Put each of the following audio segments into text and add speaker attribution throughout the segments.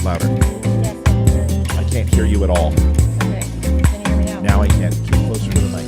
Speaker 1: louder.
Speaker 2: Yes, I'm good.
Speaker 1: I can't hear you at all.
Speaker 2: Okay. Can you hear me now?
Speaker 1: Now I can. Get closer to the mic.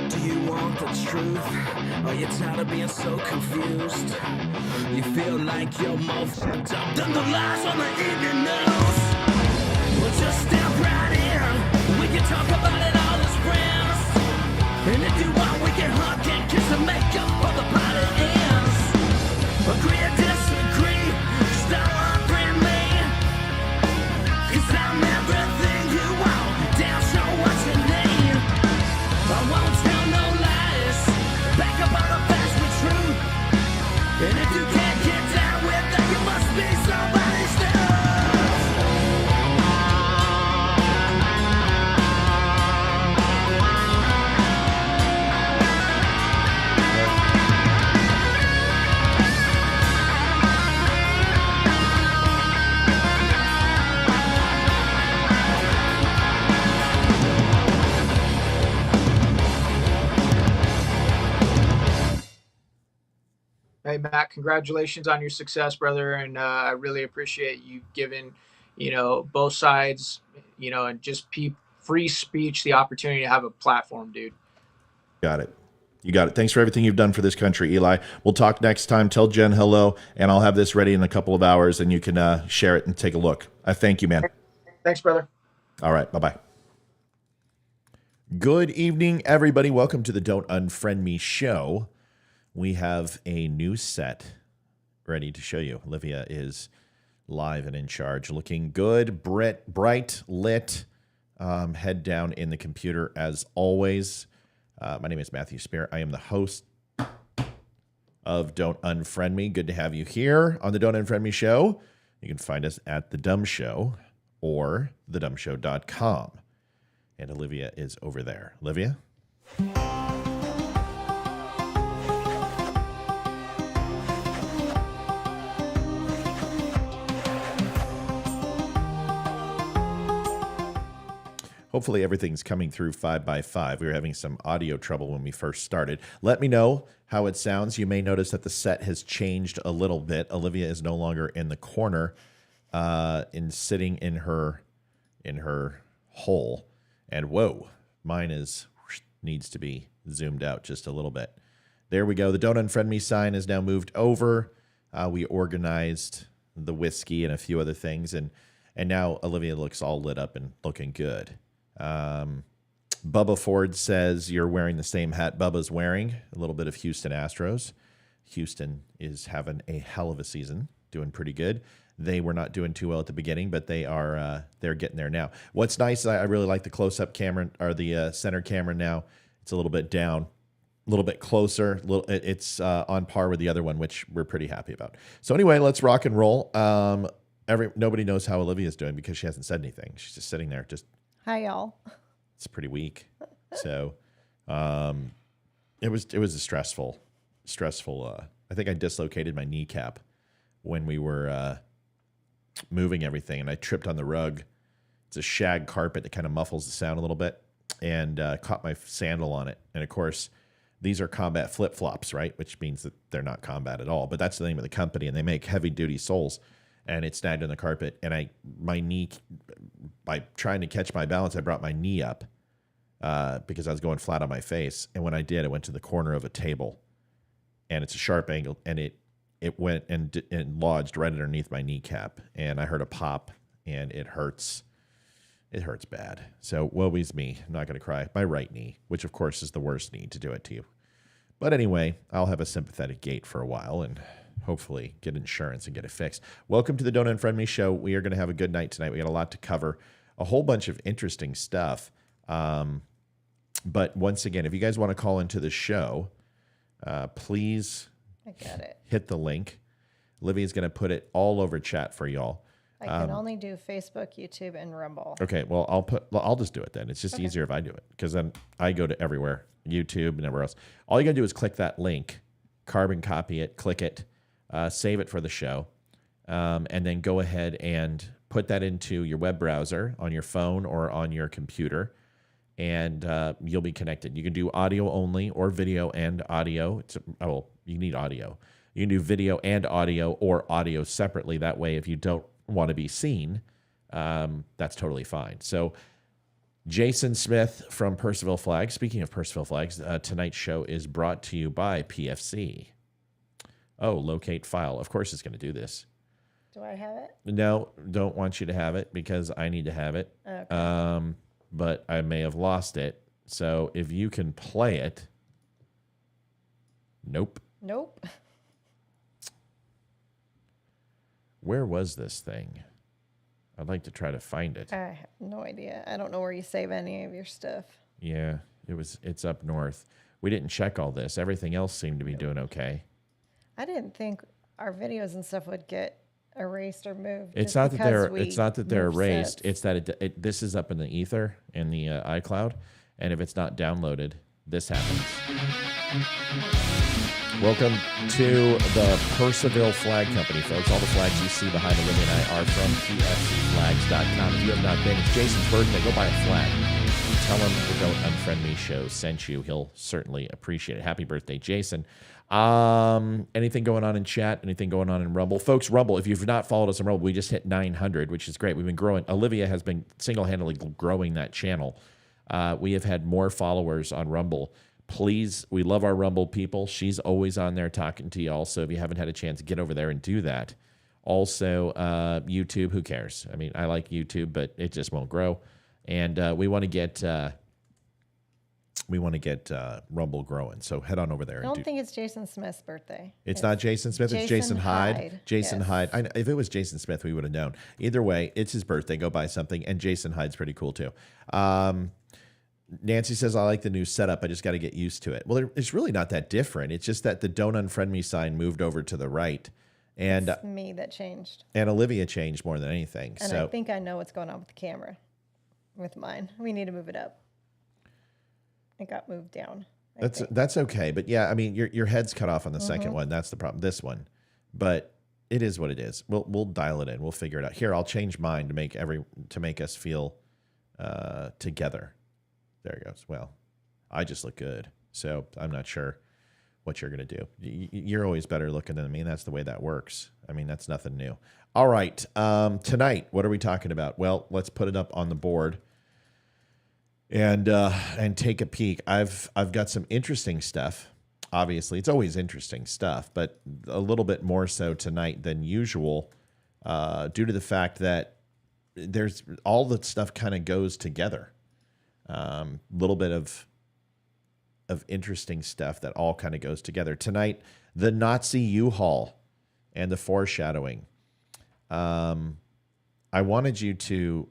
Speaker 3: Do you want the truth? Are you tired of being so confused? You feel like you're more fucked up than the lies on the evening news? Well, just step right in. We can talk about it all as friends. And if you want, we can hug and kiss and make up for the party ends. Agree or disagree, just don't unfriend me. 'Cause I'm everything you want. Damn, show what you need. I won't tell no lies. Back up on the facts with truth. And if you can't get down with that, you must be somebody's new.
Speaker 4: Hey, Matt, congratulations on your success, brother. And I really appreciate you giving, both sides, and just free speech, the opportunity to have a platform, dude.
Speaker 1: Got it. You got it. Thanks for everything you've done for this country, Eli. We'll talk next time. Tell Jen hello, and I'll have this ready in a couple of hours, and you can share it and take a look. I thank you, man.
Speaker 4: Thanks, brother.
Speaker 1: All right. Bye-bye. Good evening, everybody. Welcome to the Don't Unfriend Me show. We have a new set ready to show you. Olivia is live and in charge, looking good, bright, lit, head down in the computer as always. My name is Matthew Spear. I am the host of Don't Unfriend Me. Good to have you here on the Don't Unfriend Me show. You can find us at The Dumb Show or thedumbshow.com. And Olivia is over there. Olivia? Hopefully everything's coming through 5x5. We were having some audio trouble when we first started. Let me know how it sounds. You may notice that the set has changed a little bit. Olivia is no longer in the corner, sitting in her hole. And whoa, mine needs to be zoomed out just a little bit. There we go. The Don't Unfriend Me sign is now moved over. We organized the whiskey and a few other things, and now Olivia looks all lit up and looking good. Bubba Ford says you're wearing the same hat Bubba's wearing, a little bit of Houston Astros. Houston is having a hell of a season, doing pretty good. They were not doing too well at the beginning, but they're getting there now. What's nice, I really like the close-up camera, or the center camera now. It's a little bit down, a little bit closer. It's on par with the other one, which we're pretty happy about. So anyway, let's rock and roll. Nobody knows how Olivia's doing because she hasn't said anything. She's just sitting there,
Speaker 2: Hi, y'all.
Speaker 1: it's pretty weak. So it was a stressful. I think I dislocated my kneecap when we were moving everything, and I tripped on the rug. It's a shag carpet that kind of muffles the sound a little bit, and caught my sandal on it. And of course, these are combat flip-flops, right? Which means that they're not combat at all, but that's the name of the company, and they make heavy-duty soles. And it snagged on the carpet, and my knee, by trying to catch my balance, I brought my knee up because I was going flat on my face. And when I did, I went to the corner of a table, and it's a sharp angle, and it went and lodged right underneath my kneecap, and I heard a pop, and it hurts. It hurts bad. So woe is me. I'm not going to cry. My right knee, which of course is the worst knee to do it to you. But anyway, I'll have a sympathetic gait for a while, and hopefully get insurance and get it fixed. Welcome to the Don't Unfriend Me show. We are going to have a good night tonight. We got a lot to cover, a whole bunch of interesting stuff. But once again, if you guys want to call into the show, please
Speaker 2: I got it.
Speaker 1: hit the link. Olivia's going to put it all over chat for y'all.
Speaker 2: I can only do Facebook, YouTube, and Rumble.
Speaker 1: Okay, well, I'll just do it then. It's just easier if I do it because then I go to everywhere, YouTube and everywhere else. All you got to do is click that link, carbon copy it, click it, save it for the show, and then go ahead and put that into your web browser on your phone or on your computer, and you'll be connected. You can do audio only or video and audio. You need audio. You can do video and audio or audio separately. That way, if you don't want to be seen, that's totally fine. So Jason Smith from Percival Flags. Speaking of Percival Flags, tonight's show is brought to you by PFC. Oh, locate file. Of course it's going to do this.
Speaker 2: Do I have it?
Speaker 1: No, don't want you to have it because I need to have it.
Speaker 2: Okay.
Speaker 1: But I may have lost it. So if you can play it. Nope.
Speaker 2: Nope.
Speaker 1: Where was this thing? I'd like to try to find it.
Speaker 2: I have no idea. I don't know where you save any of your stuff.
Speaker 1: Yeah, it's up north. We didn't check all this. Everything else seemed to be doing okay.
Speaker 2: I didn't think our videos and stuff would get erased or moved.
Speaker 1: It's
Speaker 2: just
Speaker 1: not
Speaker 2: because
Speaker 1: that they're
Speaker 2: moved
Speaker 1: erased.
Speaker 2: sets.
Speaker 1: It's that this is up in the ether in the iCloud, and if it's not downloaded, this happens. Welcome to the Percival Flag Company, folks. All the flags you see behind Olivia and I are from pfcflags.com. If you have not been, it's Jason's birthday. Go buy a flag. Tell him the Don't Unfriend Me show sent you. He'll certainly appreciate it. Happy birthday, Jason. Anything going on in chat? Anything going on in Rumble? Folks, Rumble, if you've not followed us on Rumble, we just hit 900, which is great. We've been growing. Olivia has been single-handedly growing that channel. We have had more followers on Rumble. Please, we love our Rumble people. She's always on there talking to y'all. So if you haven't had a chance, get over there and do that. Also, YouTube, who cares? I mean, I like YouTube, but it just won't grow. And we want to get Rumble growing. So head on over there.
Speaker 2: I don't think it's Jason Smith's birthday.
Speaker 1: It's not Jason Smith. It's Jason Hyde. Jason
Speaker 2: Yes.
Speaker 1: Hyde. If it was Jason Smith, we would have known. Either way, it's his birthday. Go buy something. And Jason Hyde's pretty cool too. Nancy says, I like the new setup. I just got to get used to it. Well, it's really not that different. It's just that the Don't Unfriend Me sign moved over to the right. And
Speaker 2: It's me that changed.
Speaker 1: And Olivia changed more than anything.
Speaker 2: And
Speaker 1: so
Speaker 2: I think I know what's going on with the camera with mine. We need to move it up. It got moved down.
Speaker 1: that's okay. But yeah, I mean, your head's cut off on the second one. That's the problem. This one. But it is what it is. We'll dial it in. We'll figure it out. Here, I'll change mine to make us feel together. There it goes. Well, I just look good. So I'm not sure what you're going to do. You're always better looking than me, and that's the way that works. I mean, that's nothing new. All right. Tonight, what are we talking about? Well, let's put it up on the board and take a peek. I've got some interesting stuff. Obviously, it's always interesting stuff, but a little bit more so tonight than usual due to the fact that there's all the stuff kind of goes together. Little bit of interesting stuff that all kind of goes together. Tonight, the Nazi U-Haul and the foreshadowing. I wanted you to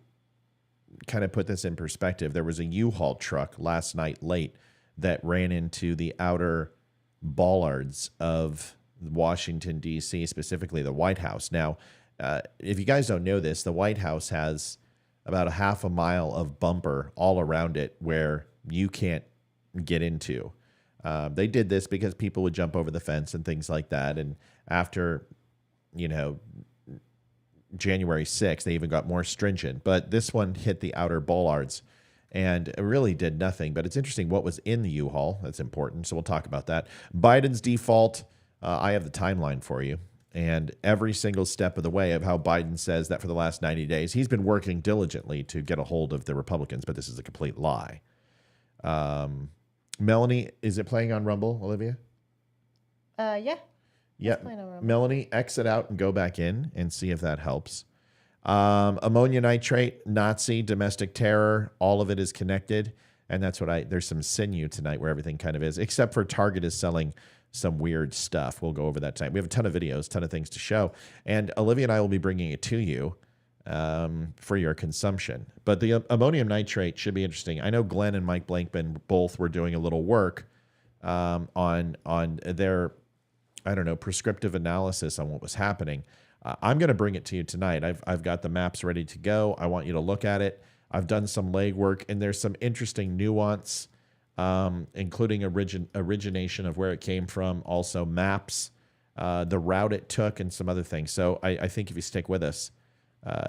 Speaker 1: kind of put this in perspective. There was a U-Haul truck last night late that ran into the outer bollards of Washington, D.C., specifically the White House. Now, if you guys don't know this, the White House has about a half a mile of bumper all around it where you can't get into. They did this because people would jump over the fence and things like that. And after, January 6th, they even got more stringent. But this one hit the outer bollards and it really did nothing. But it's interesting what was in the U-Haul. That's important. So we'll talk about that. Biden's default. I have the timeline for you. And every single step of the way of how Biden says that for the last 90 days, he's been working diligently to get a hold of the Republicans, but this is a complete lie. Melanie, is it playing on Rumble, Olivia?
Speaker 2: Yeah.
Speaker 1: Yeah.
Speaker 2: playing on Rumble.
Speaker 1: Melanie, exit out and go back in and see if that helps. Ammonia nitrate, Nazi, domestic terror, all of it is connected. And that's what there's some sinew tonight where everything kind of is, except for Target is selling some weird stuff. We'll go over that tonight. We have a ton of videos, ton of things to show. And Olivia and I will be bringing it to you for your consumption. But the ammonium nitrate should be interesting. I know Glenn and Mike Blankman both were doing a little work on their, I don't know, prescriptive analysis on what was happening. I'm going to bring it to you tonight. I've got the maps ready to go. I want you to look at it. I've done some legwork, and there's some interesting nuance, including origination of where it came from, also maps, the route it took, and some other things. So I think if you stick with us,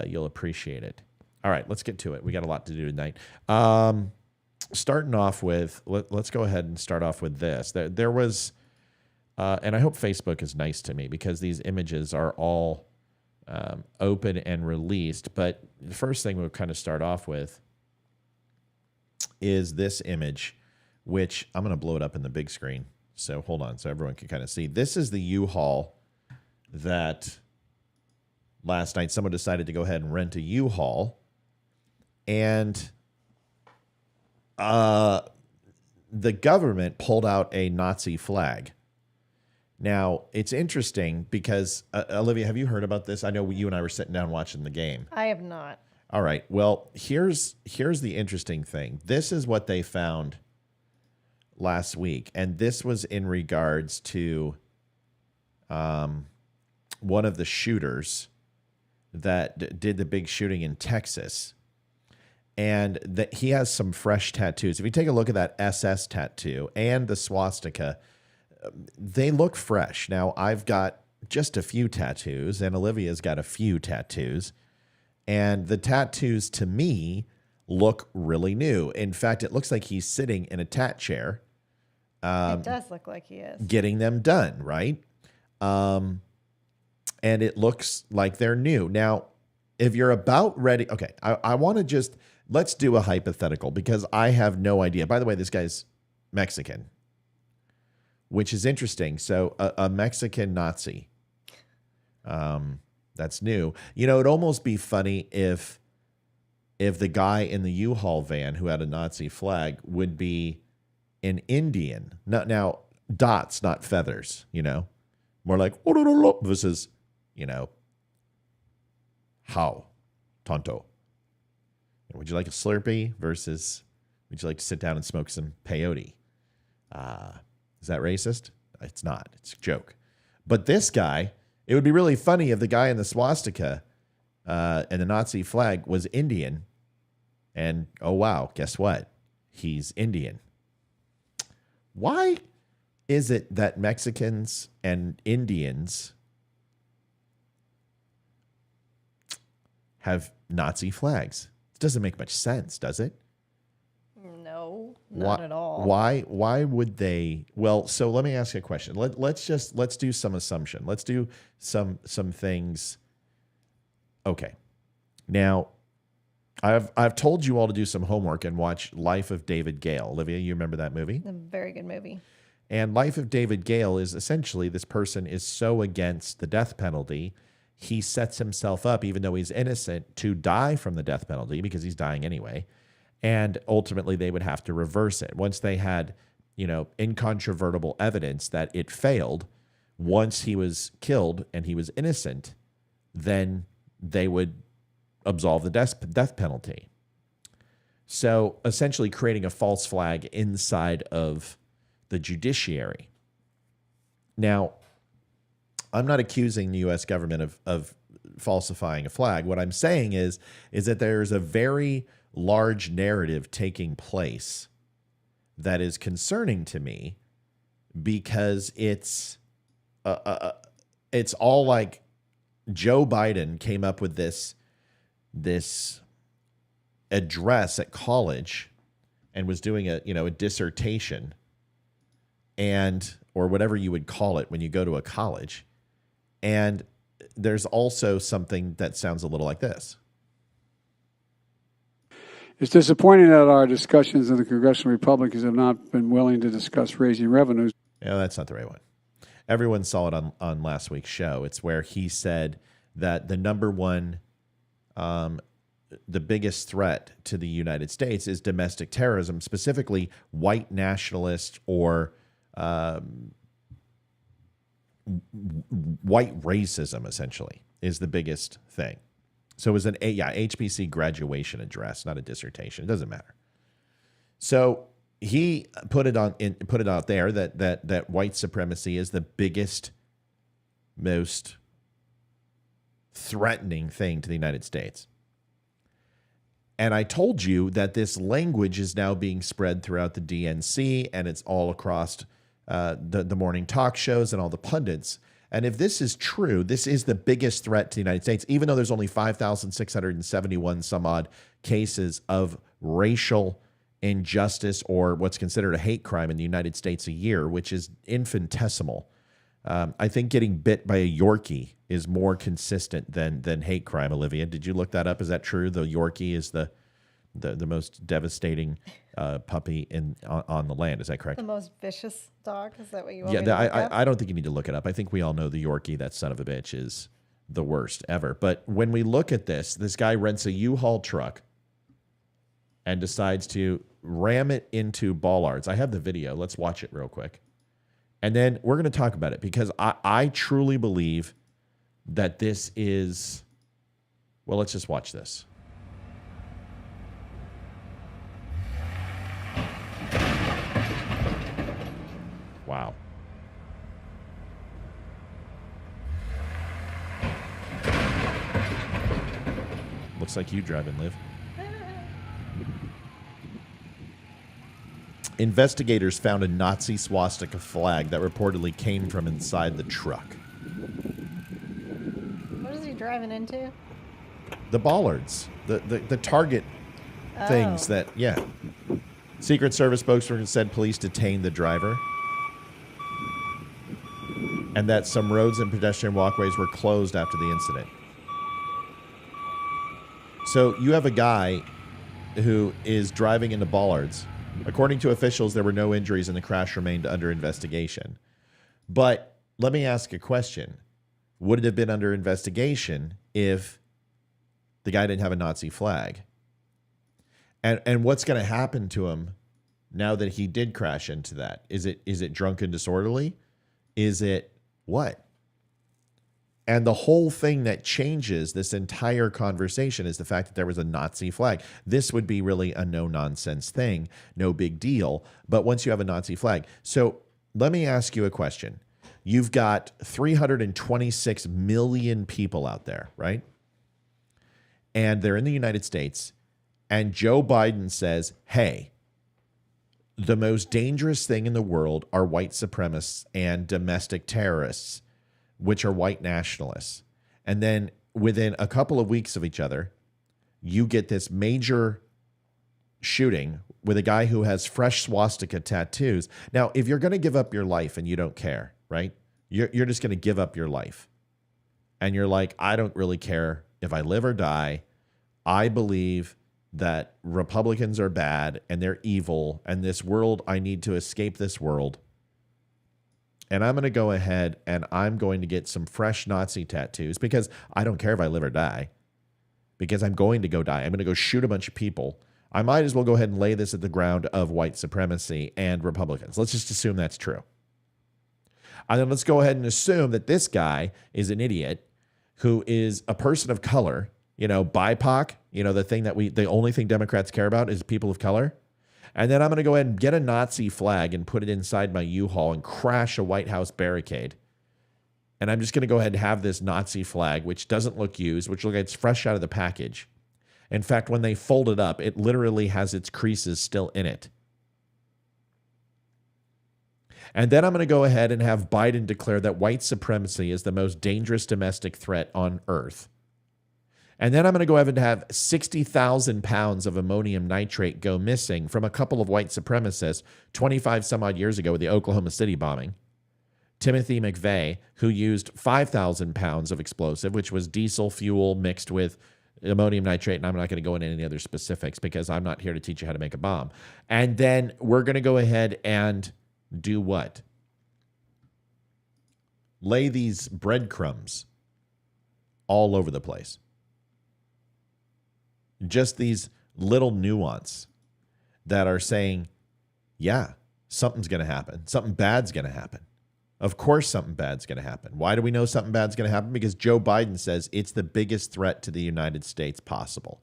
Speaker 1: you'll appreciate it. All right, let's get to it. We got a lot to do tonight. Starting off with, let's go ahead and start off with this. There was... and I hope Facebook is nice to me because these images are all open and released. But the first thing we'll kind of start off with is this image, which I'm going to blow it up in the big screen. So hold on so everyone can kind of see. This is the U-Haul that last night someone decided to go ahead and rent a U-Haul. And the government pulled out a Nazi flag. Now, it's interesting because, Olivia, have you heard about this? I know you and I were sitting down watching the game.
Speaker 2: I have not.
Speaker 1: All right. Well, here's the interesting thing. This is what they found last week. And this was in regards to one of the shooters that did the big shooting in Texas. And that he has some fresh tattoos. If you take a look at that SS tattoo and the swastika, they look fresh. Now, I've got just a few tattoos, and Olivia's got a few tattoos. And the tattoos, to me, look really new. In fact, it looks like he's sitting in a tat chair.
Speaker 2: It does look like he is.
Speaker 1: Getting them done, right? And it looks like they're new. Now, if you're about ready... Okay, I want to just... Let's do a hypothetical, because I have no idea. By the way, this guy's Mexican, which is interesting. So a Mexican Nazi. That's new. You know, it'd almost be funny if the guy in the U-Haul van who had a Nazi flag would be an Indian. Now dots, not feathers, you know. More like, this is, you know, how? Tonto. Would you like a Slurpee versus would you like to sit down and smoke some peyote? Is that racist? It's not. It's a joke. But this guy, it would be really funny if the guy in the swastika and the Nazi flag was Indian. And, oh, wow, guess what? He's Indian. Why is it that Mexicans and Indians have Nazi flags? It doesn't make much sense, does it?
Speaker 2: No, not at all.
Speaker 1: Why would they? Well, so let me ask you a question. Let's do some assumption. Let's do some things. Okay. Now, I've told you all to do some homework and watch Life of David Gale. Olivia, you remember that movie?
Speaker 2: A very good movie.
Speaker 1: And Life of David Gale is essentially this person is so against the death penalty, he sets himself up, even though he's innocent, to die from the death penalty because he's dying anyway. And ultimately, they would have to reverse it. Once they had, you know, incontrovertible evidence that it failed, once he was killed and he was innocent, then they would absolve the death penalty. So essentially creating a false flag inside of the judiciary. Now, I'm not accusing the U.S. government of falsifying a flag. What I'm saying is that there's a very large narrative taking place that is concerning to me because it's all like Joe Biden came up with this address at college and was doing a dissertation or whatever you would call it when you go to a college. And there's also something that sounds a little like this.
Speaker 5: It's disappointing that our discussions in the Congressional Republicans have not been willing to discuss raising revenues.
Speaker 1: No, that's not the right one. Everyone saw it on last week's show. It's where he said that the number one, the biggest threat to the United States is domestic terrorism, specifically white nationalist or white racism, essentially, is the biggest thing. So it was an HBC graduation address, not a dissertation. It doesn't matter. So he put it out there that white supremacy is the biggest, most threatening thing to the United States. And I told you that this language is now being spread throughout the DNC, and it's all across the morning talk shows and all the pundits. And if this is true, this is the biggest threat to the United States, even though there's only 5,671 some odd cases of racial injustice or what's considered a hate crime in the United States a year, which is infinitesimal. I think getting bit by a Yorkie is more consistent than hate crime. Olivia, did you look that up? Is that true? The Yorkie is the most devastating puppy on the land. Is that correct?
Speaker 2: The most vicious dog? Is that what you want me
Speaker 1: Yeah,
Speaker 2: to look up?
Speaker 1: I don't think you need to look it up. I think we all know the Yorkie, that son of a bitch, is the worst ever. But when we look at this guy rents a U-Haul truck and decides to ram it into bollards. I have the video. Let's watch it real quick. And then we're going to talk about it because I truly believe that this is, well, let's just watch this. Wow. Looks like you driving, Liv. Investigators found a Nazi swastika flag that reportedly came from inside the truck.
Speaker 2: What is he driving into?
Speaker 1: The bollards, the target things that, yeah. Secret Service spokesperson said police detained the driver and that some roads and pedestrian walkways were closed after the incident. So you have a guy who is driving into bollards. According to officials, there were no injuries and the crash remained under investigation. But let me ask a question. Would it have been under investigation if the guy didn't have a Nazi flag? And what's going to happen to him now that he did crash into that? Is it drunken disorderly? Is it what? And the whole thing that changes this entire conversation is the fact that there was a Nazi flag. This would be really a no-nonsense thing, no big deal. But once you have a Nazi flag. So let me ask you a question. You've got 326 million people out there, right? And they're in the United States. And Joe Biden says, hey, the most dangerous thing in the world are white supremacists and domestic terrorists, which are white nationalists. And then within a couple of weeks of each other, you get this major shooting with a guy who has fresh swastika tattoos. Now, if you're going to give up your life and you don't care, right? You're just going to give up your life. And you're like, I don't really care if I live or die. I believe that Republicans are bad and they're evil. And this world, I need to escape this world. And I'm going to go ahead and I'm going to get some fresh Nazi tattoos because I don't care if I live or die, because I'm going to go die. I'm going to go shoot a bunch of people. I might as well go ahead and lay this at the ground of white supremacy and Republicans. Let's just assume that's true. And then let's go ahead and assume that this guy is an idiot who is a person of color, BIPOC, the only thing Democrats care about is people of color. And then I'm going to go ahead and get a Nazi flag and put it inside my U-Haul and crash a White House barricade. And I'm just going to go ahead and have this Nazi flag, which doesn't look used, which looks like it's fresh out of the package. In fact, when they fold it up, it literally has its creases still in it. And then I'm going to go ahead and have Biden declare that white supremacy is the most dangerous domestic threat on earth. And then I'm going to go ahead and have 60,000 pounds of ammonium nitrate go missing from a couple of white supremacists 25 some odd years ago with the Oklahoma City bombing. Timothy McVeigh, who used 5,000 pounds of explosive, which was diesel fuel mixed with ammonium nitrate. And I'm not going to go into any other specifics because I'm not here to teach you how to make a bomb. And then we're going to go ahead and do what? Lay these breadcrumbs all over the place. Just these little nuance that are saying, yeah, something's going to happen. Something bad's going to happen. Of course something bad's going to happen. Why do we know something bad's going to happen? Because Joe Biden says it's the biggest threat to the United States possible.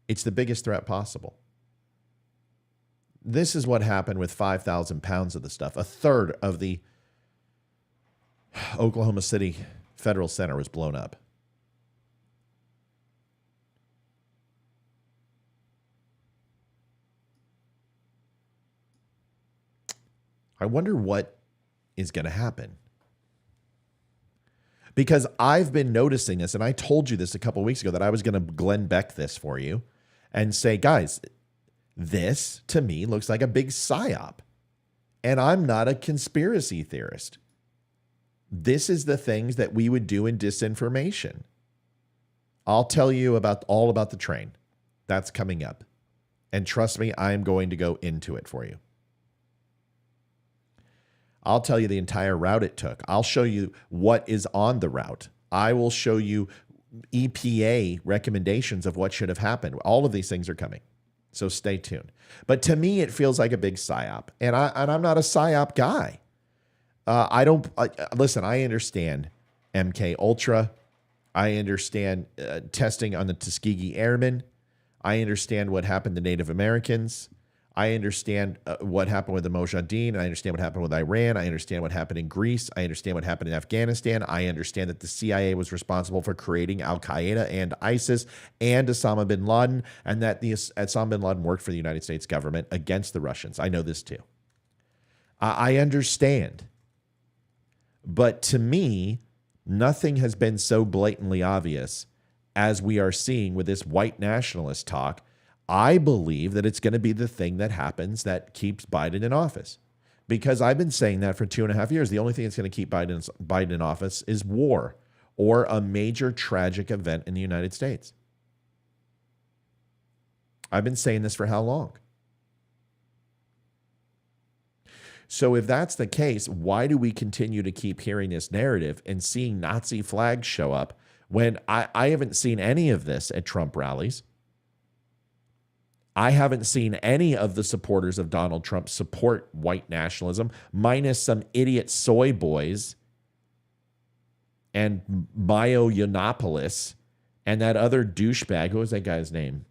Speaker 1: It's the biggest threat possible. This is what happened with 5,000 pounds of the stuff. A third of the Oklahoma City Federal Center was blown up. I wonder what is going to happen. Because I've been noticing this, and I told you this a couple of weeks ago, that I was going to Glenn Beck this for you and say, guys, this to me looks like a big psyop. And I'm not a conspiracy theorist. This is the things that we would do in disinformation. I'll tell you all about the train. That's coming up. And trust me, I'm going to go into it for you. I'll tell you the entire route it took. I'll show you what is on the route. I will show you EPA recommendations of what should have happened. All of these things are coming. So stay tuned. But to me, it feels like a big psyop. And I'm not a psyop guy. Listen, I understand MK Ultra. I understand testing on the Tuskegee Airmen. I understand what happened to Native Americans. I understand what happened with the Mujahideen. I understand what happened with Iran. I understand what happened in Greece. I understand what happened in Afghanistan. I understand that the CIA was responsible for creating Al-Qaeda and ISIS and Osama bin Laden, and that Osama bin Laden worked for the United States government against the Russians. I know this too. I understand. But to me, nothing has been so blatantly obvious as we are seeing with this white nationalist talk. I believe that it's going to be the thing that happens that keeps Biden in office. Because I've been saying that for 2.5 years. The only thing that's going to keep Biden in office is war or a major tragic event in the United States. I've been saying this for how long? So if that's the case, why do we continue to keep hearing this narrative and seeing Nazi flags show up when I haven't seen any of this at Trump rallies? I haven't seen any of the supporters of Donald Trump support white nationalism, minus some idiot soy boys and Mayo Yiannopoulos and that other douchebag. What was that guy's name?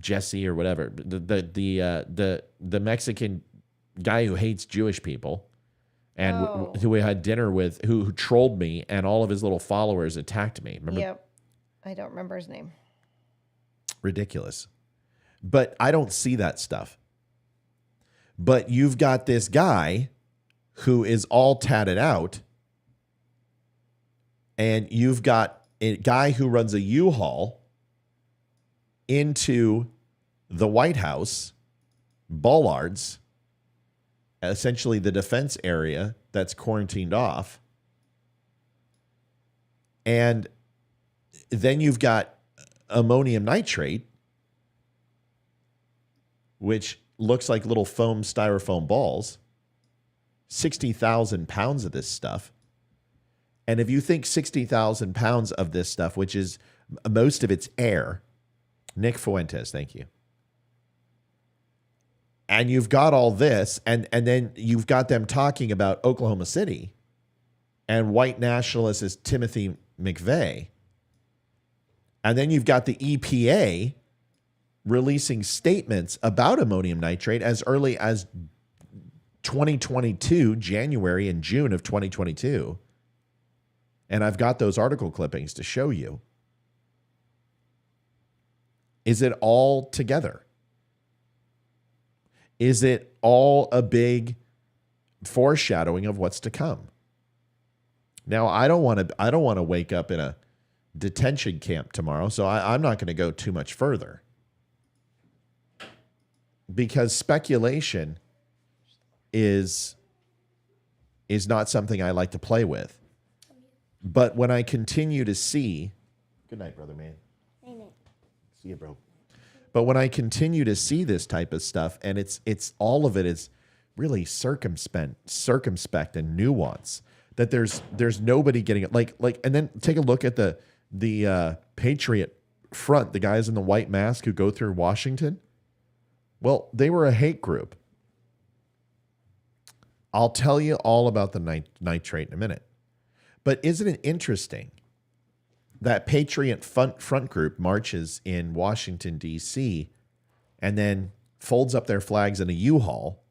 Speaker 1: Jesse or whatever. The Mexican guy who hates Jewish people and who we had dinner with, who trolled me, and all of his little followers attacked me. Remember?
Speaker 2: Yep. I don't remember his name.
Speaker 1: Ridiculous. But I don't see that stuff. But you've got this guy who is all tatted out, and you've got a guy who runs a U-Haul into the White House, bollards, essentially the defense area that's quarantined off. And then you've got ammonium nitrate, which looks like little foam styrofoam balls, 60,000 pounds of this stuff. And if you think 60,000 pounds of this stuff, which is most of it's air, Nick Fuentes, thank you. And you've got all this, and then you've got them talking about Oklahoma City and white nationalist is Timothy McVeigh. And then you've got the EPA releasing statements about ammonium nitrate as early as 2022, January and June of 2022. And I've got those article clippings to show you. Is it all together? Is it all a big foreshadowing of what's to come? Now, I don't want to wake up in a detention camp tomorrow, so I'm not going to go too much further. Because speculation is not something I like to play with. But when I continue to see, good night, brother man. Good night. See you, bro. But when I continue to see this type of stuff, and it's all of it is really circumspect and nuance, that there's nobody getting it. Like, and then take a look at the Patriot Front, the guys in the white mask who go through Washington. Well, they were a hate group. I'll tell you all about the nitrate in a minute. But isn't it interesting that Patriot Front Group marches in Washington, D.C., and then folds up their flags in a U-Haul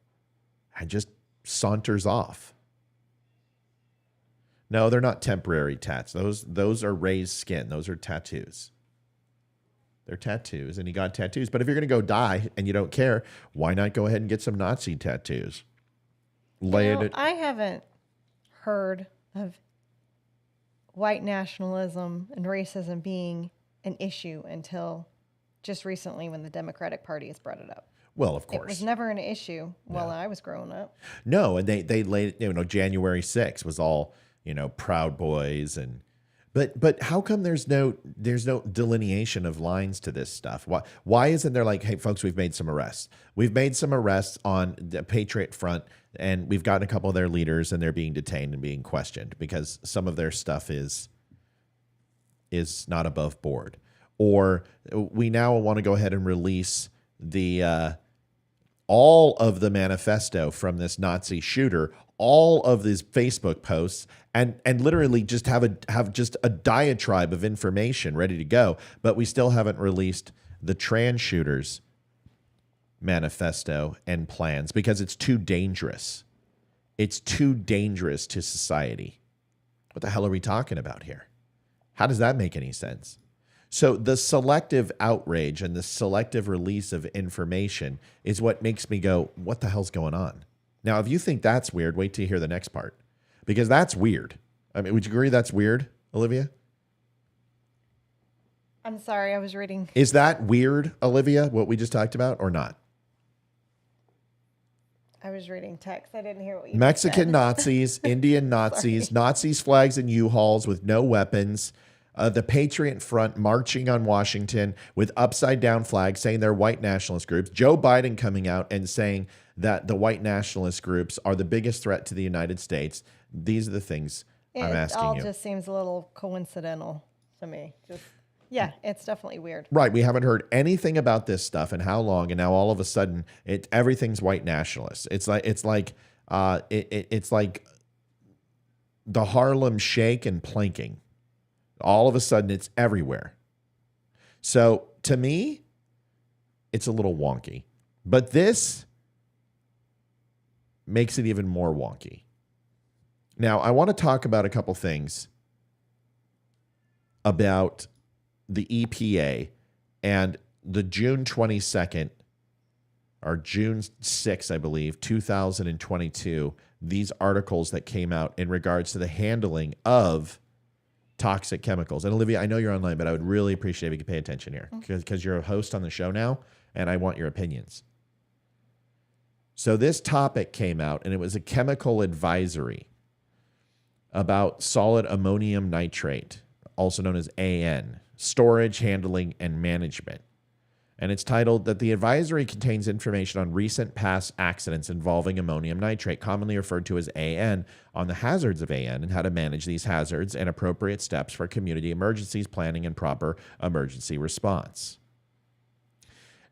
Speaker 1: and just saunters off? No, they're not temporary tats. Those are raised skin. Those are tattoos. They're tattoos, and you got tattoos. But if you're going to go die and you don't care, why not go ahead and get some Nazi tattoos?
Speaker 2: I haven't heard of white nationalism and racism being an issue until just recently when the Democratic Party has brought it up.
Speaker 1: Well, of course.
Speaker 2: It was never an issue while I was growing up.
Speaker 1: No, and they laid, January 6th was all, Proud Boys but how come there's no delineation of lines to this stuff? Why isn't there like, hey folks, we've made some arrests. We've made some arrests on the Patriot Front, and we've gotten a couple of their leaders, and they're being detained and being questioned because some of their stuff is not above board. Or we now want to go ahead and release the all of the manifesto from this Nazi shooter, all of these Facebook posts, and literally just have just a diatribe of information ready to go. But we still haven't released the trans shooters manifesto and plans because it's too dangerous. It's too dangerous to society. What the hell are we talking about here? How does that make any sense? So the selective outrage and the selective release of information is what makes me go, what the hell's going on? Now, if you think that's weird, wait till you hear the next part, because that's weird. I mean, would you agree that's weird, Olivia?
Speaker 2: I'm sorry, I was reading.
Speaker 1: Is that weird, Olivia, what we just talked about, or not?
Speaker 2: I was reading text. I didn't hear what you
Speaker 1: Mexican
Speaker 2: said.
Speaker 1: Nazis, Indian Nazis, Nazis flags and U-Hauls with no weapons. The Patriot Front marching on Washington with upside down flags saying they're white nationalist groups. Joe Biden coming out and saying that the white nationalist groups are the biggest threat to the United States. These are the things I'm asking you.
Speaker 2: It all just seems a little coincidental to me. Yeah, it's definitely weird.
Speaker 1: Right. We haven't heard anything about this stuff and how long, and now all of a sudden everything's white nationalists. It's like the Harlem Shake and planking. All of a sudden it's everywhere. So to me, it's a little wonky. But this makes it even more wonky. Now, I want to talk about a couple things about the EPA and the June 22nd or June 6th, I believe, 2022, these articles that came out in regards to the handling of toxic chemicals. And Olivia, I know you're online, but I would really appreciate if you could pay attention here because you're a host on the show now, and I want your opinions. So this topic came out, and it was a chemical advisory about solid ammonium nitrate, also known as AN, storage, handling, and management. And it's titled that the advisory contains information on recent past accidents involving ammonium nitrate, commonly referred to as AN, on the hazards of AN and how to manage these hazards and appropriate steps for community emergencies, planning, and proper emergency response.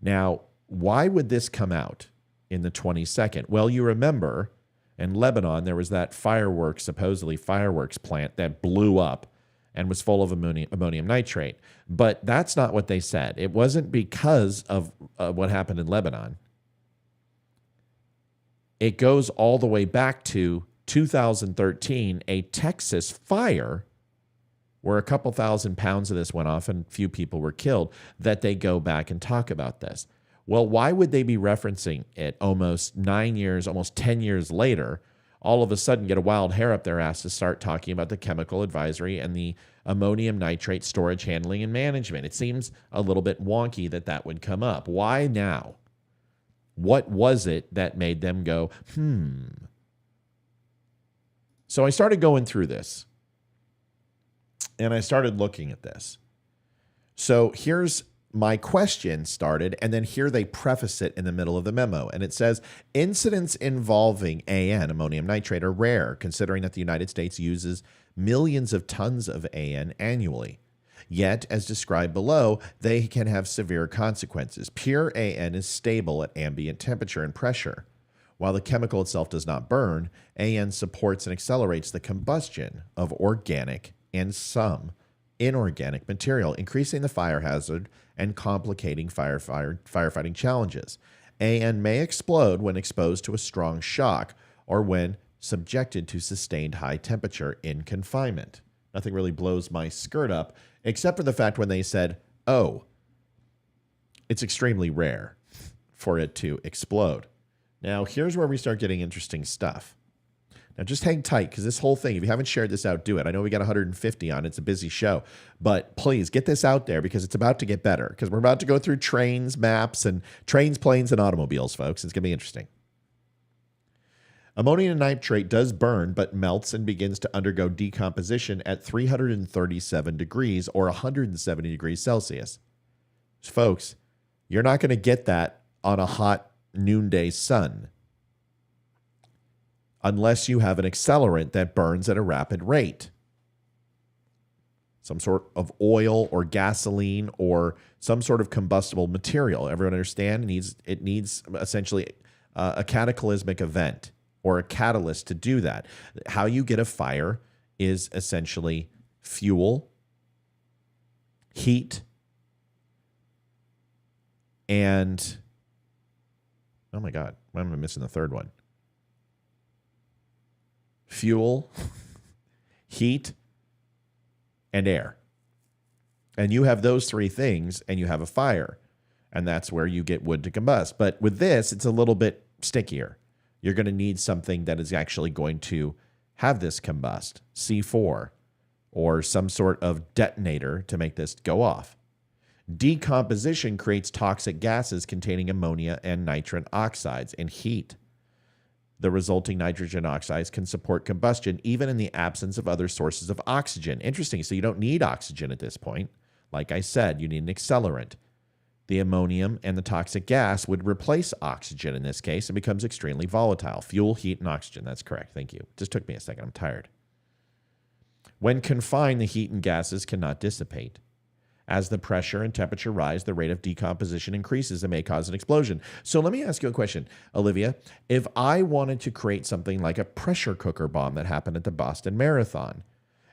Speaker 1: Now, why would this come out in the 22nd? Well, you remember in Lebanon, there was that supposedly fireworks plant that blew up and was full of ammonium nitrate. But that's not what they said. It wasn't because of what happened in Lebanon. It goes all the way back to 2013, a Texas fire where a couple thousand pounds of this went off and a few people were killed, that they go back and talk about this. Well, why would they be referencing it almost 9 years, almost 10 years later, all of a sudden get a wild hair up their ass to start talking about the chemical advisory and the ammonium nitrate storage, handling, and management? It seems a little bit wonky that would come up. Why now? What was it that made them go, So I started going through this, and I started looking at this. So here's my question started, and then here they preface it in the middle of the memo. And it says, incidents involving AN, ammonium nitrate, are rare, considering that the United States uses millions of tons of AN annually. Yet, as described below, they can have severe consequences. Pure AN is stable at ambient temperature and pressure, While the chemical itself does not burn, AN supports and accelerates the combustion of organic and some inorganic material, increasing the fire hazard and complicating firefighting challenges. AN may explode when exposed to a strong shock or when subjected to sustained high temperature in confinement. Nothing really blows my skirt up, except for the fact when they said, oh, it's extremely rare for it to explode. Now, here's where we start getting interesting stuff. Now, just hang tight, because this whole thing, if you haven't shared this out, do it. I know we got 150 on. It's a busy show. But please, get this out there, because it's about to get better. Because we're about to go through trains, maps, and trains, planes, and automobiles, folks. It's going to be interesting. Ammonium nitrate does burn, but melts and begins to undergo decomposition at 337 degrees or 170 degrees Celsius. Folks, you're not going to get that on a hot noonday sun unless you have an accelerant that burns at a rapid rate. Some sort of oil or gasoline or some sort of combustible material. Everyone understand? It needs essentially a cataclysmic event or a catalyst to do that. How you get a fire is essentially fuel, heat, and, oh my God, why am I missing the third one? Fuel, heat, and air. And you have those three things, and you have a fire. And that's where you get wood to combust. But with this, it's a little bit stickier. You're going to need something that is actually going to have this combust, C4, or some sort of detonator to make this go off. Decomposition creates toxic gases containing ammonia and nitrogen oxides and heat. The resulting nitrogen oxides can support combustion even in the absence of other sources of oxygen. Interesting. So you don't need oxygen at this point. Like I said, you need an accelerant. The ammonium and the toxic gas would replace oxygen in this case and becomes extremely volatile. Fuel, heat, and oxygen. That's correct. Thank you. Just took me a second. I'm tired. When confined, the heat and gases cannot dissipate. As the pressure and temperature rise, the rate of decomposition increases and may cause an explosion. So let me ask you a question, Olivia. If I wanted to create something like a pressure cooker bomb that happened at the Boston Marathon,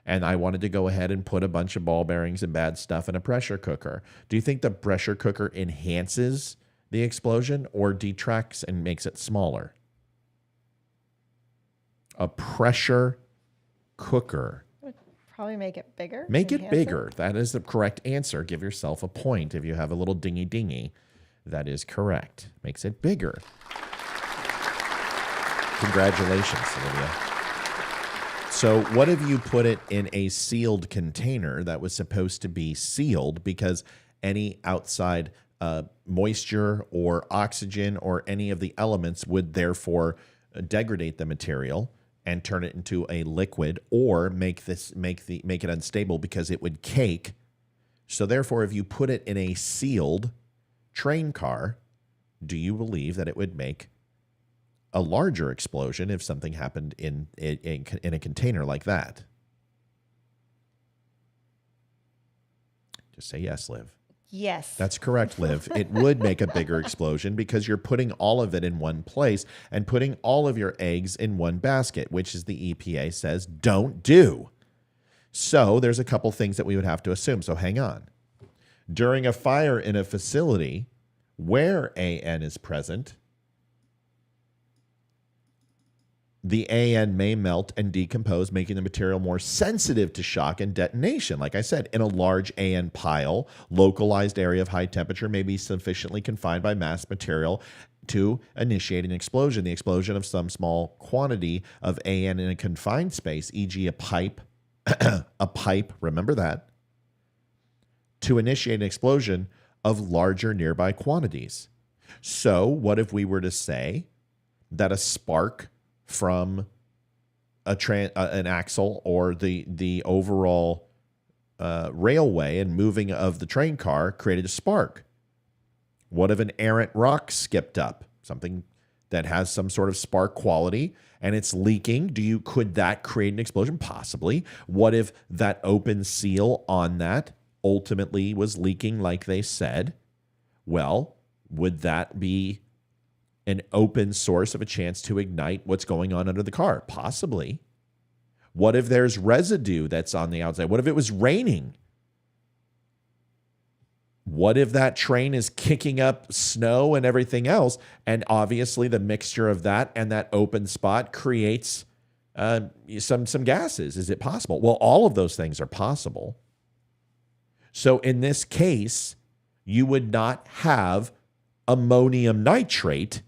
Speaker 1: and I wanted to go ahead and put a bunch of ball bearings and bad stuff in a pressure cooker, do you think the pressure cooker enhances the explosion or detracts and makes it smaller? A pressure cooker.
Speaker 2: Probably make it bigger.
Speaker 1: Make it bigger. That is the correct answer. Give yourself a point. If you have a little dingy, that is correct. Makes it bigger. Congratulations, Olivia. So what if you put it in a sealed container that was supposed to be sealed because any outside moisture or oxygen or any of the elements would therefore degrade the material and turn it into a liquid, or make it unstable because it would cake. So therefore, if you put it in a sealed train car, do you believe that it would make a larger explosion if something happened in a container like that? Just say yes, Liv.
Speaker 2: Yes.
Speaker 1: That's correct, Liv. It would make a bigger explosion because you're putting all of it in one place and putting all of your eggs in one basket, which is the EPA says don't do. So there's a couple things that we would have to assume. So hang on. During a fire in a facility where AN is present, the AN may melt and decompose, making the material more sensitive to shock and detonation. Like I said, in a large AN pile, localized area of high temperature may be sufficiently confined by mass material to initiate an explosion. The explosion of some small quantity of AN in a confined space, e.g. a pipe, remember that, to initiate an explosion of larger nearby quantities. So what if we were to say that a spark from an axle or the overall railway and moving of the train car created a spark? What if an errant rock skipped up, something that has some sort of spark quality, and it's leaking? Could that create an explosion? Possibly. What if that open seal on that ultimately was leaking like they said? Well, would that be an open source of a chance to ignite what's going on under the car? Possibly. What if there's residue that's on the outside? What if it was raining? What if that train is kicking up snow and everything else? And obviously the mixture of that and that open spot creates some gases. Is it possible? Well, all of those things are possible. So in this case, you would not have ammonium nitrate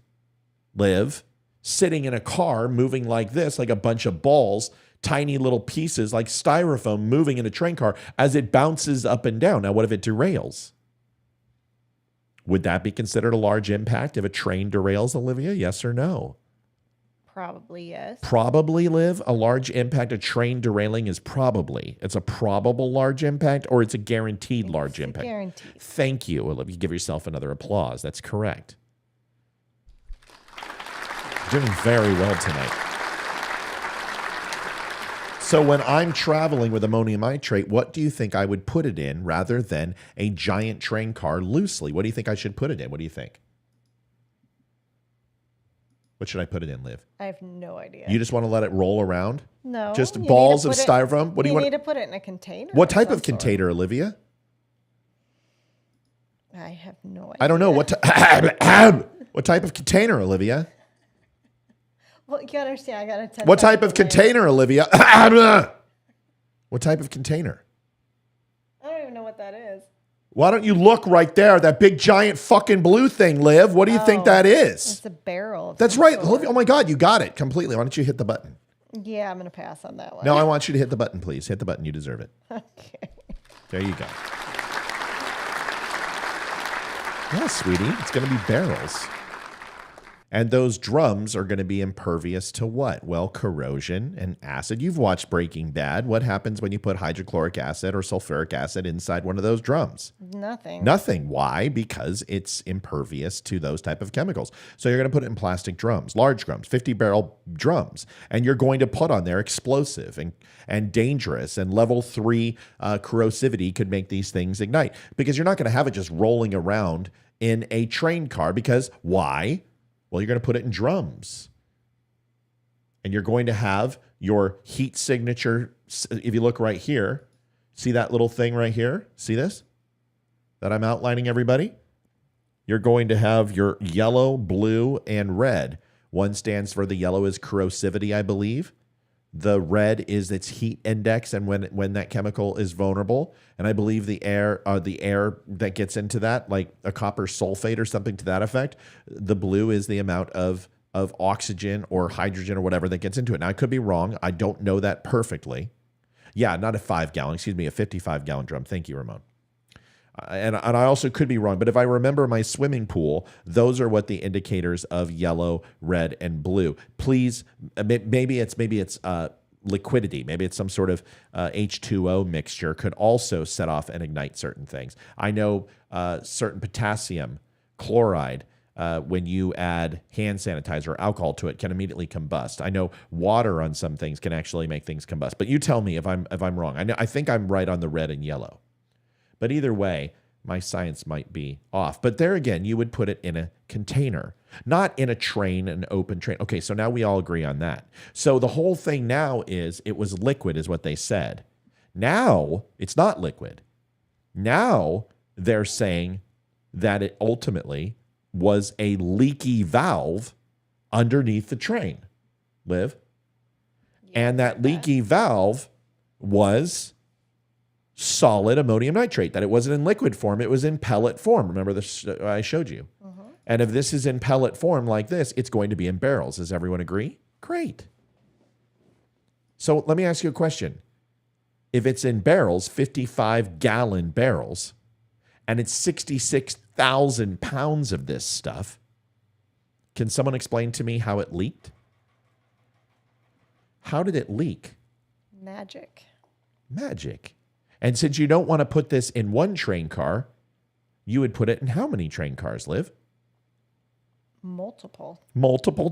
Speaker 1: live sitting in a car moving like this, like a bunch of balls, tiny little pieces like styrofoam moving in a train car as it bounces up and down. Now, what if it derails? Would that be considered a large impact if a train derails, Olivia? Yes or no?
Speaker 2: Probably yes.
Speaker 1: Probably, Liv. A large impact, a train derailing is probably. It's a probable large impact, or it's a guaranteed large impact?
Speaker 2: Guaranteed.
Speaker 1: Thank you, Olivia. Give yourself another applause. That's correct. Doing very well tonight. So when I'm traveling with ammonium nitrate, what do you think I would put it in rather than a giant train car loosely? What do you think I should put it in? What do you think? What should I put it in, Liv?
Speaker 2: I have no idea.
Speaker 1: You just want to let it roll around?
Speaker 2: No.
Speaker 1: Just balls of styrofoam? What do you want?
Speaker 2: You need to put it in a container.
Speaker 1: What type of container, Olivia?
Speaker 2: I have no idea.
Speaker 1: I don't know. What type of container, Olivia?
Speaker 2: Well, you gotta understand, I got a 10.
Speaker 1: What type of container, Olivia? What type of container?
Speaker 2: I don't even know what that is.
Speaker 1: Why don't you look right there? That big giant fucking blue thing, Liv. What do you think that is?
Speaker 2: It's a barrel.
Speaker 1: That's right, Olivia. Oh my God, you got it completely. Why don't you hit the button?
Speaker 2: Yeah, I'm gonna pass on that one.
Speaker 1: No, I want you to hit the button, please. Hit the button. You deserve it.
Speaker 2: Okay.
Speaker 1: There you go. Yeah, sweetie. It's going to be barrels. And those drums are going to be impervious to what? Well, corrosion and acid. You've watched Breaking Bad. What happens when you put hydrochloric acid or sulfuric acid inside one of those drums?
Speaker 2: Nothing.
Speaker 1: Nothing. Why? Because it's impervious to those type of chemicals. So you're going to put it in plastic drums, large drums, 50-barrel drums, and you're going to put on there explosive and dangerous, and level 3 corrosivity could make these things ignite, because you're not going to have it just rolling around in a train car. Because why? Well, you're going to put it in drums, and you're going to have your heat signature. If you look right here, see that little thing right here? See this that I'm outlining, everybody? You're going to have your yellow, blue, and red. One stands for the yellow is corrosivity, I believe. The red is its heat index and when that chemical is vulnerable. And I believe the air that gets into that, like a copper sulfate or something to that effect. The blue is the amount of oxygen or hydrogen or whatever that gets into it. Now, I could be wrong. I don't know that perfectly. Yeah, not a 5-gallon, a 55-gallon drum. Thank you, Ramon. And I also could be wrong, but if I remember my swimming pool, those are what the indicators of yellow, red, and blue. Please, maybe it's liquidity. Maybe it's some sort of H2O mixture could also set off and ignite certain things. I know certain potassium chloride, when you add hand sanitizer or alcohol to it, can immediately combust. I know water on some things can actually make things combust. But you tell me if I'm wrong. I think I'm right on the red and yellow. But either way, my science might be off. But there again, you would put it in a container, not in a train, an open train. Okay, so now we all agree on that. So the whole thing now is it was liquid, is what they said. Now it's not liquid. Now they're saying that it ultimately was a leaky valve underneath the train, Liv. And that leaky valve was solid ammonium nitrate, that it wasn't in liquid form, it was in pellet form. Remember this I showed you? Mm-hmm. And if this is in pellet form like this, it's going to be in barrels. Does everyone agree? Great. So let me ask you a question. If it's in barrels, 55-gallon barrels, and it's 66,000 pounds of this stuff, can someone explain to me how it leaked? How did it leak?
Speaker 2: Magic. And
Speaker 1: since you don't want to put this in one train car, you would put it in how many train cars, Liv? Multiple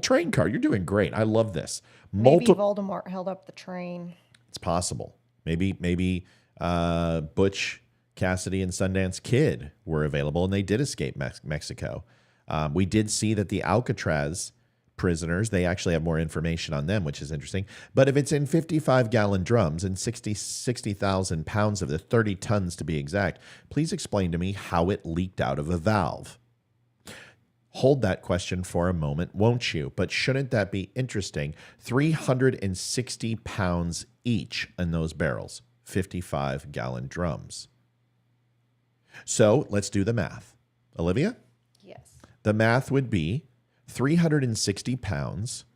Speaker 1: train car. You're doing great. I love this.
Speaker 2: Maybe Voldemort held up the train.
Speaker 1: It's possible. Maybe Butch Cassidy and Sundance Kid were available, and they did escape Mexico. We did see that the Alcatraz prisoners, they actually have more information on them, which is interesting. But if it's in 55-gallon drums and 60,000 pounds of the 30 tons to be exact, please explain to me how it leaked out of a valve. Hold that question for a moment, won't you? But shouldn't that be interesting? 360 pounds each in those barrels, 55-gallon drums. So let's do the math. Olivia?
Speaker 2: Yes.
Speaker 1: The math would be 360 pounds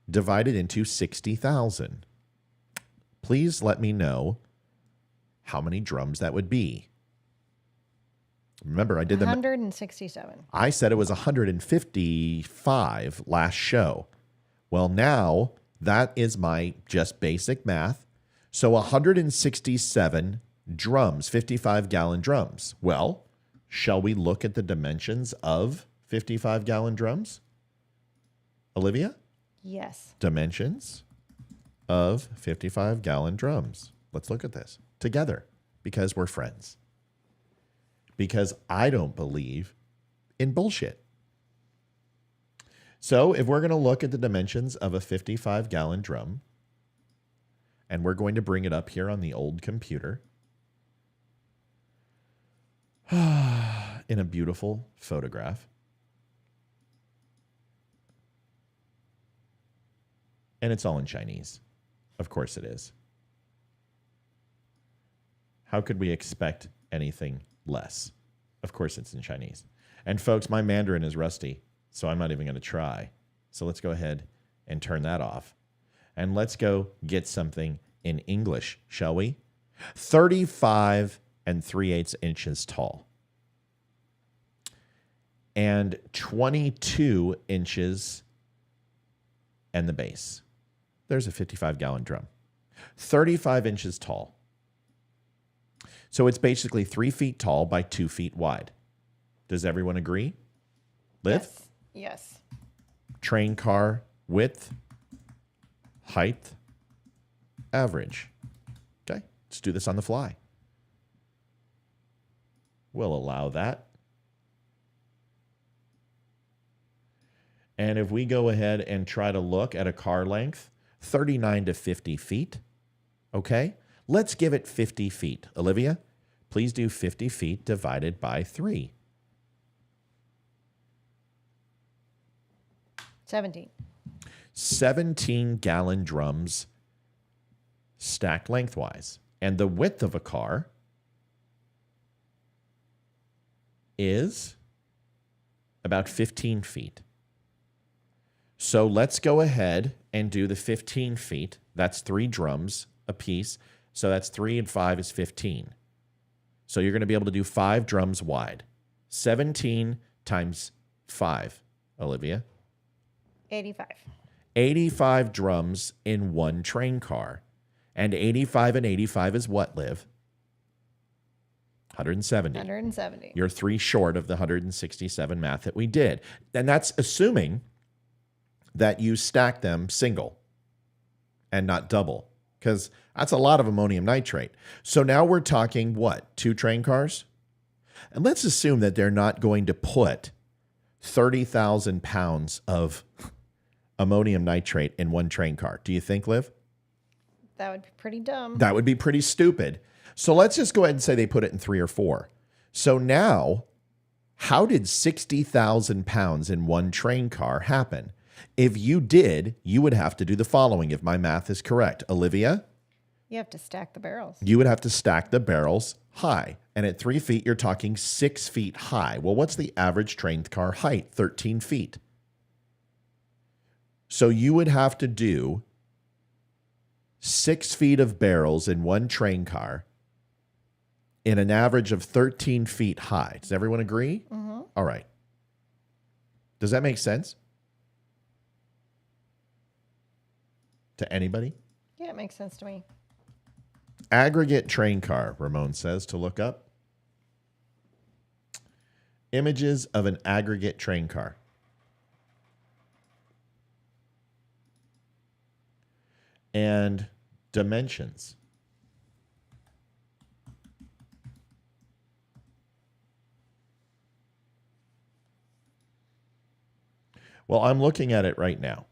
Speaker 1: divided into 60,000. Please let me know how many drums that would be. Remember, I did
Speaker 2: 167.
Speaker 1: I said it was 155 last show. Well, now that is my just basic math. So 167 drums, 55-gallon drums. Well, shall we look at the dimensions of 55-gallon drums? Olivia?
Speaker 2: Yes.
Speaker 1: Dimensions of 55-gallon drums. Let's look at this together because we're friends. Because I don't believe in bullshit. So if we're going to look at the dimensions of a 55-gallon drum, and we're going to bring it up here on the old computer in a beautiful photograph. And it's all in Chinese. Of course it is. How could we expect anything less? Of course it's in Chinese. And folks, my Mandarin is rusty, so I'm not even going to try. So let's go ahead and turn that off. And let's go get something in English, shall we? 35 3/8 inches tall. And 22 inches and the base. There's a 55-gallon drum. 35 inches tall. So it's basically 3 feet tall by 2 feet wide. Does everyone agree? Liv?
Speaker 2: Yes.
Speaker 1: Train car width, height, average. Okay, let's do this on the fly. We'll allow that. And if we go ahead and try to look at a car length, 39 to 50 feet, okay? Let's give it 50 feet. Olivia, please do 50 feet divided by 3.
Speaker 2: 17.
Speaker 1: 17-gallon drums stacked lengthwise. And the width of a car is about 15 feet. So let's go ahead and do the 15 feet. That's 3 drums a piece. So that's 3 and 5 is 15. So you're going to be able to do 5 drums wide. 17 times 5, Olivia.
Speaker 2: 85.
Speaker 1: 85 drums in one train car. And 85 and 85 is what, Liv? 170.
Speaker 2: 170.
Speaker 1: You're 3 short of the 167 math that we did. And that's assuming that you stack them single and not double, because that's a lot of ammonium nitrate. So now we're talking what? 2 train cars? And let's assume that they're not going to put 30,000 pounds of ammonium nitrate in one train car. Do you think, Liv?
Speaker 2: That would be pretty dumb.
Speaker 1: That would be pretty stupid. So let's just go ahead and say they put it in 3 or 4. So now, how did 60,000 pounds in one train car happen? If you did, you would have to do the following, if my math is correct. Olivia?
Speaker 2: You have to stack the barrels.
Speaker 1: You would have to stack the barrels high. And at 3 feet, you're talking 6 feet high. Well, what's the average train car height? 13 feet. So you would have to do 6 feet of barrels in one train car in an average of 13 feet high. Does everyone agree?
Speaker 2: Mm-hmm.
Speaker 1: All right. Does that make sense? To anybody?
Speaker 2: Yeah, it makes sense to me.
Speaker 1: Aggregate train car, Ramon says to look up. Images of an aggregate train car. And dimensions. Well, I'm looking at it right now.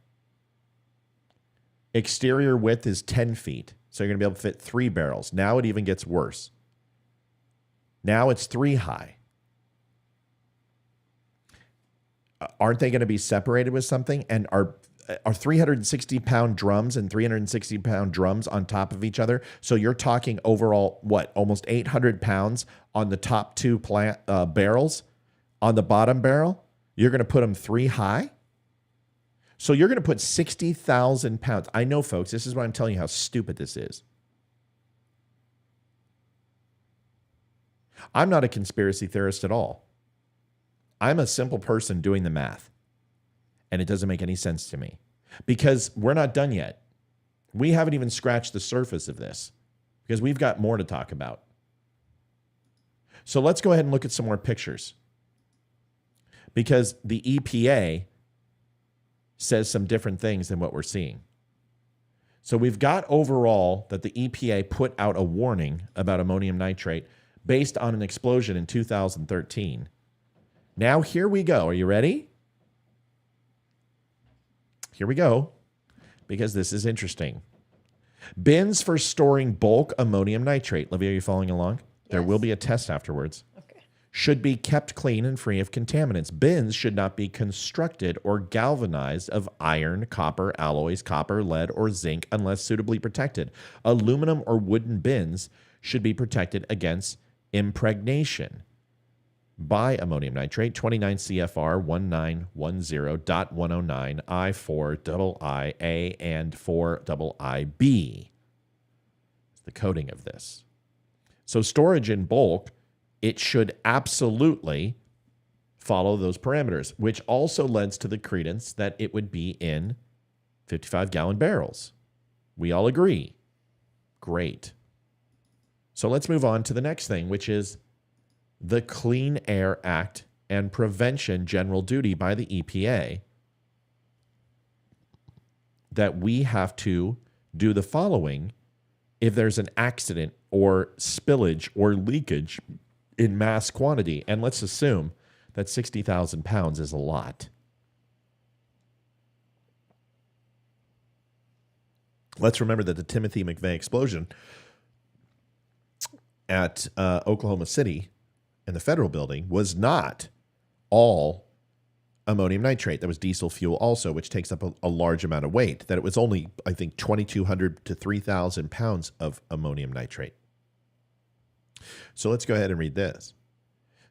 Speaker 1: Exterior width is 10 feet. So you're going to be able to fit 3 barrels. Now it even gets worse. Now it's 3 high. Aren't they going to be separated with something? And are 360-pound drums and 360-pound drums on top of each other? So you're talking overall, what, almost 800 pounds on the top 2 barrels? On the bottom barrel, you're going to put them 3 high? So you're going to put 60,000 pounds. I know, folks, this is what I'm telling you how stupid this is. I'm not a conspiracy theorist at all. I'm a simple person doing the math. And it doesn't make any sense to me because we're not done yet. We haven't even scratched the surface of this because we've got more to talk about. So let's go ahead and look at some more pictures because the EPA says some different things than what we're seeing. So we've got overall that the EPA put out a warning about ammonium nitrate based on an explosion in 2013. Now here we go. Are you ready? Here we go, because this is interesting. Bins for storing bulk ammonium nitrate. Livia, are you following along? Yes. There will be a test afterwards. Okay. Should be kept clean and free of contaminants. Bins should not be constructed or galvanized of iron, copper, alloys, copper, lead, or zinc unless suitably protected. Aluminum or wooden bins should be protected against impregnation by ammonium nitrate, 29 CFR 1910.109 I4II and 4IIB. It's the coding of this. So storage in bulk, it should absolutely follow those parameters, which also lends to the credence that it would be in 55-gallon barrels. We all agree. Great. So let's move on to the next thing, which is the Clean Air Act and Prevention General Duty by the EPA, that we have to do the following if there's an accident or spillage or leakage in mass quantity. And let's assume that 60,000 pounds is a lot. Let's remember that the Timothy McVeigh explosion at Oklahoma City in the federal building was not all ammonium nitrate. That was diesel fuel also, which takes up a large amount of weight. That it was only, I think, 2,200 to 3,000 pounds of ammonium nitrate. So let's go ahead and read this.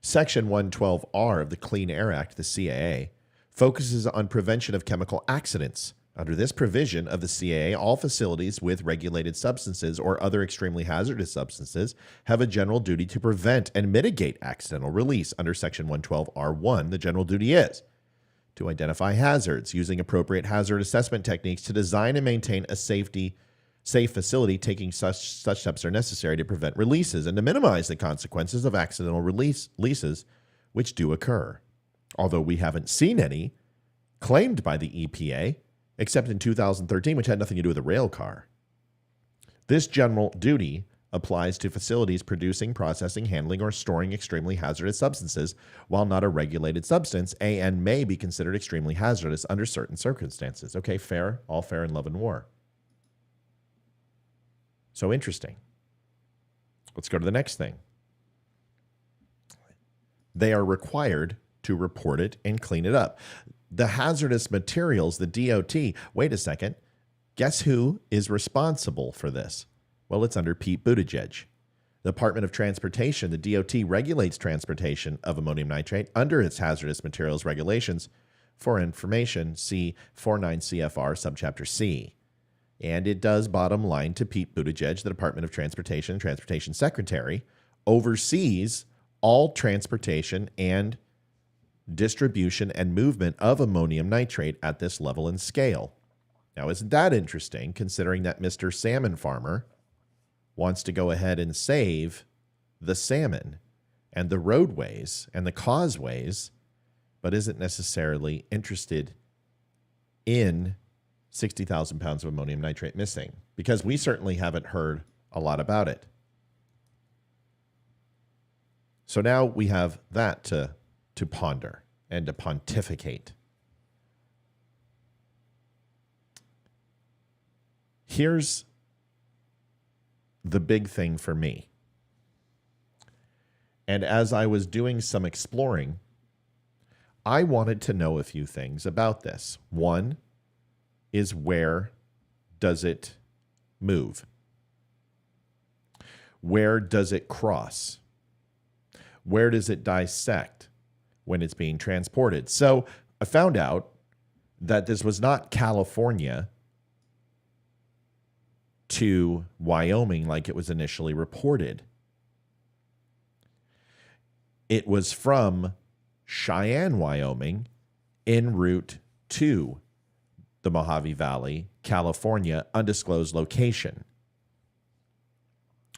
Speaker 1: Section 112R of the Clean Air Act, the CAA, focuses on prevention of chemical accidents. Under this provision of the CAA, all facilities with regulated substances or other extremely hazardous substances have a general duty to prevent and mitigate accidental release. Under Section 112R1, the general duty is to identify hazards using appropriate hazard assessment techniques to design and maintain a safe facility, taking such steps are necessary to prevent releases and to minimize the consequences of accidental releases which do occur. Although we haven't seen any claimed by the EPA, except in 2013, which had nothing to do with a rail car. This general duty applies to facilities producing, processing, handling, or storing extremely hazardous substances. While not a regulated substance, AN may be considered extremely hazardous under certain circumstances. Okay, fair, all fair in love and war. So interesting. Let's go to the next thing. They are required to report it and clean it up. The hazardous materials, the DOT, wait a second, guess who is responsible for this? Well, it's under Pete Buttigieg. The Department of Transportation, the DOT, regulates transportation of ammonium nitrate under its hazardous materials regulations. For information, see 49 CFR subchapter C. And it does bottom line to Pete Buttigieg, the Department of Transportation and Transportation Secretary, oversees all transportation and distribution and movement of ammonium nitrate at this level and scale. Now, isn't that interesting, considering that Mr. Salmon Farmer wants to go ahead and save the salmon and the roadways and the causeways, but isn't necessarily interested in 60,000 pounds of ammonium nitrate missing? Because we certainly haven't heard a lot about it. So now we have that to ponder and to pontificate. Here's the big thing for me. And as I was doing some exploring, I wanted to know a few things about this. One is, where does it move? Where does it cross? Where does it dissect when it's being transported? So I found out that this was not California to Wyoming like it was initially reported. It was from Cheyenne, Wyoming, en route to the Mojave Valley, California, undisclosed location.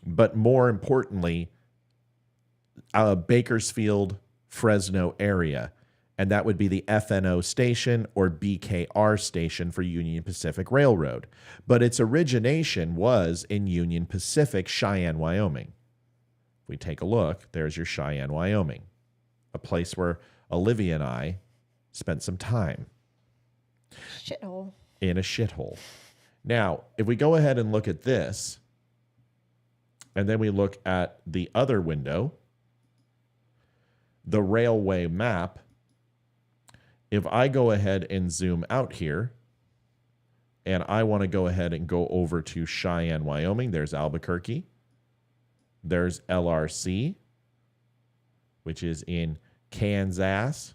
Speaker 1: But more importantly, Bakersfield, Fresno area, and that would be the FNO station or BKR station for Union Pacific Railroad. But its origination was in Union Pacific, Cheyenne, Wyoming. If we take a look, there's your Cheyenne, Wyoming, a place where Olivia and I spent some time.
Speaker 2: Shithole.
Speaker 1: In a shithole. Now, if we go ahead and look at this, and then we look at the other window, the railway map, if I go ahead and zoom out here, and I want to go ahead and go over to Cheyenne, Wyoming, there's Albuquerque. There's LRC, which is in Kansas.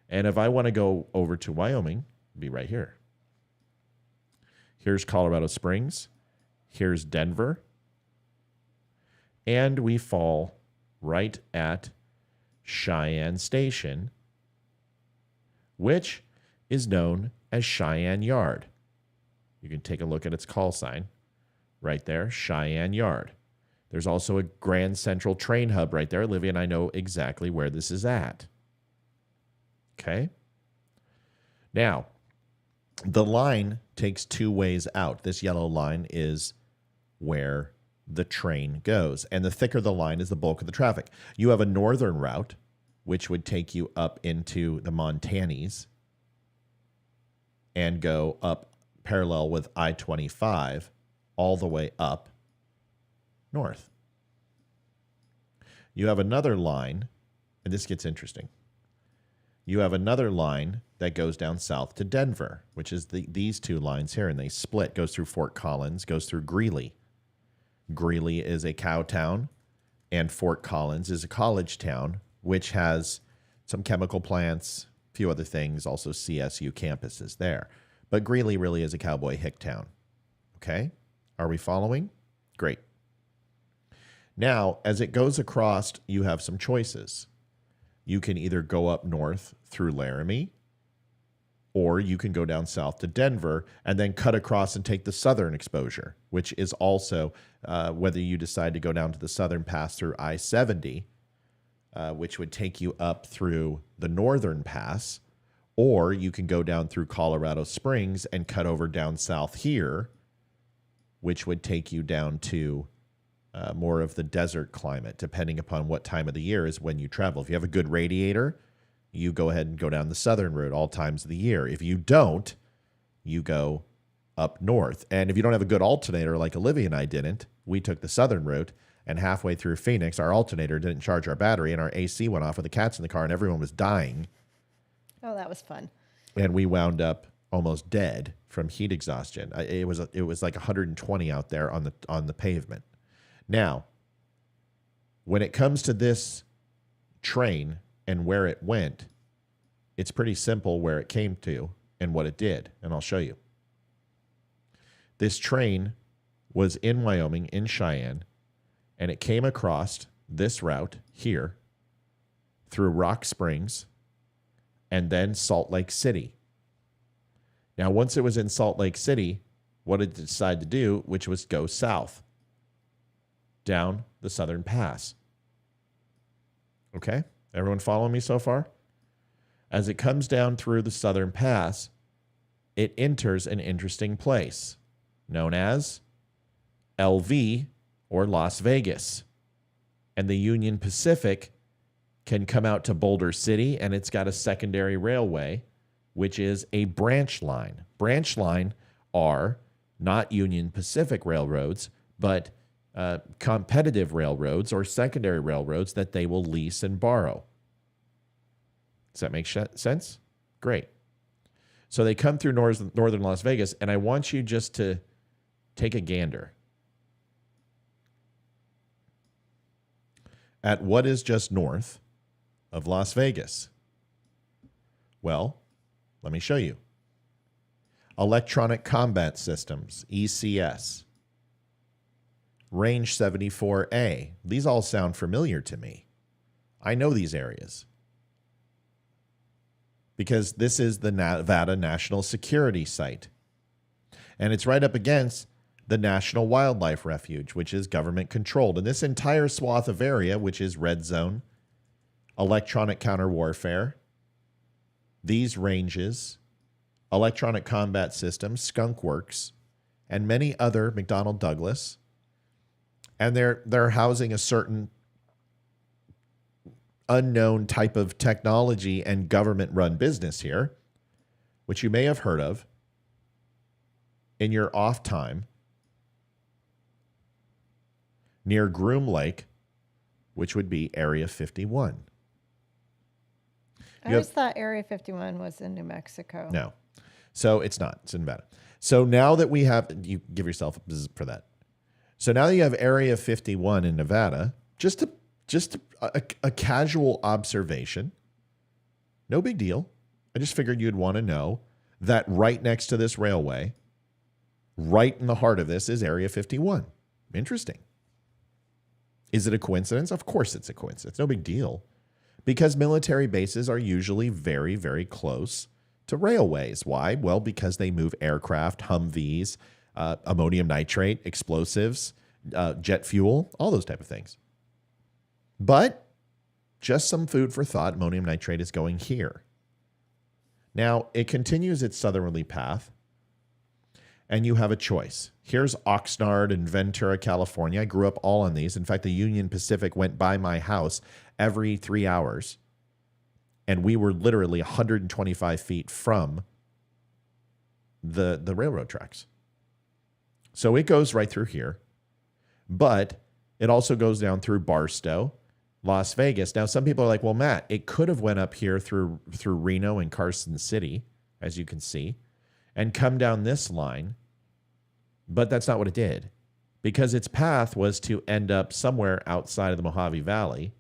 Speaker 1: And if I want to go over to Wyoming, it'd be right here. Here's Colorado Springs. Here's Denver. And we fall right at Cheyenne Station, which is known as Cheyenne Yard. You can take a look at its call sign right there, Cheyenne Yard. There's also a Grand Central train hub right there. Olivia and I know exactly where this is at. Okay? Now, the line takes two ways out. This yellow line is where the train goes. And the thicker the line is the bulk of the traffic. You have a northern route, which would take you up into the Montanese and go up parallel with I-25 all the way up north. You have another line, and this gets interesting. You have another line that goes down south to Denver, which is these two lines here, and they split, goes through Fort Collins, goes through Greeley. Greeley is a cow town, and Fort Collins is a college town, which has some chemical plants, a few other things, also CSU campuses there. But Greeley really is a cowboy hick town. Okay? Are we following? Great. Now, as it goes across, you have some choices. You can either go up north through Laramie, or you can go down south to Denver and then cut across and take the southern exposure, which is also, whether you decide to go down to the southern pass through I-70, which would take you up through the northern pass, or you can go down through Colorado Springs and cut over down south here, which would take you down to more of the desert climate, depending upon what time of the year is when you travel. If you have a good radiator, you go ahead and go down the southern route all times of the year. If you don't, you go up north. And if you don't have a good alternator like Olivia and I didn't, we took the southern route, and halfway through Phoenix, our alternator didn't charge our battery, and our AC went off with the cats in the car, and everyone was dying.
Speaker 2: Oh, that was fun.
Speaker 1: And we wound up almost dead from heat exhaustion. It was like 120 out there on the pavement. Now, when it comes to this train and where it went, it's pretty simple where it came to and what it did, and I'll show you. This train was in Wyoming, in Cheyenne, and it came across this route here through Rock Springs and then Salt Lake City. Now, once it was in Salt Lake City, what did it decide to do, which was go south down the Southern Pass. Okay? Everyone following me so far? As it comes down through the Southern Pass, it enters an interesting place known as LV, or Las Vegas. And the Union Pacific can come out to Boulder City, and it's got a secondary railway, which is a branch line. Branch line are not Union Pacific railroads, but competitive railroads or secondary railroads that they will lease and borrow. Does that make sense? Great. So they come through northern Las Vegas, and I want you just to take a gander at what is just north of Las Vegas. Well, let me show you. Electronic Combat Systems, ECS. Range 74A. These all sound familiar to me. I know these areas because this is the Nevada National Security Site. And it's right up against the National Wildlife Refuge, which is government controlled. And this entire swath of area, which is red zone, electronic counter warfare, these ranges, electronic combat systems, Skunk Works, and many other McDonnell Douglas. And they're housing a certain unknown type of technology and government-run business here, which you may have heard of in your off time near Groom Lake, which would be Area 51.
Speaker 2: I always thought Area 51 was in New Mexico.
Speaker 1: No. So it's not. It's in Nevada. So now that we have, you give yourself a buzz for that. So now that you have Area 51 in Nevada, just a casual observation, no big deal. I just figured you'd want to know that right next to this railway, right in the heart of this, is Area 51. Interesting. Is it a coincidence? Of course it's a coincidence. No big deal. Because military bases are usually very, very close to railways. Why? Well, because they move aircraft, Humvees, ammonium nitrate, explosives, jet fuel, all those type of things. But just some food for thought, ammonium nitrate is going here. Now, it continues its southerly path, and you have a choice. Here's Oxnard and Ventura, California. I grew up all on these. In fact, the Union Pacific went by my house every 3 hours, and we were literally 125 feet from the railroad tracks. So it goes right through here, but it also goes down through Barstow, Las Vegas. Now, some people are like, well, Matt, it could have went up here through Reno and Carson City, as you can see, and come down this line, but that's not what it did, because its path was to end up somewhere outside of the Mojave Valley.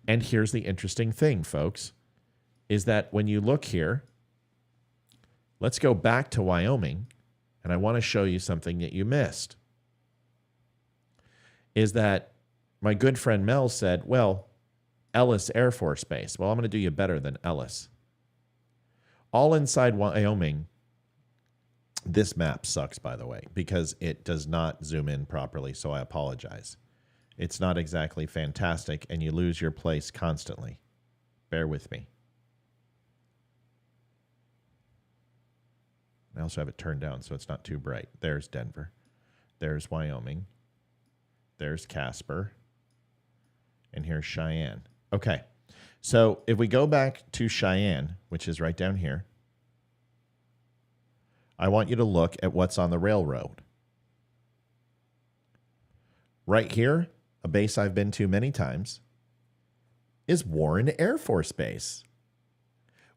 Speaker 1: And here's the interesting thing, folks, is that when you look here, let's go back to Wyoming, and I want to show you something that you missed, is that my good friend Mel said, well, Ellis Air Force Base. Well, I'm going to do you better than Ellis. All inside Wyoming, this map sucks, by the way, because it does not zoom in properly, so I apologize. It's not exactly fantastic, and you lose your place constantly. Bear with me. I also have it turned down so it's not too bright. There's Denver. There's Wyoming. There's Casper. And here's Cheyenne. Okay, so if we go back to Cheyenne, which is right down here, I want you to look at what's on the railroad. Right here, a base I've been to many times, is Warren Air Force Base,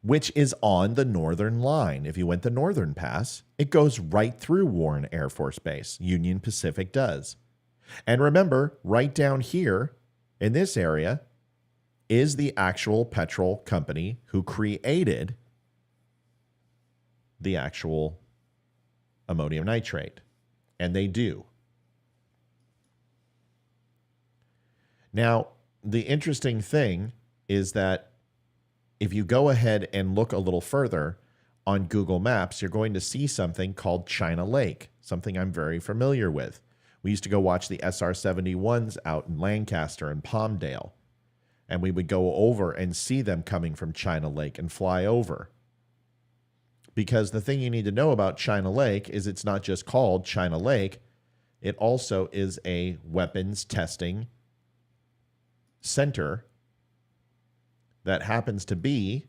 Speaker 1: which is on the northern line. If you went the Northern Pass, it goes right through Warren Air Force Base. Union Pacific does. And remember, right down here in this area is the actual petrol company who created the actual ammonium nitrate. And they do. Now, the interesting thing is that if you go ahead and look a little further on Google Maps, you're going to see something called China Lake, something I'm very familiar with. We used to go watch the SR-71s out in Lancaster and Palmdale, and we would go over and see them coming from China Lake and fly over. Because the thing you need to know about China Lake is it's not just called China Lake, it also is a weapons testing center that happens to be,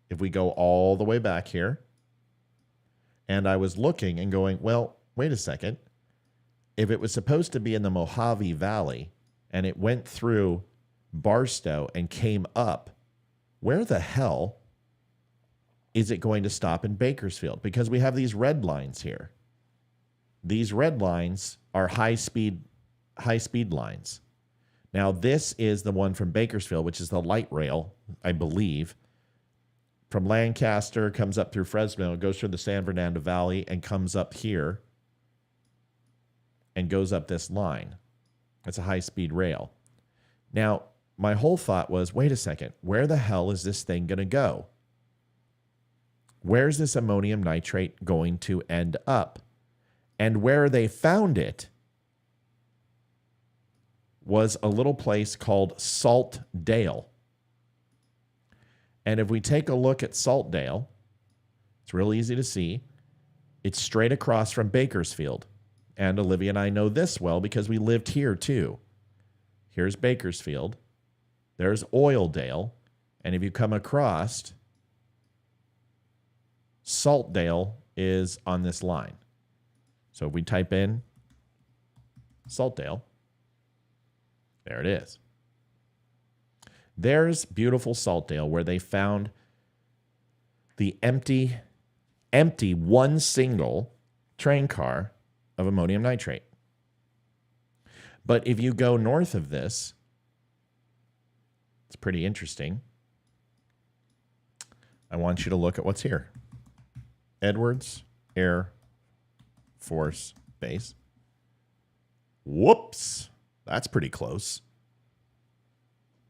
Speaker 1: if we go all the way back here, And I was looking and going, well, wait a second. If it was supposed to be in the Mojave Valley and it went through Barstow and came up, where the hell is it going to stop in Bakersfield? Because we have these red lines here. These red lines are high speed lines. Now, this is the one from Bakersfield, which is the light rail, I believe. From Lancaster, comes up through Fresno, goes through the San Fernando Valley, and comes up here and goes up this line. It's a high-speed rail. Now, my whole thought was, wait a second, where the hell is this thing going to go? Where's this ammonium nitrate going to end up? And where they found it was a little place called Salt Dale. And if we take a look at Salt Dale, it's real easy to see. It's straight across from Bakersfield. And Olivia and I know this well because we lived here too. Here's Bakersfield. There's Oildale. And if you come across, Saltdale is on this line. So if we type in Saltdale, there it is. There's beautiful Saltdale where they found the empty one single train car of ammonium nitrate. But if you go north of this, it's pretty interesting. I want you to look at what's here. Edwards Air Force Base. Whoops. That's pretty close.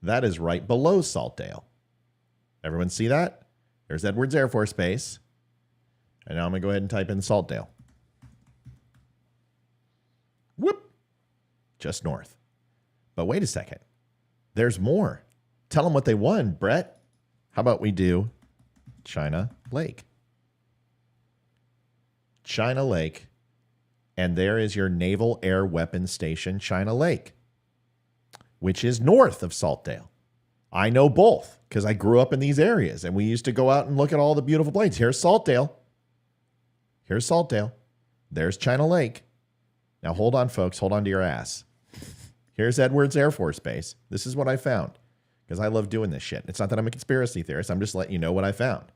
Speaker 1: That is right below Saltdale. Everyone see that? There's Edwards Air Force Base. And now I'm going to go ahead and type in Saltdale. Whoop. Just north. But wait a second. There's more. Tell them what they won, Brett. How about we do China Lake? China Lake. And there is your Naval Air Weapons Station, China Lake, which is north of Saltdale. I know both because I grew up in these areas and we used to go out and look at all the beautiful planes. Here's Saltdale. Here's Saltdale. There's China Lake. Now hold on, folks. Hold on to your ass. Here's Edwards Air Force Base. This is what I found because I love doing this shit. It's not that I'm a conspiracy theorist. I'm just letting you know what I found.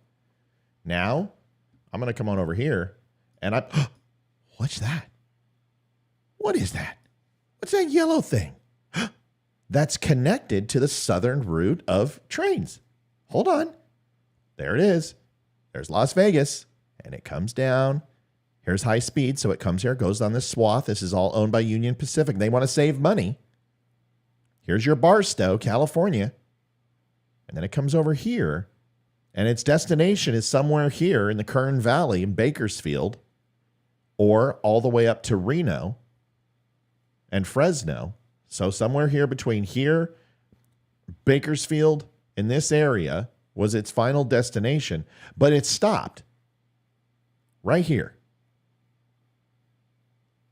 Speaker 1: Now, I'm going to come on over here and what's that? What is that? What's that yellow thing? That's connected to the southern route of trains. Hold on. There it is. There's Las Vegas. And it comes down. Here's high speed. So it comes here, goes on this swath. This is all owned by Union Pacific. They want to save money. Here's your Barstow, California. And then it comes over here. And its destination is somewhere here in the Kern Valley in Bakersfield. Or all the way up to Reno and Fresno. So somewhere here between here, Bakersfield, in this area was its final destination, but it stopped right here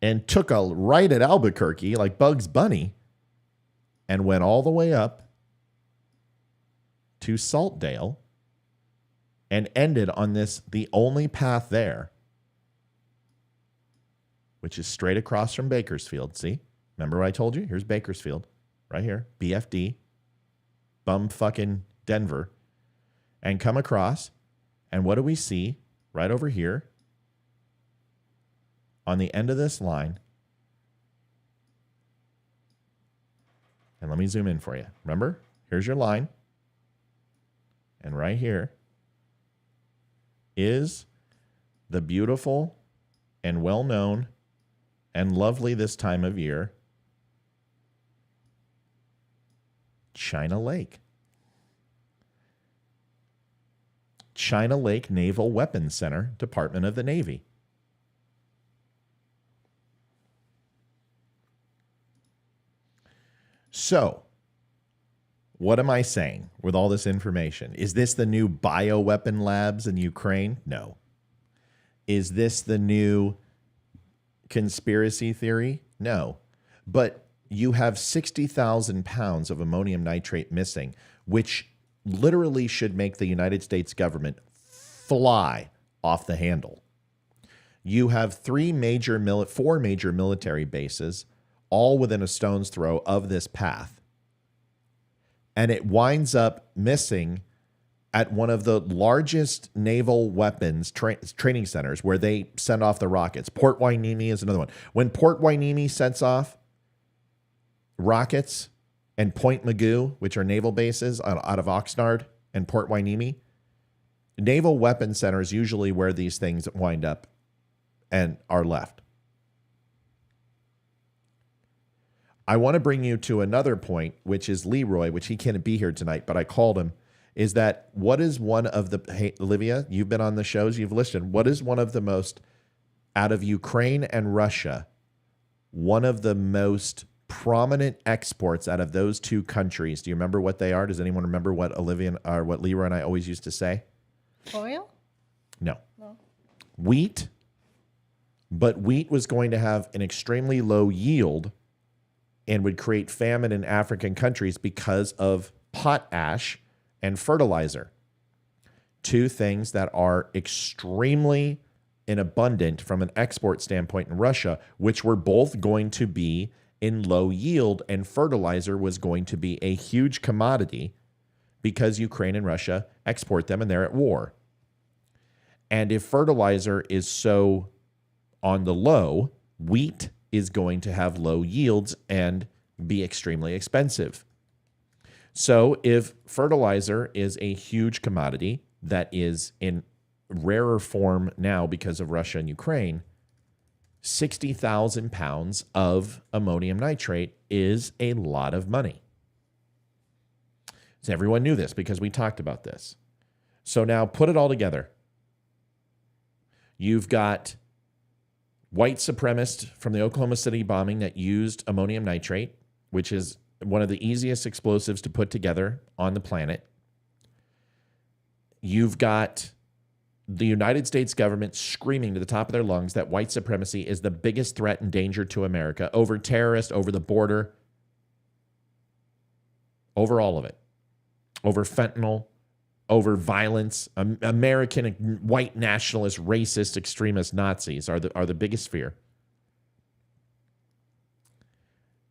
Speaker 1: and took a right at Albuquerque like Bugs Bunny and went all the way up to Saltdale and ended on this, the only path there, which is straight across from Bakersfield. See? Remember what I told you? Here's Bakersfield, right here, BFD, bum-fucking Denver, and come across, and what do we see right over here on the end of this line? And let me zoom in for you. Remember? Here's your line, and right here is the beautiful and well-known and lovely this time of year China Lake. China Lake Naval Weapons Center, Department of the Navy. So, what am I saying with all this information? Is this the new bioweapon labs in Ukraine? No. Is this the new conspiracy theory? No. But you have 60,000 pounds of ammonium nitrate missing, which literally should make the United States government fly off the handle. you have four major military bases, all within a stone's throw of this path. And it winds up missing at one of the largest naval weapons training centers where they send off the rockets. Port Hueneme is another one. When Port Hueneme sets off rockets, and Point Mugu, which are naval bases out of Oxnard and Port Hueneme, naval weapon centers usually where these things wind up and are left. I want to bring you to another point, which is Leroy, which he can't be here tonight, but I called him, is that what is one of the, hey, Olivia, you've been on the shows, you've listened, what is one of the most, out of Ukraine and Russia, one of the most prominent exports out of those two countries? Do you remember what they are? Does anyone remember what Olivia or what Leroy and I always used to say?
Speaker 2: Oil?
Speaker 1: No. Wheat. But wheat was going to have an extremely low yield and would create famine in African countries because of potash and fertilizer. Two things that are extremely inabundant from an export standpoint in Russia, which were both going to be in low yield, and fertilizer was going to be a huge commodity because Ukraine and Russia export them and they're at war. And if fertilizer is so on the low, wheat is going to have low yields and be extremely expensive. So if fertilizer is a huge commodity that is in rarer form now because of Russia and Ukraine, 60,000 pounds of ammonium nitrate is a lot of money. So everyone knew this because we talked about this. So now put it all together. You've got white supremacists from the Oklahoma City bombing that used ammonium nitrate, which is one of the easiest explosives to put together on the planet. You've got the United States government screaming to the top of their lungs that white supremacy is the biggest threat and danger to America, over terrorists, over the border, over all of it, over fentanyl, over violence. American white nationalist, racist, extremist Nazis are the biggest fear.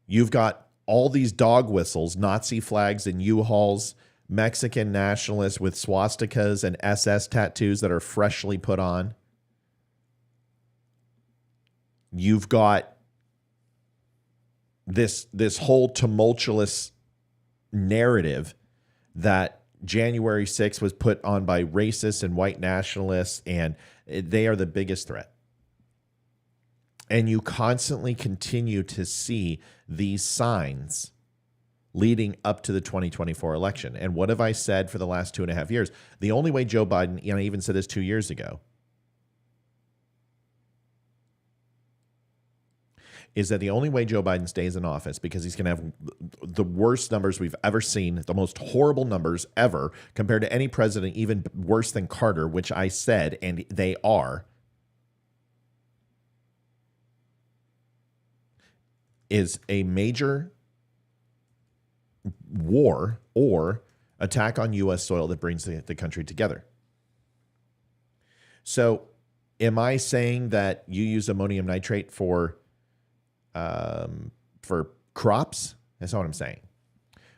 Speaker 1: You've got all these dog whistles, Nazi flags and U-Hauls, Mexican nationalists with swastikas and SS tattoos that are freshly put on. You've got this whole tumultuous narrative that January 6th was put on by racists and white nationalists, and they are the biggest threat. And you constantly continue to see these signs leading up to the 2024 election. And what have I said for the last 2.5 years? The only way Joe Biden, I even said this 2 years ago, is that the only way Joe Biden stays in office, because he's going to have the worst numbers we've ever seen, the most horrible numbers ever compared to any president, even worse than Carter, which I said, and they are, is a major war or attack on U.S. soil that brings the country together. So am I saying that you use ammonium nitrate for crops? That's not what I'm saying.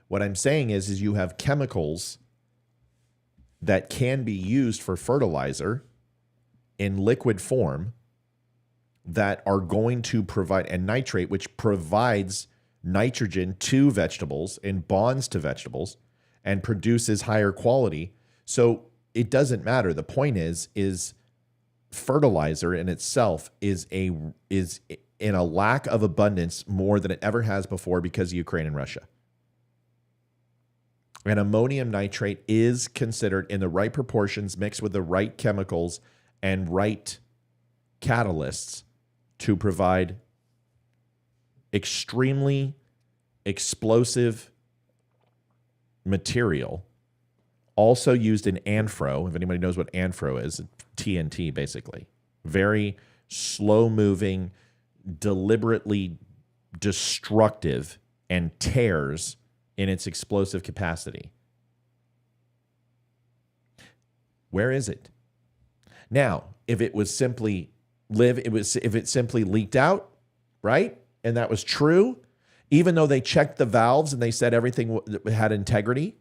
Speaker 1: What I'm saying is you have chemicals that can be used for fertilizer in liquid form that are going to provide, and nitrate, which provides nitrogen to vegetables and bonds to vegetables and produces higher quality. So it doesn't matter. The point is fertilizer in itself is in a lack of abundance more than it ever has before because of Ukraine and Russia. And ammonium nitrate is considered, in the right proportions, mixed with the right chemicals and right catalysts, to provide extremely explosive material, also used in anfro. If anybody knows what anfro is, TNT basically. Very slow-moving, deliberately destructive, and tears in its explosive capacity. Where is it? Now, if it was simply live, if it simply leaked out, right? And that was true, even though they checked the valves and they said everything had integrity.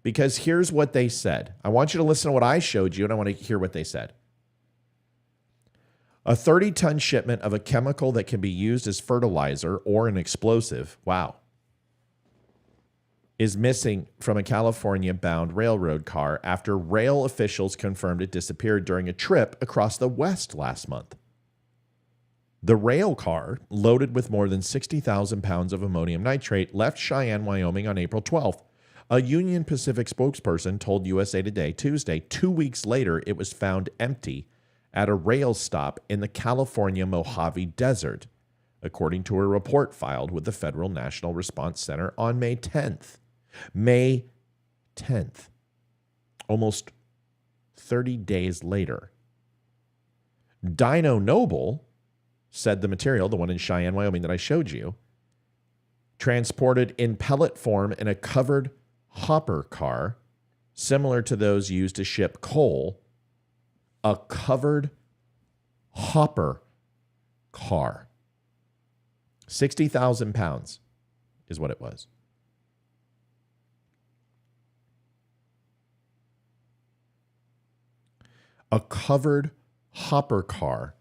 Speaker 1: Because here's what they said. I want you to listen to what I showed you, and I want to hear what they said. A 30-ton shipment of a chemical that can be used as fertilizer or an explosive, wow, is missing from a California-bound railroad car after rail officials confirmed it disappeared during a trip across the West last month. The rail car, loaded with more than 60,000 pounds of ammonium nitrate, left Cheyenne, Wyoming on April 12th. A Union Pacific spokesperson told USA Today Tuesday, 2 weeks later, it was found empty at a rail stop in the California Mojave Desert, according to a report filed with the Federal National Response Center on May 10th. May 10th, almost 30 days later. Dino Noble said the material, the one in Cheyenne, Wyoming that I showed you, transported in pellet form in a covered hopper car, similar to those used to ship coal, a covered hopper car. 60,000 pounds is what it was. A covered hopper car,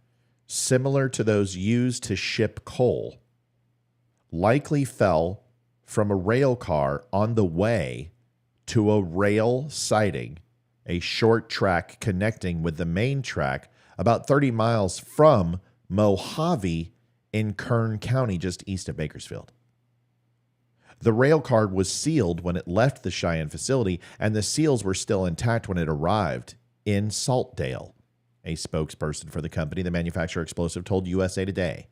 Speaker 1: similar to those used to ship coal, likely fell from a rail car on the way to a rail siding, a short track connecting with the main track about 30 miles from Mojave in Kern County, just east of Bakersfield. The rail car was sealed when it left the Cheyenne facility, and the seals were still intact when it arrived in Saltdale. A spokesperson for the company, the manufacturer explosive, told USA Today.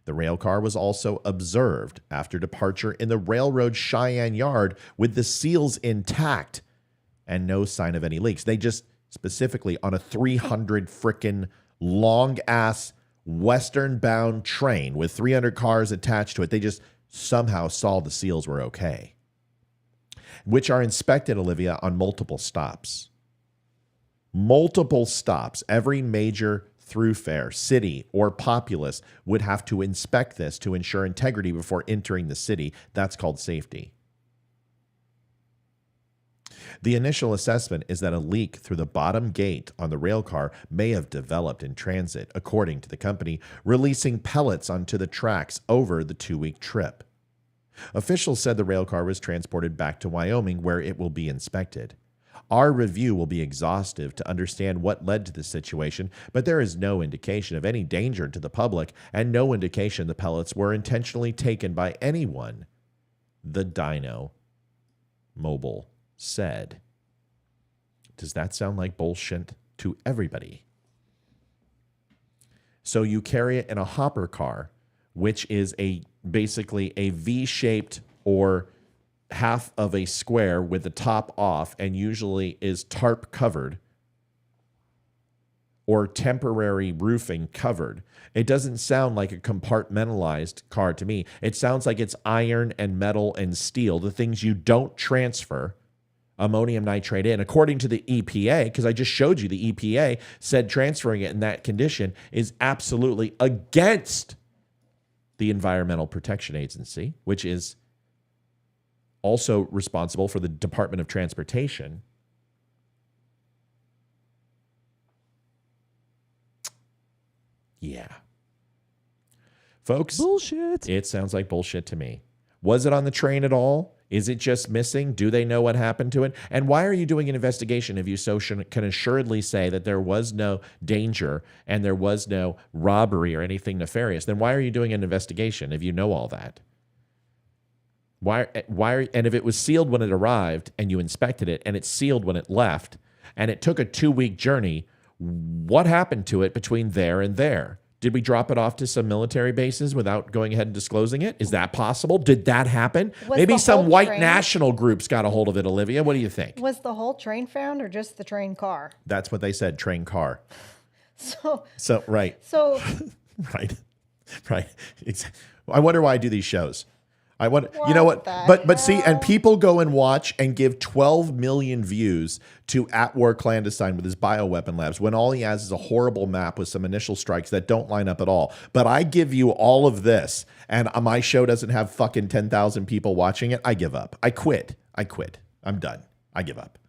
Speaker 1: The rail car was also observed after departure in the railroad Cheyenne yard with the seals intact and no sign of any leaks. They just specifically on a 300 frickin' long ass western bound train with 300 cars attached to it. They just somehow saw the seals were okay, which are inspected, Olivia, on multiple stops. Multiple stops. Every major thoroughfare, city, or populace would have to inspect this to ensure integrity before entering the city. That's called safety. The initial assessment is that a leak through the bottom gate on the rail car may have developed in transit, according to the company, releasing pellets onto the tracks over the 2-week trip. Officials said the rail car was transported back to Wyoming, where it will be inspected. Our review will be exhaustive to understand what led to the situation, but there is no indication of any danger to the public and no indication the pellets were intentionally taken by anyone, the Dino Mobile said. Does that sound like bullshit to everybody? So you carry it in a hopper car, which is basically a V-shaped or half of a square with the top off and usually is tarp covered or temporary roofing covered. It doesn't sound like a compartmentalized car to me. It sounds like it's iron and metal and steel, the things you don't transfer ammonium nitrate in. According to the EPA, because I just showed you the EPA said transferring it in that condition is absolutely against the Environmental Protection Agency, which is also responsible for the Department of Transportation. Yeah. Folks, bullshit. It sounds like bullshit to me. Was it on the train at all? Is it just missing? Do they know what happened to it? And why are you doing an investigation if you can assuredly say that there was no danger and there was no robbery or anything nefarious? Then why are you doing an investigation if you know all that? And if it was sealed when it arrived and you inspected it and it's sealed when it left and it took a 2-week journey, what happened to it between there and there? Did we drop it off to some military bases without going ahead and disclosing it? Is that possible? Did that happen? Maybe some white national groups got a hold of it, Olivia. What do you think? Was the whole train found or just the train car? That's what they said, train car. Right. Right. I wonder why I do these shows. I want, you know what? But see, and people go and watch and give 12 million views to At War Clandestine with his bioweapon labs when all he has is a horrible map with some initial strikes that don't line up at all. But I give you all of this, and my show doesn't have fucking 10,000 people watching it. I give up. I quit. I'm done. I give up.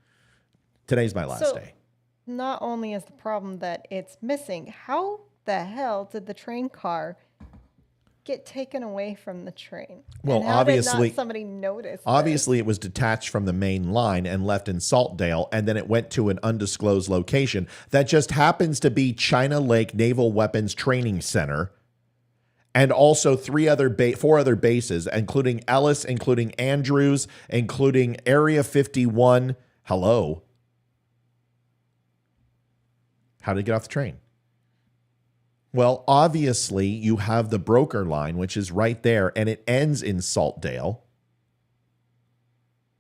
Speaker 1: Today's my last day.
Speaker 2: Not only is the problem that it's missing, how the hell did the train car get taken away from the train?
Speaker 1: Well,
Speaker 2: and how
Speaker 1: obviously,
Speaker 2: did not somebody notice.
Speaker 1: Obviously, it was detached from the main line and left in Saltdale, and then it went to an undisclosed location that just happens to be China Lake Naval Weapons Training Center, and also four other bases, including Ellis, including Andrews, including Area 51. Hello. How did it get off the train? Well, obviously, you have the broker line, which is right there, and it ends in Saltdale.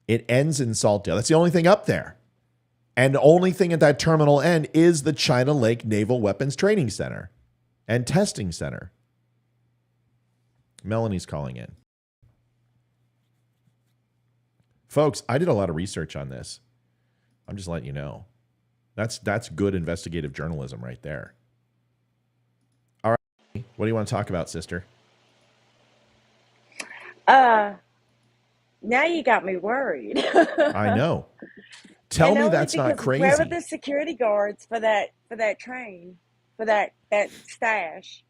Speaker 1: That's the only thing up there. And the only thing at that terminal end is the China Lake Naval Weapons Training Center and Testing Center. Melanie's calling in. Folks, I did a lot of research on this. I'm just letting you know. That's good investigative journalism right there. What do you want to talk about, sister?
Speaker 6: Now you got me worried.
Speaker 1: I know. Tell me that's not crazy.
Speaker 6: Where were the security guards for that train, for that stash?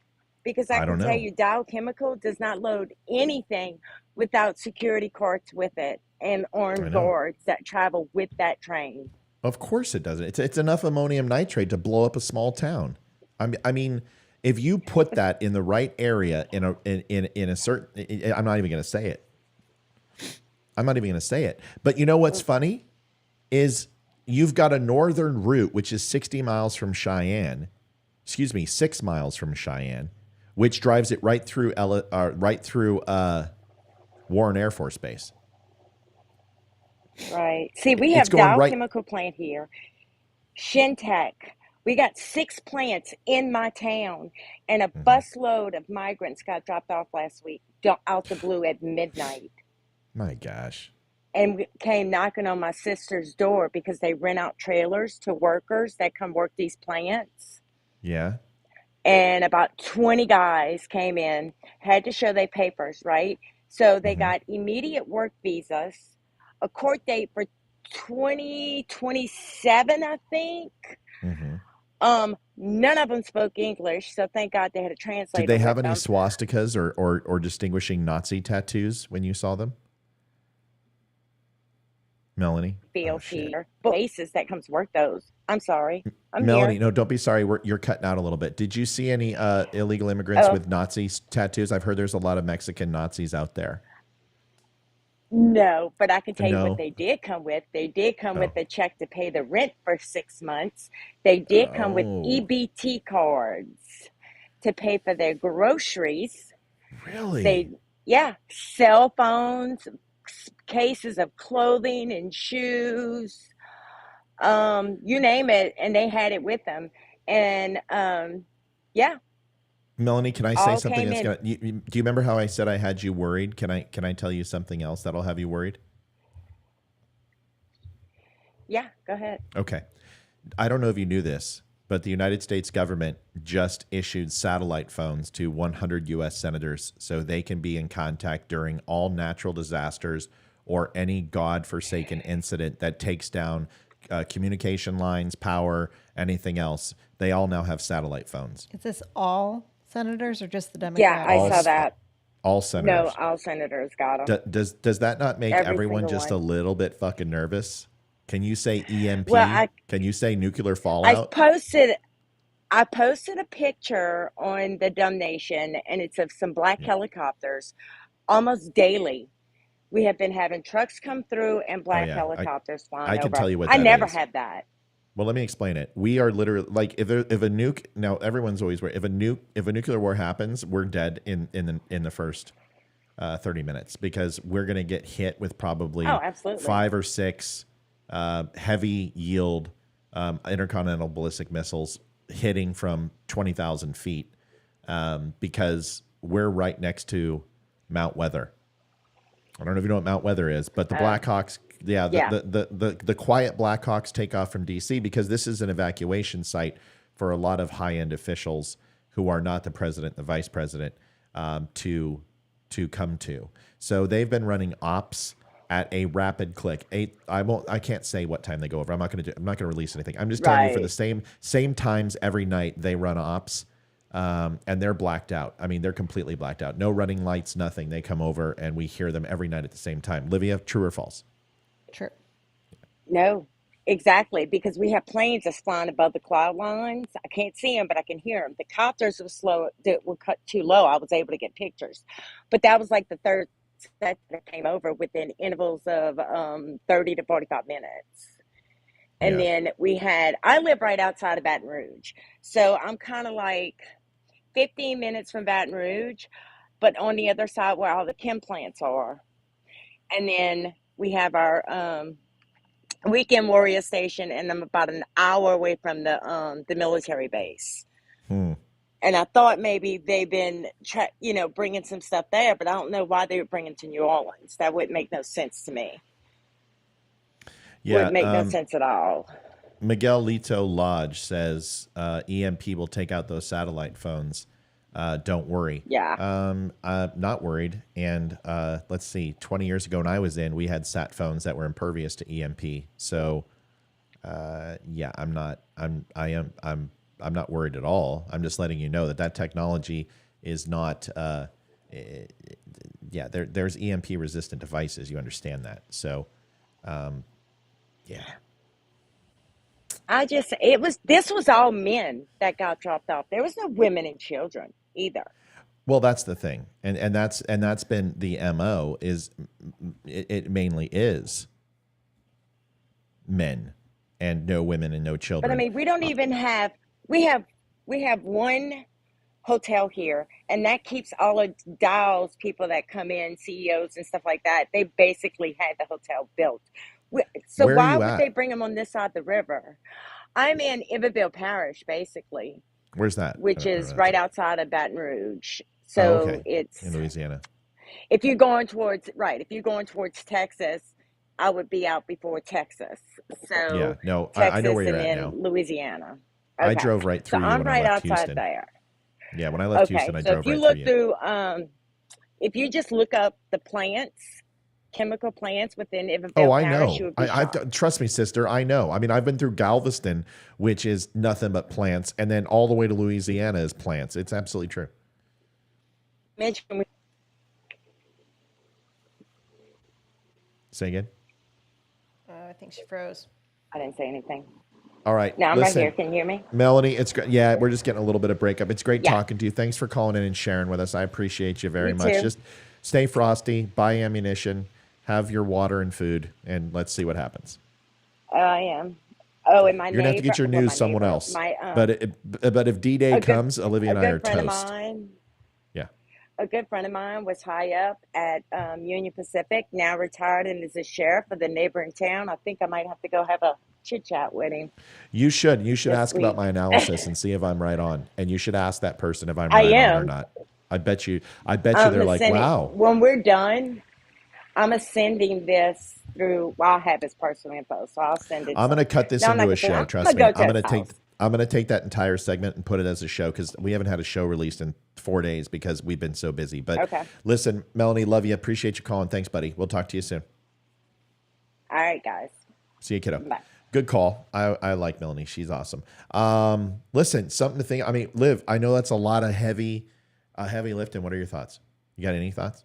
Speaker 6: Because I can tell you, Dow Chemical does not load anything without security carts with it and armed guards that travel with that train.
Speaker 1: Of course it doesn't. It's enough ammonium nitrate to blow up a small town. I mean, if you put that in the right area in a certain, I'm not even going to say it. But you know what's funny is you've got a northern route, which is 6 miles from Cheyenne, which drives it right through Warren Air Force Base.
Speaker 6: Right. See, we have Dow Chemical plant here, Shintech. We got 6 plants in my town, and a busload of migrants got dropped off last week out the blue at midnight.
Speaker 1: My gosh.
Speaker 6: And we came knocking on my sister's door because they rent out trailers to workers that come work these plants.
Speaker 1: Yeah.
Speaker 6: And about 20 guys came in, had to show their papers, right? So they got immediate work visas, a court date for 2027, I think. Mm-hmm. None of them spoke English, so thank God they had a translator.
Speaker 1: Did they have any swastikas or distinguishing Nazi tattoos when you saw them? Melanie?
Speaker 6: Here. Bases that comes work those. I'm sorry.
Speaker 1: Melanie, no, don't be sorry. You're cutting out a little bit. Did you see any illegal immigrants with Nazi tattoos? I've heard there's a lot of Mexican Nazis out there.
Speaker 6: No, but I can tell you what they did come with. They did come with a check to pay the rent for 6 months. They did come with EBT cards to pay for their groceries.
Speaker 1: Really?
Speaker 6: Cell phones, cases of clothing and shoes, you name it, and they had it with them. And
Speaker 1: Melanie, can I say something that's gonna? Do you remember how I said I had you worried? Can I tell you something else that'll have you worried?
Speaker 6: Yeah, go ahead.
Speaker 1: Okay. I don't know if you knew this, but the United States government just issued satellite phones to 100 U.S. senators so they can be in contact during all natural disasters or any godforsaken incident that takes down communication lines, power, anything else. They all now have satellite phones.
Speaker 2: Is this all senators or just the Democrats?
Speaker 6: Yeah, I saw that.
Speaker 1: All senators.
Speaker 6: No, all senators got them.
Speaker 1: Does that not make everyone just a little bit fucking nervous? Can you say EMP? Can you say nuclear fallout?
Speaker 6: I posted a picture on the Dumb Nation, and it's of some black helicopters. Almost daily, we have been having trucks come through and black helicopters flying over.
Speaker 1: I can tell you what that is.
Speaker 6: I never had that.
Speaker 1: Well, let me explain it. We are literally like if a nuke. Now everyone's always worried. If a nuclear war happens, we're dead in the first 30 minutes because we're going to get hit with probably 5 or 6 heavy yield intercontinental ballistic missiles hitting from 20,000 feet because we're right next to Mount Weather. I don't know if you know what Mount Weather is, but the Blackhawks, the quiet Blackhawks take off from D.C. because this is an evacuation site for a lot of high-end officials who are not the president, the vice president, to come to. So they've been running ops at a rapid click. I can't say what time they go over. I'm not going to release anything. I'm just telling you for the same times every night they run ops. And they're blacked out. I mean, they're completely blacked out. No running lights, nothing. They come over and we hear them every night at the same time. Livia, true or false?
Speaker 2: True.
Speaker 6: No, exactly. Because we have planes that's flying above the cloud lines. I can't see them, but I can hear them. The copters were cut too low. I was able to get pictures. But that was like the third set that came over within intervals of 30 to 45 minutes. And then I live right outside of Baton Rouge. So I'm kind of like 15 minutes from Baton Rouge, but on the other side where all the chem plants are. And then we have our weekend warrior station, and I'm about an hour away from the military base. And I thought maybe they've been, bringing some stuff there, but I don't know why they were bringing to New Orleans. That wouldn't make no sense to me. Wouldn't make no sense at all.
Speaker 1: Miguel Lito Lodge says EMP will take out those satellite phones. Don't worry.
Speaker 6: Yeah.
Speaker 1: I'm not worried. And let's see, 20 years ago when I was in, we had sat phones that were impervious to EMP. So I'm not worried at all. I'm just letting you know that technology is not there's EMP resistant devices. You understand that. So
Speaker 6: this was all men that got dropped off. There was no women and children either.
Speaker 1: Well, that's the thing. And that's been the MO is it mainly is men and no women and no children.
Speaker 6: But I mean, we don't even have, we have one hotel here, and that keeps all of Dow's people that come in, CEOs and stuff like that. They basically had the hotel built. So why would they bring them on this side of the river? I'm in Iberville Parish, basically.
Speaker 1: Where's that?
Speaker 6: Which is right outside of Baton Rouge. So it's
Speaker 1: in Louisiana.
Speaker 6: If you're going towards Texas, I would be out before Texas. So
Speaker 1: I know where you're at now.
Speaker 6: Louisiana.
Speaker 1: Okay. I drove right through.
Speaker 6: So I'm right outside there.
Speaker 1: Yeah, when I left Houston, I drove right through.
Speaker 6: So if you look through, if you just look up the plants, chemical plants within Iberville Parish, you would be shocked.
Speaker 1: Trust me, sister, I know. I mean, I've been through Galveston, which is nothing but plants, and then all the way to Louisiana is plants. It's absolutely true. Say again?
Speaker 2: I think she froze.
Speaker 6: I didn't say anything.
Speaker 1: All right.
Speaker 6: Now I'm right here. Can you hear me?
Speaker 1: Melanie, it's great. Yeah, we're just getting a little bit of breakup. It's great talking to you. Thanks for calling in and sharing with us. I appreciate you very much. Just stay frosty, buy ammunition, have your water and food, and let's see what happens.
Speaker 6: I am. Oh, and my
Speaker 1: You're going to have to get your news someone else. But if D-Day comes, Olivia and I are toast.
Speaker 6: A good friend of mine was high up at Union Pacific, now retired and is a sheriff of the neighboring town. I think I might have to go have a chit-chat with him.
Speaker 1: You should ask about my analysis and see if I'm right on. And you should ask that person if I'm right on or not. I bet you they're like, wow.
Speaker 6: When we're done, I'm sending this through, I'll have his personal info, so I'll send it.
Speaker 1: I'm going to cut this into a show, trust me. I'm going to take that entire segment and put it as a show because we haven't had a show released in 4 days because we've been so busy. But listen, Melanie, love you. Appreciate you calling. Thanks, buddy. We'll talk to you soon.
Speaker 6: All right, guys.
Speaker 1: See you, kiddo.
Speaker 6: Bye.
Speaker 1: Good call. I like Melanie. She's awesome. Listen, something to think. I mean, Liv, I know that's a lot of heavy lifting. What are your thoughts? You got any thoughts?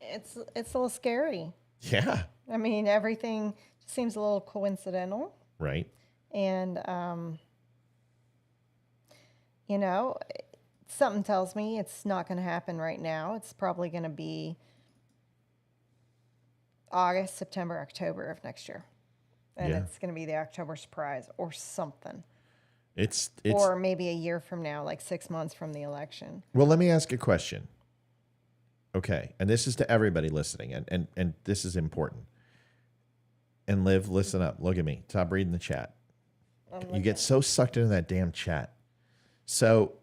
Speaker 2: It's a little scary.
Speaker 1: Yeah.
Speaker 2: I mean, everything seems a little coincidental.
Speaker 1: Right.
Speaker 2: And, something tells me it's not going to happen right now. It's probably going to be August, September, October of next year. And it's going to be the October surprise or something.
Speaker 1: It's
Speaker 2: or maybe a year from now, like 6 months from the election.
Speaker 1: Well, let me ask a question. Okay. And this is to everybody listening, and this is important. And Liv, listen up. Look at me. Stop reading the chat. You get so sucked into that damn chat. So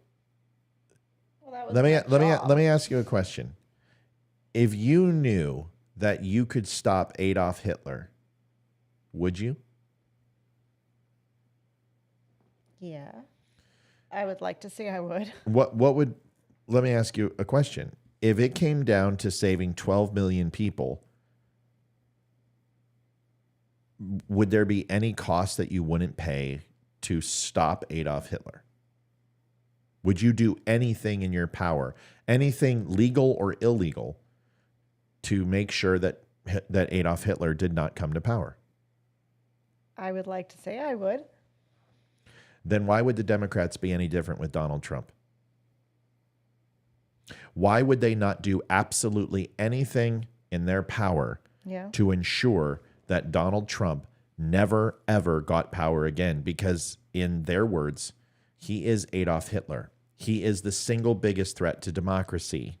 Speaker 1: let me ask you a question. If you knew that you could stop Adolf Hitler, would you?
Speaker 2: Yeah. I would like to say I would.
Speaker 1: Let me ask you a question. If it came down to saving 12 million people, would there be any cost that you wouldn't pay to stop Adolf Hitler? Would you do anything in your power, anything legal or illegal, to make sure that Adolf Hitler did not come to power?
Speaker 2: I would like to say I would.
Speaker 1: Then why would the Democrats be any different with Donald Trump? Why would they not do absolutely anything in their power to ensure that Donald Trump never, ever got power again? Because in their words, he is Adolf Hitler. He is the single biggest threat to democracy.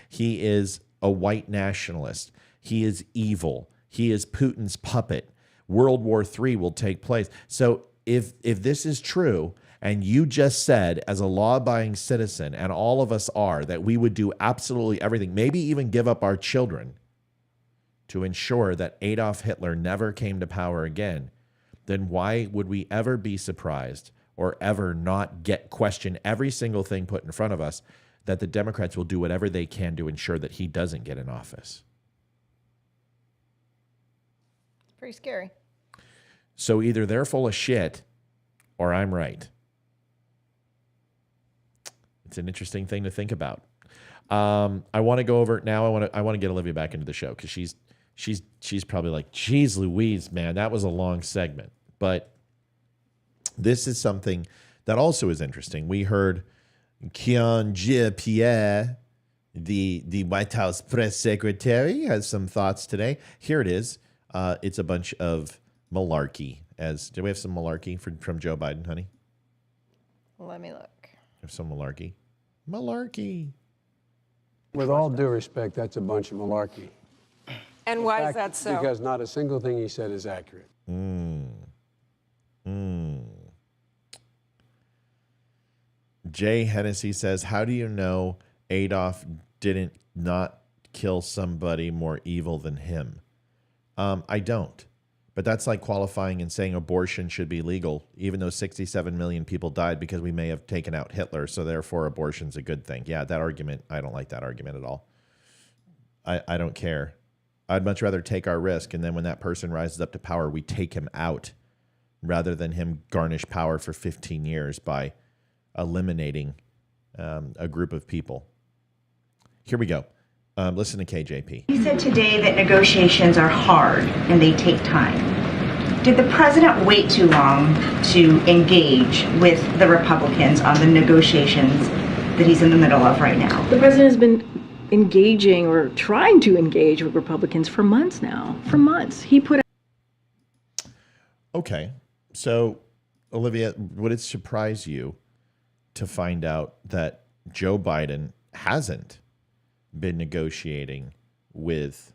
Speaker 1: He is a white nationalist. He is evil. He is Putin's puppet. World War III will take place. So if this is true, and you just said as a law-abiding citizen, and all of us are, that we would do absolutely everything, maybe even give up our children to ensure that Adolf Hitler never came to power again, then why would we ever be surprised or ever not question every single thing put in front of us that the Democrats will do whatever they can to ensure that he doesn't get in office?
Speaker 2: Pretty scary.
Speaker 1: So either they're full of shit or I'm right. It's an interesting thing to think about. I want to go over now. I want to get Olivia back into the show because she's probably like, geez Louise, man, that was a long segment. But this is something that also is interesting. We heard Kian Jean-Pierre, the White House press secretary, has some thoughts today. Here it is. It's a bunch of malarkey. Do we have some malarkey from Joe Biden, honey?
Speaker 2: Let me look.
Speaker 1: Have some malarkey. Malarkey.
Speaker 5: With all due respect, that's a bunch of malarkey.
Speaker 7: And why is that so?
Speaker 5: Because not a single thing he said is accurate.
Speaker 1: Jay Hennessy says, how do you know Adolf didn't not kill somebody more evil than him? I don't. But that's like qualifying and saying abortion should be legal, even though 67 million people died because we may have taken out Hitler, so therefore abortion's a good thing. Yeah, that argument, I don't like that argument at all. I don't care. I'd much rather take our risk, and then when that person rises up to power, we take him out rather than him garnish power for 15 years by eliminating a group of people. Here we go. Listen to KJP.
Speaker 8: He said today that negotiations are hard and they take time. Did the president wait too long to engage with the Republicans on the negotiations that he's in the middle of right now?
Speaker 9: The president has been engaging or trying to engage with Republicans for months now. For months. He put.
Speaker 1: Okay. So, Olivia, would it surprise you to find out that Joe Biden hasn't been negotiating with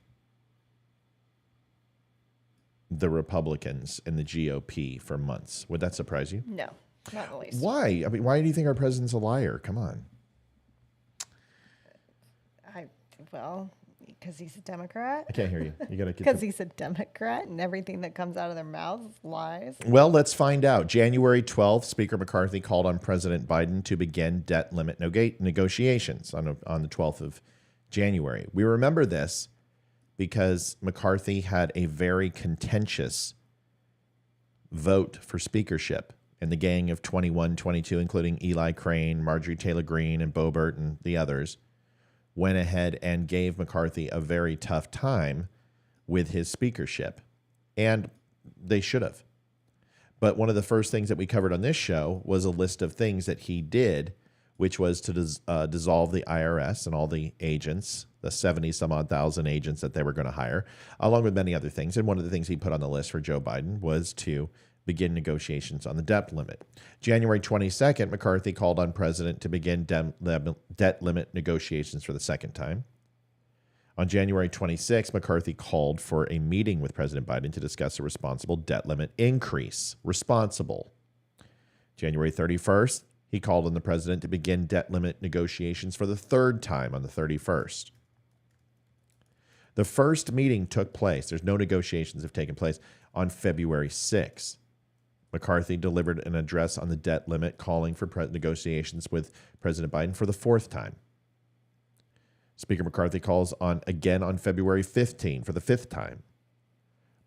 Speaker 1: the Republicans and the GOP for months? Would that surprise you?
Speaker 2: No, not the least.
Speaker 1: Why? I mean, why do you think our president's a liar? Come on.
Speaker 2: Well, because he's a Democrat.
Speaker 1: I can't hear you. You got to
Speaker 2: Because he's a Democrat and everything that comes out of their mouths is lies.
Speaker 1: Well, let's find out. January 12th, Speaker McCarthy called on President Biden to begin debt limit negotiations on the 12th of January. We remember this because McCarthy had a very contentious vote for speakership, and the gang of 21, 22, including Eli Crane, Marjorie Taylor Greene, and Boebert, and the others, went ahead and gave McCarthy a very tough time with his speakership. And they should have. But one of the first things that we covered on this show was a list of things that he did, which was to dissolve the IRS and all the agents, the 70-some-odd thousand agents that they were going to hire, along with many other things. And one of the things he put on the list for Joe Biden was to begin negotiations on the debt limit. January 22nd, McCarthy called on President to begin debt limit negotiations for the second time. On January 26th, McCarthy called for a meeting with President Biden to discuss a responsible debt limit increase. Responsible. January 31st, he called on the president to begin debt limit negotiations for the third time on the 31st. The first meeting took place. There's no negotiations have taken place on February 6th. McCarthy delivered an address on the debt limit calling for negotiations with President Biden for the fourth time. Speaker McCarthy calls on again on February 15 for the fifth time.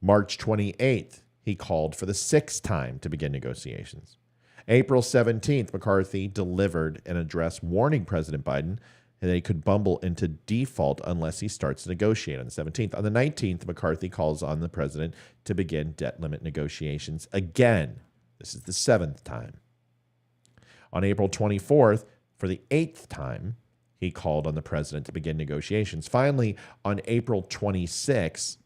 Speaker 1: March 28th, he called for the sixth time to begin negotiations. April 17th, McCarthy delivered an address warning President Biden that he could bumble into default unless he starts to negotiate on the 17th. On the 19th, McCarthy calls on the president to begin debt limit negotiations again. This is the seventh time. On April 24th, for the eighth time, he called on the president to begin negotiations. Finally, on April 26th,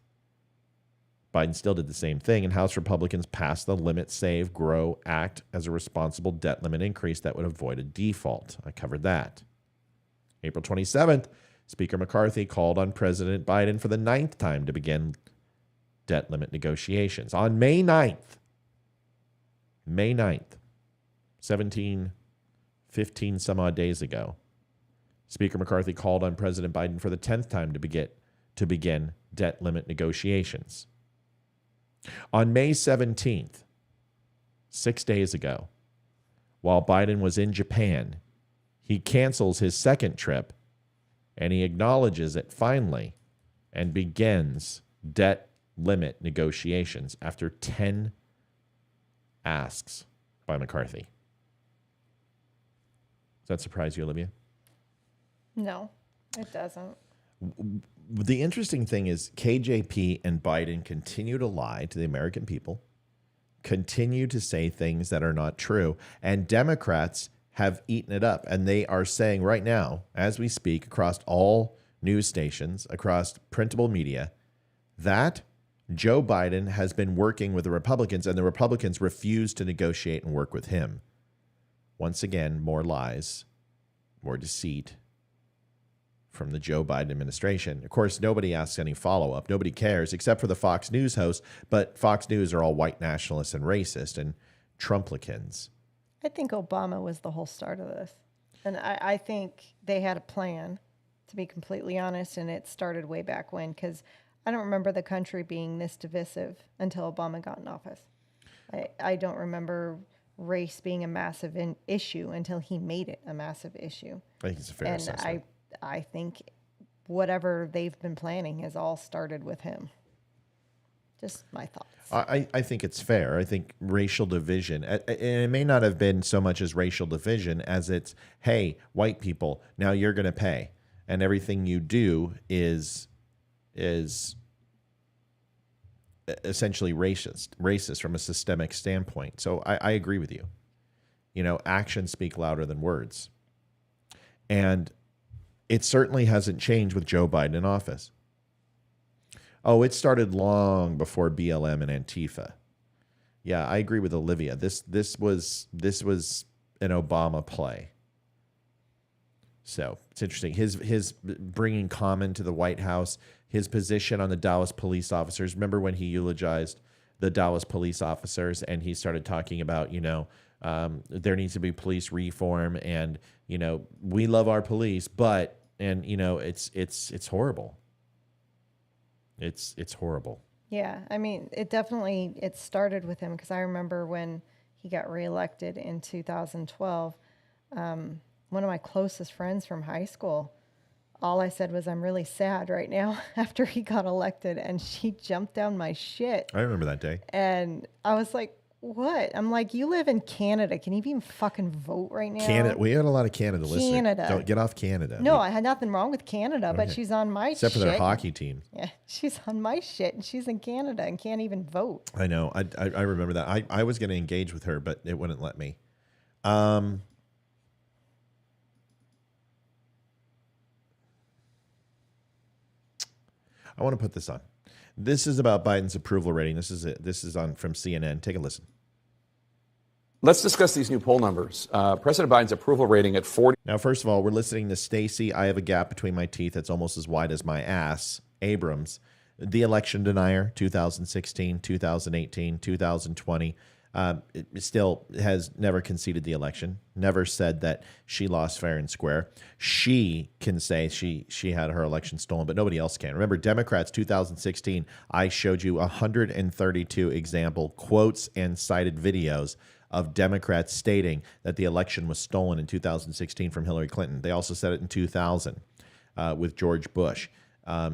Speaker 1: Biden still did the same thing, and House Republicans passed the Limit, Save, Grow Act as a responsible debt limit increase that would avoid a default. I covered that. April 27th, Speaker McCarthy called on President Biden for the ninth time to begin debt limit negotiations. On May 9th, 15 some odd days ago, Speaker McCarthy called on President Biden for the 10th time to begin debt limit negotiations. On May 17th, 6 days ago, while Biden was in Japan, he cancels his second trip, and he acknowledges it finally and begins debt limit negotiations after 10 asks by McCarthy. Does that surprise you, Olivia?
Speaker 2: No, it doesn't.
Speaker 1: The interesting thing is KJP and Biden continue to lie to the American people, continue to say things that are not true, and Democrats have eaten it up. And they are saying right now, as we speak, across all news stations, across printable media, that Joe Biden has been working with the Republicans, and the Republicans refuse to negotiate and work with him. Once again, more lies, more deceit from the Joe Biden administration. Of course, nobody asks any follow-up. Nobody cares, except for the Fox News hosts. But Fox News are all white nationalists and racist and Trumplicans.
Speaker 2: I think Obama was the whole start of this. And I think they had a plan, to be completely honest, and it started way back when, because I don't remember the country being this divisive until Obama got in office. I don't remember race being a massive issue until he made it a massive issue.
Speaker 1: I think it's a fair assessment.
Speaker 2: I think whatever they've been planning has all started with him. Just my thoughts.
Speaker 1: I think it's fair. I think racial division, and it may not have been so much as racial division as it's, hey, white people, now you're going to pay. And everything you do is essentially racist from a systemic standpoint. So I agree with you. You know, actions speak louder than words. And it certainly hasn't changed with Joe Biden in office. Oh, it started long before BLM and Antifa. Yeah, I agree with Olivia. This was an Obama play. So it's interesting. His bringing Common to the White House, his position on the Dallas police officers. Remember when he eulogized the Dallas police officers and he started talking about, there needs to be police reform and, we love our police, but, and, it's horrible. It's horrible.
Speaker 2: Yeah, I mean, it started with him because I remember when he got reelected in 2012, one of my closest friends from high school, all I said was, I'm really sad right now after he got elected, and she jumped down my shit.
Speaker 1: I remember that day.
Speaker 2: And I was like, what? I'm like, you live in Canada. Can you even fucking vote right now?
Speaker 1: Canada. We had a lot of Canada listeners.
Speaker 2: Canada.
Speaker 1: Don't get off Canada.
Speaker 2: No, I had nothing wrong with Canada, but she's on my shit.
Speaker 1: Except for their hockey team.
Speaker 2: Yeah, she's on my shit, and she's in Canada and can't even vote.
Speaker 1: I know. I remember that. I was going to engage with her, but it wouldn't let me. I want to put this on. This is about Biden's approval rating. This is on from CNN. Take a listen.
Speaker 10: Let's discuss these new poll numbers. President Biden's approval rating at 40.
Speaker 1: Now, first of all, we're listening to Stacey. I have a gap between my teeth that's almost as wide as my ass. Abrams, the election denier, 2016, 2018, 2020. It still has never conceded the election, never said that she lost fair and square. She can say she had her election stolen, but nobody else can. Remember, Democrats 2016, I showed you 132 example quotes and cited videos of Democrats stating that the election was stolen in 2016 from Hillary Clinton. They also said it in 2000 with George Bush.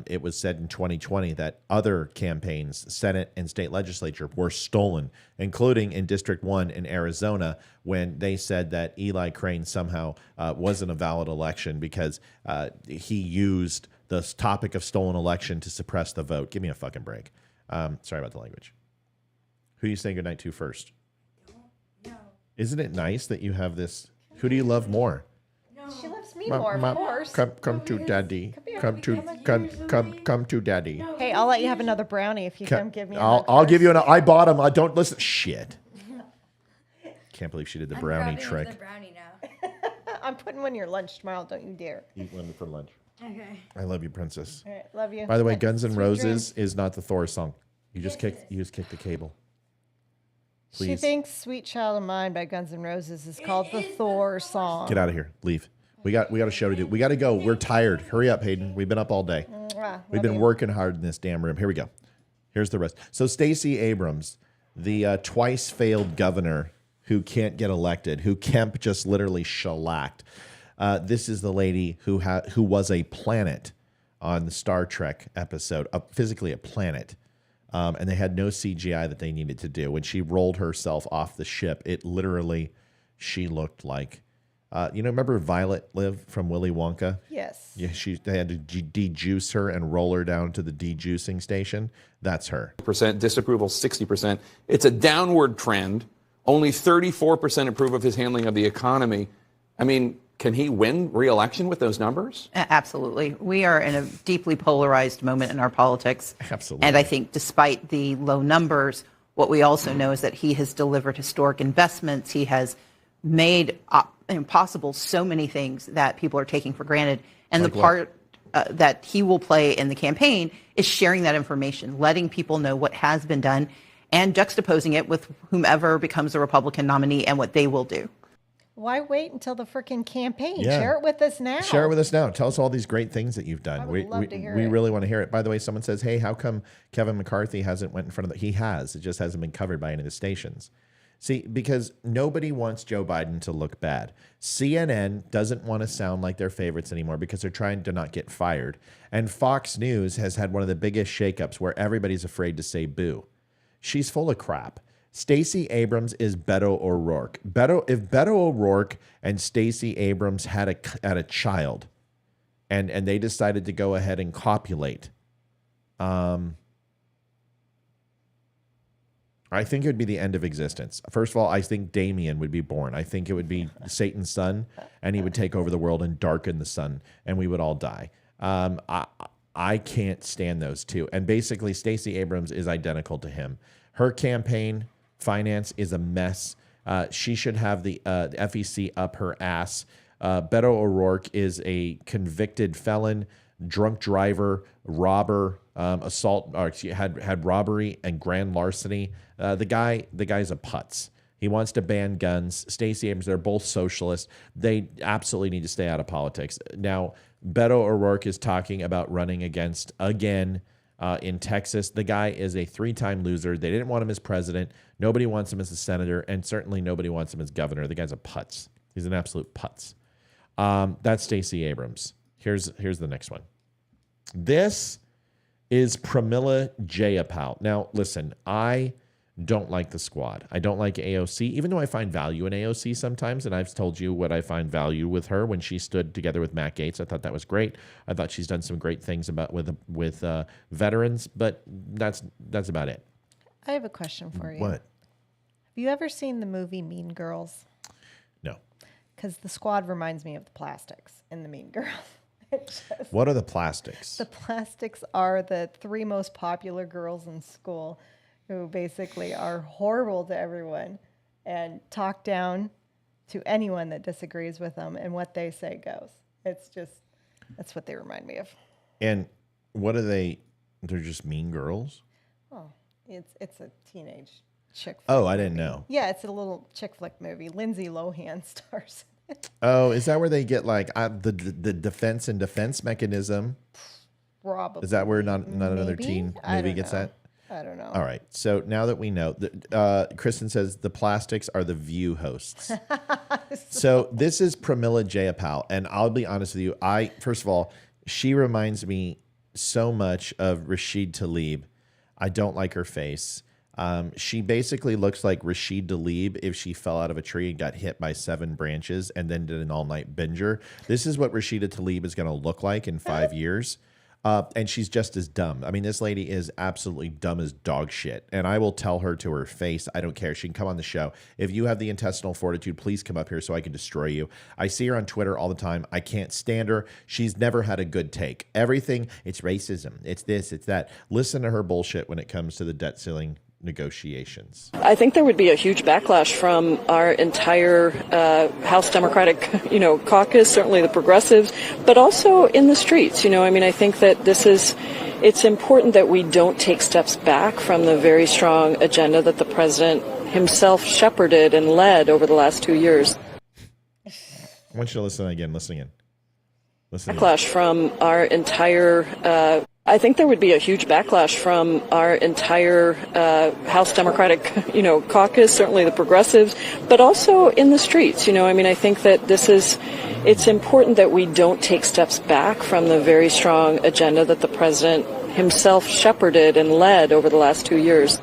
Speaker 1: It was said in 2020 that other campaigns, Senate and state legislature, were stolen, including in District 1 in Arizona, when they said that Eli Crane somehow wasn't a valid election because he used the topic of stolen election to suppress the vote. Give me a fucking break. Sorry about the language. Who are you saying goodnight to first? Isn't it nice that you have this? Who do you love more?
Speaker 2: She loves me more, of course.
Speaker 1: Come to daddy. Come to daddy.
Speaker 2: Hey, I'll let you have another brownie if you come give me.
Speaker 1: I'll give you an. I bought them. I don't listen. Shit. Can't believe she did the brownie trick.
Speaker 11: The brownie now.
Speaker 2: I'm putting one in your lunch tomorrow. Don't you dare.
Speaker 1: Eat one for lunch.
Speaker 11: Okay.
Speaker 1: I love you, princess.
Speaker 2: All right, love you.
Speaker 1: By the way, Guns N'
Speaker 2: Sweet
Speaker 1: Roses
Speaker 2: dreams.
Speaker 1: is not the Thor song. You just kicked the cable. Please.
Speaker 2: She thinks "Sweet Child of Mine" by Guns N' Roses is called the Thor song.
Speaker 1: Get out of here. Leave. We got a show to do. We got to go. We're tired. Hurry up, Hayden. We've been up all day. We've been working hard in this damn room. Here we go. Here's the rest. So Stacey Abrams, the twice failed governor who can't get elected, who Kemp just literally shellacked. This is the lady who was a planet on the Star Trek episode, physically a planet. And they had no CGI that they needed to do. When she rolled herself off the ship, she looked like, remember Violet Liv from Willy Wonka?
Speaker 2: Yes.
Speaker 1: Yeah, they had to de-juice her and roll her down to the de-juicing station. That's her.
Speaker 10: Disapproval 60%. It's a downward trend. Only 34% approve of his handling of the economy. I mean, can he win re-election with those numbers?
Speaker 12: Absolutely. We are in a deeply polarized moment in our politics.
Speaker 1: Absolutely.
Speaker 12: And I think despite the low numbers, what we also know is that he has delivered historic investments. He has made impossible so many things that people are taking for granted. And like the part that he will play in the campaign is sharing that information, letting people know what has been done and juxtaposing it with whomever becomes the Republican nominee and what they will do.
Speaker 2: Why wait until the freaking campaign?
Speaker 1: Yeah.
Speaker 2: Share it with us now.
Speaker 1: Share it with us now. Tell us all these great things that you've done.
Speaker 2: I would love to hear
Speaker 1: we
Speaker 2: it.
Speaker 1: really want to hear it. By the way, someone says, hey, how come Kevin McCarthy hasn't went in front of the... He has. It just hasn't been covered by any of the stations. See, because nobody wants Joe Biden to look bad. CNN doesn't want to sound like their favorites anymore because they're trying to not get fired. And Fox News has had one of the biggest shakeups where everybody's afraid to say boo. She's full of crap. Stacey Abrams is Beto O'Rourke. If Beto O'Rourke and Stacey Abrams had a child, and they decided to go ahead and copulate, I think it would be the end of existence. First of all, I think Damien would be born. I think it would be Satan's son, and he would take over the world and darken the sun, and we would all die. I can't stand those two. And basically, Stacey Abrams is identical to him. Her campaign finance is a mess. She should have the FEC up her ass. Beto O'Rourke is a convicted felon, drunk driver, robber, assault, or had robbery and grand larceny. The guy's a putz. He wants to ban guns. Stacey Abrams, they're both socialists. They absolutely need to stay out of politics. Now, Beto O'Rourke is talking about running against, again, in Texas. The guy is a 3-time loser. They didn't want him as president. Nobody wants him as a senator, and certainly nobody wants him as governor. The guy's a putz. He's an absolute putz. That's Stacey Abrams. Here's the next one. This is Pramila Jayapal. Now, listen, I don't like the squad. I don't like AOC, even though I find value in AOC sometimes, and I've told you what I find value with her when she stood together with Matt Gaetz. I thought that was great. I thought she's done some great things with veterans, but that's about it.
Speaker 2: I have a question for you.
Speaker 1: What?
Speaker 2: Have you ever seen the movie Mean Girls?
Speaker 1: No.
Speaker 2: Because the squad reminds me of the Plastics in the Mean Girls.
Speaker 1: What are the Plastics?
Speaker 2: The Plastics are the 3 most popular girls in school who basically are horrible to everyone and talk down to anyone that disagrees with them, and what they say goes. That's what they remind me of.
Speaker 1: And what are they? They're just mean girls?
Speaker 2: Oh, it's a teenage chick flick.
Speaker 1: Oh, I didn't know.
Speaker 2: Yeah, it's a little chick flick movie. Lindsay Lohan stars.
Speaker 1: Oh, is that where they get like the defense and defense mechanism?
Speaker 2: Probably.
Speaker 1: Is that where not another teen movie gets that?
Speaker 2: I don't know.
Speaker 1: All right. So now that we know, Kristen says the plastics are the View hosts. So this is Pramila Jayapal. And I'll be honest with you. First of all, she reminds me so much of Rashid Tlaib. I don't like her face. She basically looks like Rashid Tlaib if she fell out of a tree and got hit by 7 branches and then did an all-night binger. This is what Rashida Tlaib is going to look like in 5 years. And she's just as dumb. I mean, this lady is absolutely dumb as dog shit. And I will tell her to her face, I don't care. She can come on the show. If you have the intestinal fortitude, please come up here so I can destroy you. I see her on Twitter all the time. I can't stand her. She's never had a good take. Everything, it's racism. It's this, it's that. Listen to her bullshit when it comes to the debt ceiling negotiations.
Speaker 11: I think there would be a huge backlash from our entire House Democratic, caucus, certainly the progressives, but also in the streets. I think that it's important that we don't take steps back from the very strong agenda that the president himself shepherded and led over the last 2 years.
Speaker 1: I want you to listen again.
Speaker 11: Backlash from our entire I think there would be a huge backlash from our entire House Democratic, caucus, certainly the progressives, but also in the streets. I think that it's important that we don't take steps back from the very strong agenda that the president himself shepherded and led over the last 2 years.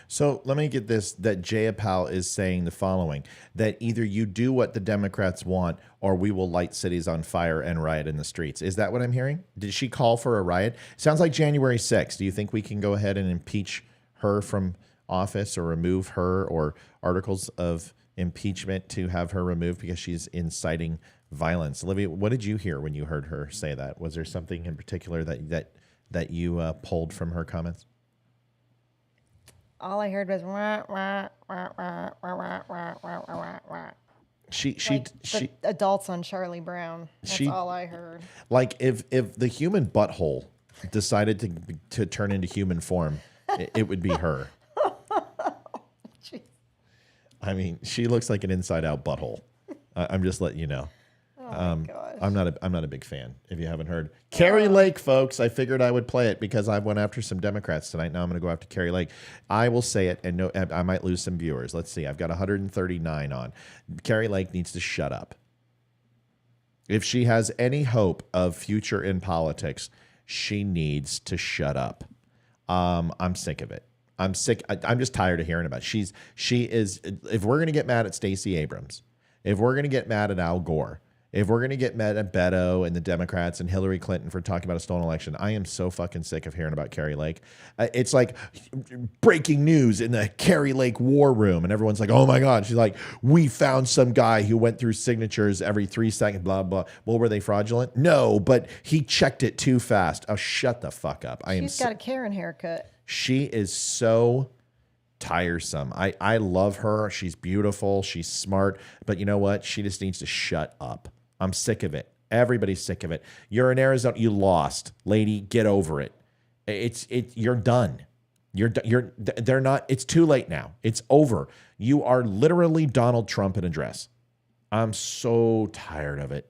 Speaker 1: So let me get this, that Jayapal is saying the following, that either you do what the Democrats want or we will light cities on fire and riot in the streets. Is that what I'm hearing? Did she call for a riot? Sounds like January 6th. Do you think we can go ahead and impeach her from office or remove her, or articles of impeachment to have her removed because she's inciting violence? Olivia, what did you hear when you heard her say that? Was there something in particular that you pulled from her comments?
Speaker 2: All I heard was wah, wah, wah, wah, wah, wah, wah, wah, wah, wah.
Speaker 1: She
Speaker 2: adults on Charlie Brown. That's all I heard.
Speaker 1: Like if the human butthole decided to turn into human form, it would be her. I mean, she looks like an inside out butthole. I'm just letting you know.
Speaker 2: Oh my gosh.
Speaker 1: I'm not a big fan, if you haven't heard. Kari Lake, folks. I figured I would play it because I went after some Democrats tonight. Now I'm going to go after Kari Lake. I will say it, and no, I might lose some viewers. Let's see. I've got 139 on. Kari Lake needs to shut up. If she has any hope of future in politics, she needs to shut up. I'm sick of it. I'm sick. I'm just tired of hearing about it. She is. If we're going to get mad at Stacey Abrams, if we're going to get mad at Al Gore, if we're going to get mad at Beto and the Democrats and Hillary Clinton for talking about a stolen election, I am so fucking sick of hearing about Kari Lake. It's like breaking news in the Kari Lake war room, and everyone's like, oh my God. She's like, we found some guy who went through signatures every 3 seconds, blah, blah. Well, were they fraudulent? No, but he checked it too fast. Oh, shut the fuck up.
Speaker 2: She's got a Karen haircut.
Speaker 1: She is so tiresome. I love her. She's beautiful. She's smart. But you know what? She just needs to shut up. I'm sick of it. Everybody's sick of it. You're in Arizona. You lost, lady. Get over it. You're done. They're not. It's too late now. It's over. You are literally Donald Trump in a dress. I'm so tired of it.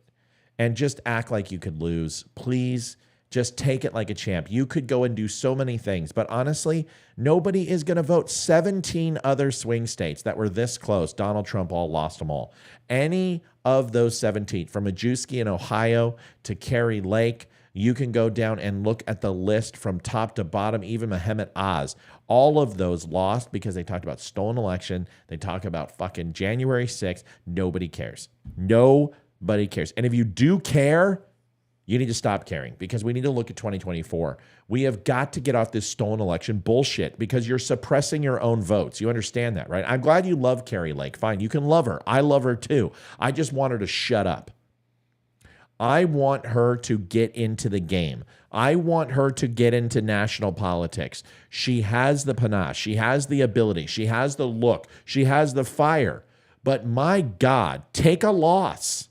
Speaker 1: And just act like you could lose, please. Just take it like a champ. You could go and do so many things, but honestly, nobody is going to vote. 17 other swing states that were this close, Donald Trump all lost them all. Any of those 17, from Majewski in Ohio to Kari Lake, you can go down and look at the list from top to bottom, even Mehmet Oz. All of those lost because they talked about stolen election. They talk about fucking January 6th. Nobody cares. Nobody cares. And if you do care, you need to stop caring, because we need to look at 2024. We have got to get off this stolen election bullshit, because you're suppressing your own votes. You understand that, right? I'm glad you love Kari Lake. Fine, you can love her. I love her too. I just want her to shut up. I want her to get into the game. I want her to get into national politics. She has the panache. She has the ability. She has the look. She has the fire. But my God, take a loss.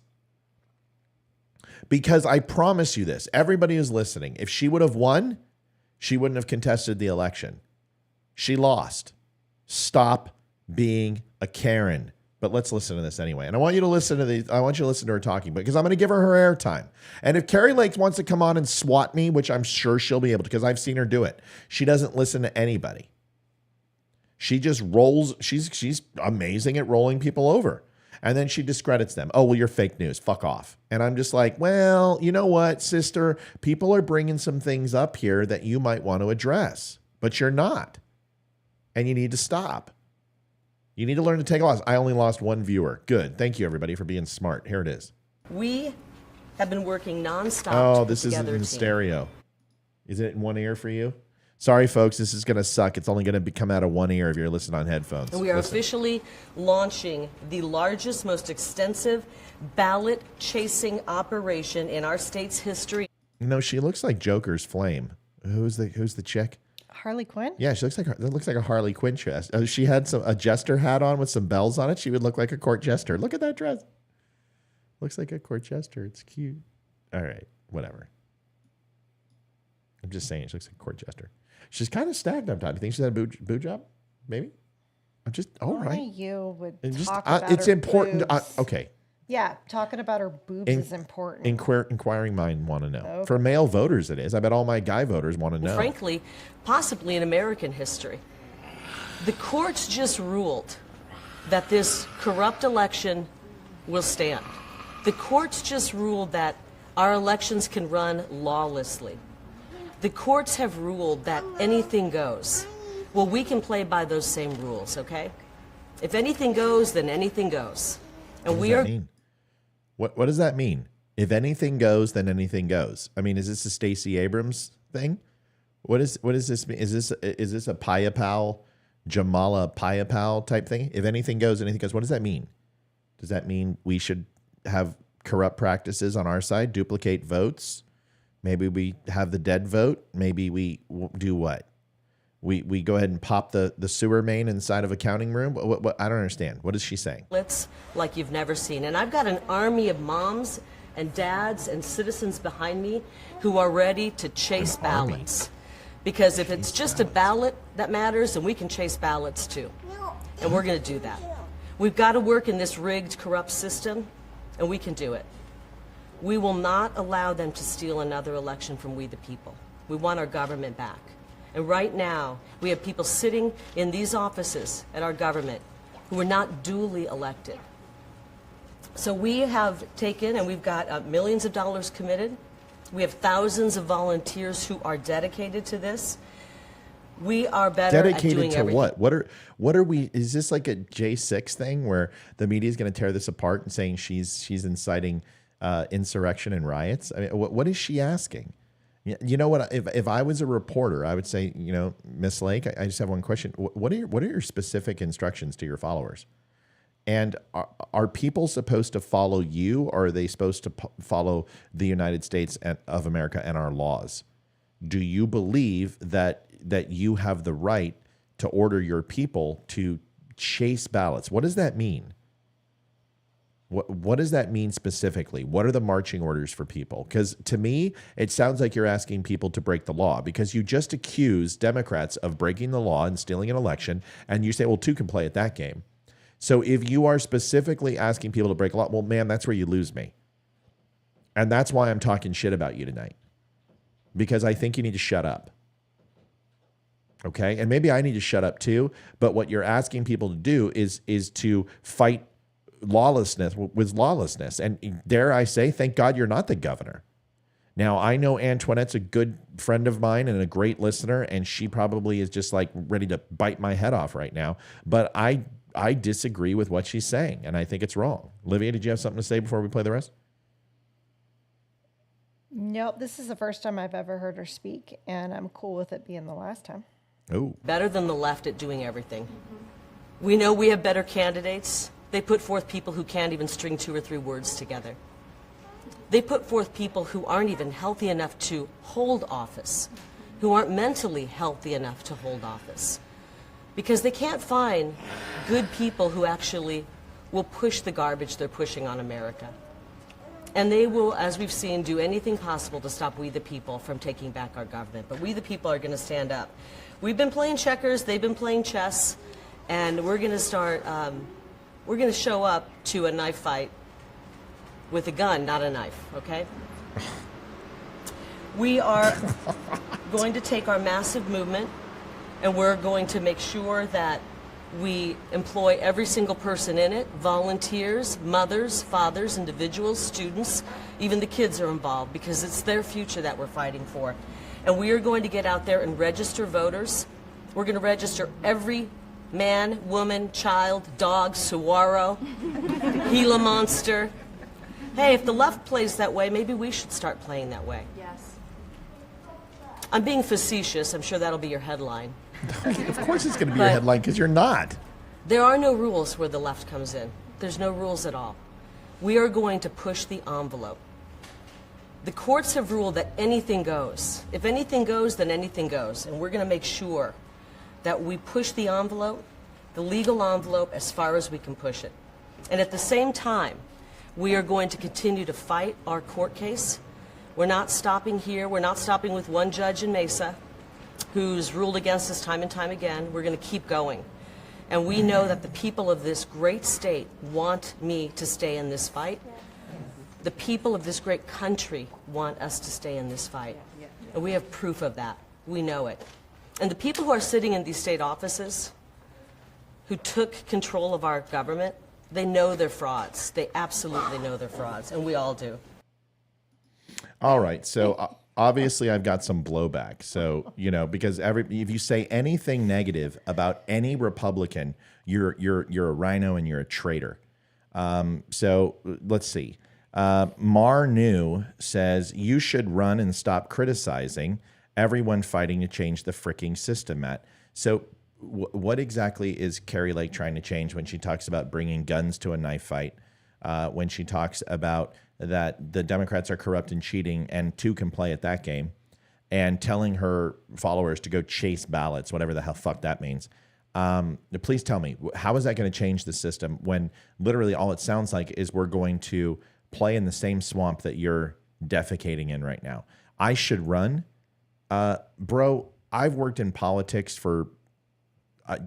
Speaker 1: Because I promise you this, everybody who's listening, if she would have won, she wouldn't have contested the election. She lost. Stop being a Karen. But let's listen to this anyway. And I want you to listen to these. I want you to listen to her talking, because I'm going to give her airtime. And if Kari Lake wants to come on and swat me, which I'm sure she'll be able to, because I've seen her do it, she doesn't listen to anybody. She just rolls. She's amazing at rolling people over. And then she discredits them. Oh, well, you're fake news. Fuck off. And I'm just like, well, you know what, sister? People are bringing some things up here that you might want to address, but you're not. And you need to stop. You need to learn to take a loss. I only lost one viewer. Good. Thank you, everybody, for being smart. Here it is.
Speaker 13: We have been working nonstop.
Speaker 1: Oh, this isn't in stereo. Is it in one ear for you? Sorry, folks. This is going to suck. It's only going to come out of one ear if you're listening on headphones.
Speaker 13: And we are officially launching the largest, most extensive ballot chasing operation in our state's history.
Speaker 1: No, she looks like Joker's flame. Who's the chick?
Speaker 2: Harley Quinn?
Speaker 1: Yeah, she looks like a Harley Quinn dress. She had a jester hat on with some bells on it. She would look like a court jester. Look at that dress. Looks like a court jester. It's cute. All right, whatever. I'm just saying, she looks like a court jester. She's kind of stacked up top. Do you think she's had a boo job? Maybe. I'm just all right.
Speaker 2: Only you would
Speaker 1: It's
Speaker 2: talk about
Speaker 1: it's
Speaker 2: her
Speaker 1: important.
Speaker 2: boobs.
Speaker 1: Okay.
Speaker 2: Yeah, talking about her boobs is important.
Speaker 1: Inquiring mind want to know.
Speaker 2: Okay.
Speaker 1: For male voters, it is. I bet all my guy voters want to know.
Speaker 13: Frankly, possibly in American history. The courts just ruled that this corrupt election will stand. The courts just ruled that our elections can run lawlessly. The courts have ruled that anything goes. Well, we can play by those same rules, okay? If anything goes, then anything goes. And
Speaker 1: what does that mean? What does that mean? If anything goes, then anything goes. I mean, is this a Stacey Abrams thing? What does this mean? Is this a Payapal, Jamala Payapal type thing? If anything goes, anything goes. What does that mean? Does that mean we should have corrupt practices on our side, duplicate votes? Maybe we have the dead vote. Maybe we do what? We go ahead and pop the sewer main inside of a counting room? What I don't understand. What is she saying?
Speaker 13: Like you've never seen. And I've got an army of moms and dads and citizens behind me who are ready to chase ballots. Because if it's just a ballot that matters, then we can chase ballots too. And we're going to do that. We've got to work in this rigged, corrupt system, and we can do it. We will not allow them to steal another election from we the people. We want our government back. And right now, we have people sitting in these offices at our government who are not duly elected. So we have taken, and we've got millions of dollars committed. We have thousands of volunteers who are dedicated to this. We are better at doing everything.
Speaker 1: Dedicated to what? What are we? Is this like a J6 thing where the media is going to tear this apart and saying she's inciting insurrection and riots? I mean, what is she asking? You know what? If I was a reporter, I would say, Miss Lake, I just have one question. What are your specific instructions to your followers? And are people supposed to follow you, or are they supposed to follow the United States of America and our laws? Do you believe that you have the right to order your people to chase ballots? What does that mean? What does that mean specifically? What are the marching orders for people? Because to me, it sounds like you're asking people to break the law, because you just accused Democrats of breaking the law and stealing an election, and you say, well, two can play at that game. So if you are specifically asking people to break a law, well, man, that's where you lose me. And that's why I'm talking shit about you tonight, because I think you need to shut up. Okay? And maybe I need to shut up too, but what you're asking people to do is to fight lawlessness with lawlessness. And dare I say, thank God you're not the governor. Now, I know Antoinette's a good friend of mine and a great listener, and she probably is just like ready to bite my head off right now. But I disagree with what she's saying, and I think it's wrong. Olivia, did you have something to say before we play the rest?
Speaker 2: Nope, this is the first time I've ever heard her speak, and I'm cool with it being the last time.
Speaker 1: Oh.
Speaker 13: Better than the left at doing everything. We know we have better candidates. They put forth people who can't even string 2 or 3 words together. They put forth people who aren't even healthy enough to hold office, who aren't mentally healthy enough to hold office, because they can't find good people who actually will push the garbage they're pushing on America. And they will, as we've seen, do anything possible to stop we the people from taking back our government. But we the people are going to stand up. We've been playing checkers, they've been playing chess, And we're going to start, we're going to show up to a knife fight with a gun, not a knife, okay? We are going to take our massive movement, and we're going to make sure that we employ every single person in it, volunteers, mothers, fathers, individuals, students, even the kids are involved because it's their future that we're fighting for. And we are going to get out there and register voters. We're going to register every man, woman, child, dog, saguaro, Gila monster. Hey, if the left plays that way, maybe we should start playing that way.
Speaker 7: Yes.
Speaker 13: I'm being facetious. I'm sure that'll be your headline.
Speaker 1: Of course it's going to be your headline because you're not.
Speaker 13: There are no rules where the left comes in. There's no rules at all. We are going to push the envelope. The courts have ruled that anything goes. If anything goes, then anything goes. And we're going to make sure that we push the envelope, the legal envelope, as far as we can push it. And at the same time, we are going to continue to fight our court case. We're not stopping here. We're not stopping with one judge in Mesa who's ruled against us time and time again. We're going to keep going. And we know that the people of this great state want me to stay in this fight. The people of this great country want us to stay in this fight. And we have proof of that. We know it. And the people who are sitting in these state offices, who took control of our government, they know they're frauds. They absolutely know they're frauds, and we all do.
Speaker 1: All right, so obviously I've got some blowback. So, you know, because if you say anything negative about any Republican, you're a rhino and you're a traitor. So let's see. Mar New says you should run and stop criticizing everyone fighting to change the freaking system, Matt. So what exactly is Kari Lake trying to change when she talks about bringing guns to a knife fight? When she talks about that the Democrats are corrupt and cheating and two can play at that game, and telling her followers to go chase ballots, whatever the hell fuck that means. Please tell me, how is that going to change the system when literally all it sounds like is we're going to play in the same swamp that you're defecating in right now? I should run. Bro, I've worked in politics for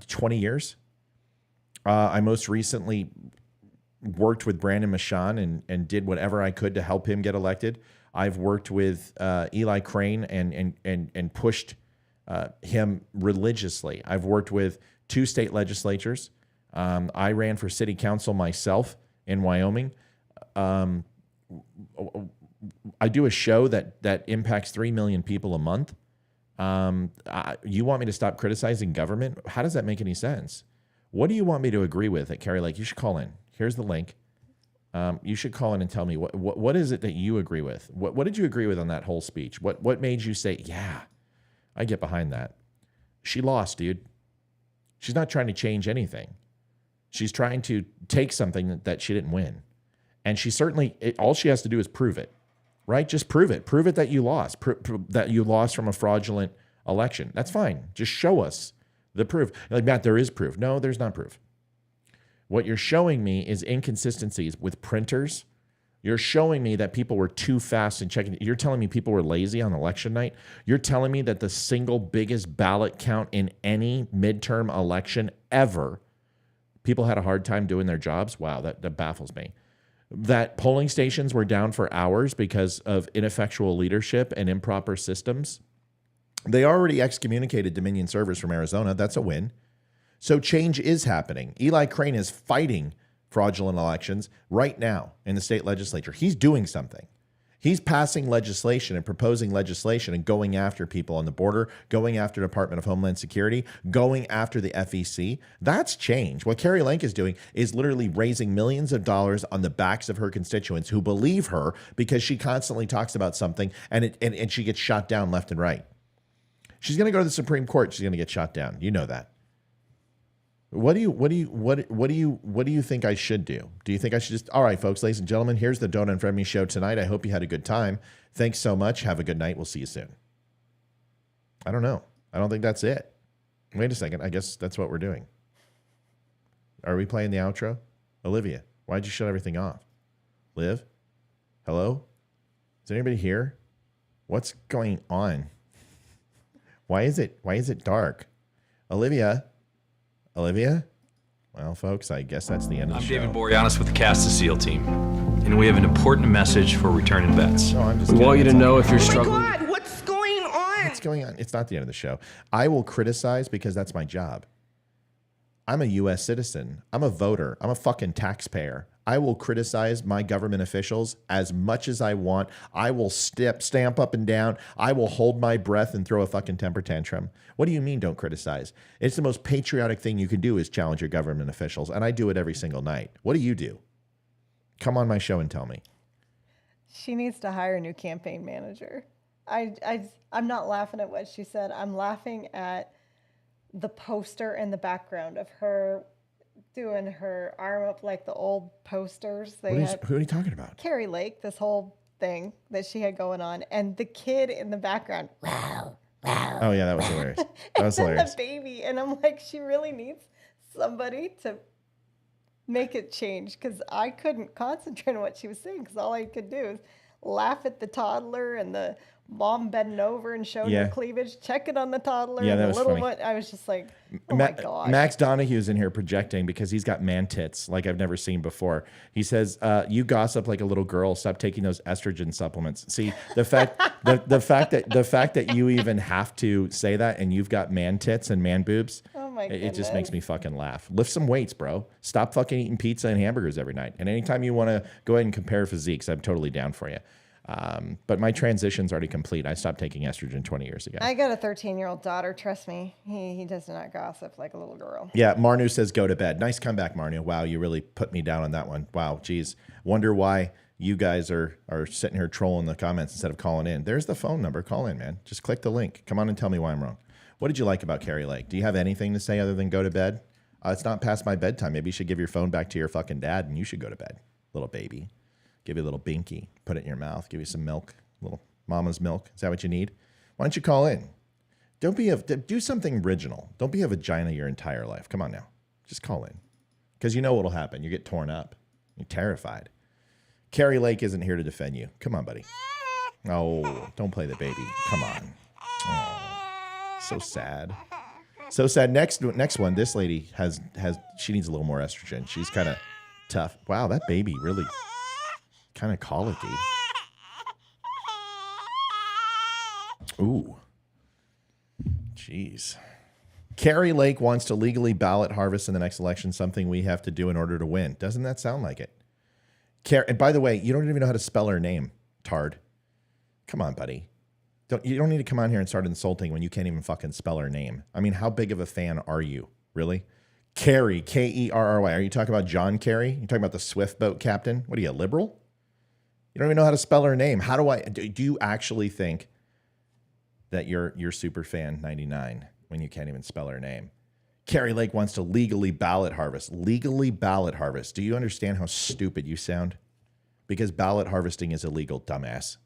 Speaker 1: 20 years. I most recently worked with Brandon Michon and did whatever I could to help him get elected. I've worked with Eli Crane and pushed him religiously. I've worked with 2 state legislatures. I ran for city council myself in Wyoming. I do a show that impacts 3 million people a month. You want me to stop criticizing government? How does that make any sense? What do you want me to agree with at Kari Lake? You should call in. Here's the link. You should call in and tell me what is it that you agree with? What did you agree with on that whole speech? What made you say, yeah, I get behind that? She lost, dude. She's not trying to change anything. She's trying to take something that she didn't win. And she certainly, all she has to do is prove it, right? Just prove it. Prove it that you lost, that you lost from a fraudulent election. That's fine. Just show us the proof. Like, Matt, there is proof. No, there's not proof. What you're showing me is inconsistencies with printers. You're showing me that people were too fast in checking. You're telling me people were lazy on election night. You're telling me that the single biggest ballot count in any midterm election ever, people had a hard time doing their jobs. Wow, that baffles me. That polling stations were down for hours because of ineffectual leadership and improper systems. They already excommunicated Dominion servers from Arizona. That's a win. So change is happening. Eli Crane is fighting fraudulent elections right now in the state legislature. He's doing something. He's passing legislation and proposing legislation and going after people on the border, going after the Department of Homeland Security, going after the FEC. That's change. What Kari Lake is doing is literally raising millions of dollars on the backs of her constituents who believe her because she constantly talks about something and she gets shot down left and right. She's going to go to the Supreme Court. She's going to get shot down. You know that. What do you think I should do? Do you think I should just, all right, folks, ladies and gentlemen, here's the Donut in Front of Me show tonight. I hope you had a good time. Thanks so much. Have a good night. We'll see you soon. I don't know. I don't think that's it. Wait a second. I guess that's what we're doing. Are we playing the outro? Olivia, why'd you shut everything off? Liv? Hello? Is anybody here? What's going on? Why is it dark? Olivia? Olivia? Well, folks, I guess that's the end of the show.
Speaker 14: I'm David Boreanaz with the Cast the Seal team, and we have an important message for returning vets.
Speaker 1: No, I'm just
Speaker 14: we want you to know if you're struggling.
Speaker 6: Oh my God, what's going on?
Speaker 1: What's going on? It's not the end of the show. I will criticize because that's my job. I'm a U.S. citizen. I'm a voter. I'm a fucking taxpayer. I will criticize my government officials as much as I want. I will stamp up and down. I will hold my breath and throw a fucking temper tantrum. What do you mean don't criticize? It's the most patriotic thing you can do is challenge your government officials, and I do it every single night. What do you do? Come on my show and tell me.
Speaker 2: She needs to hire a new campaign manager. I'm not laughing at what she said. I'm laughing at the poster in the background of her doing her arm up like the old posters.
Speaker 1: Who are you talking about?
Speaker 2: Kari Lake, this whole thing that she had going on, and the kid in the background. Wow, wow.
Speaker 1: Oh yeah, that was hilarious. That was hilarious.
Speaker 2: The baby, and I'm like, she really needs somebody to make it change because I couldn't concentrate on what she was saying because all I could do is laugh at the toddler and the mom bending over and showing her cleavage, checking on the toddler and the little one. I was just like, oh my God.
Speaker 1: Max Donahue's in here projecting because he's got man tits like I've never seen before. He says, you gossip like a little girl. Stop taking those estrogen supplements. See, the fact that you even have to say that and you've got man tits and man boobs, it just makes me fucking laugh. Lift some weights, bro. Stop fucking eating pizza and hamburgers every night. And anytime you want to go ahead and compare physiques, I'm totally down for you. But my transition's already complete. I stopped taking estrogen 20 years ago.
Speaker 2: I got a 13-year-old daughter. Trust me, he does not gossip like a little girl.
Speaker 1: Yeah, Marnu says go to bed. Nice comeback, Marnu. Wow, you really put me down on that one. Wow, geez. Wonder why you guys are sitting here trolling the comments instead of calling in. There's the phone number. Call in, man. Just click the link. Come on and tell me why I'm wrong. What did you like about Kari Lake? Do you have anything to say other than go to bed? It's not past my bedtime. Maybe you should give your phone back to your fucking dad and you should go to bed, little baby. Give you a little binky. Put it in your mouth. Give you some milk. Little mama's milk. Is that what you need? Why don't you call in? Do something original. Don't be a vagina your entire life. Come on now. Just call in. Because you know what'll happen. You get torn up. You're terrified. Kari Lake isn't here to defend you. Come on, buddy. Oh, don't play the baby. Come on. Oh, so sad. So sad. Next one. This lady she needs a little more estrogen. She's kind of tough. Wow, that baby really kind of colicky. Ooh. Jeez. Kari Lake wants to legally ballot harvest in the next election, something we have to do in order to win. Doesn't that sound like it? And by the way, you don't even know how to spell her name, tard. Come on, buddy. You don't need to come on here and start insulting when you can't even fucking spell her name. I mean, how big of a fan are you? Really? Kerry, Kerry. Are you talking about John Kerry? You talking about the Swift boat captain? What are you, a liberal? You don't even know how to spell her name. How do you actually think that you're super fan 99 when you can't even spell her name? Kari Lake wants to legally ballot harvest. Legally ballot harvest. Do you understand how stupid you sound? Because ballot harvesting is illegal, dumbass.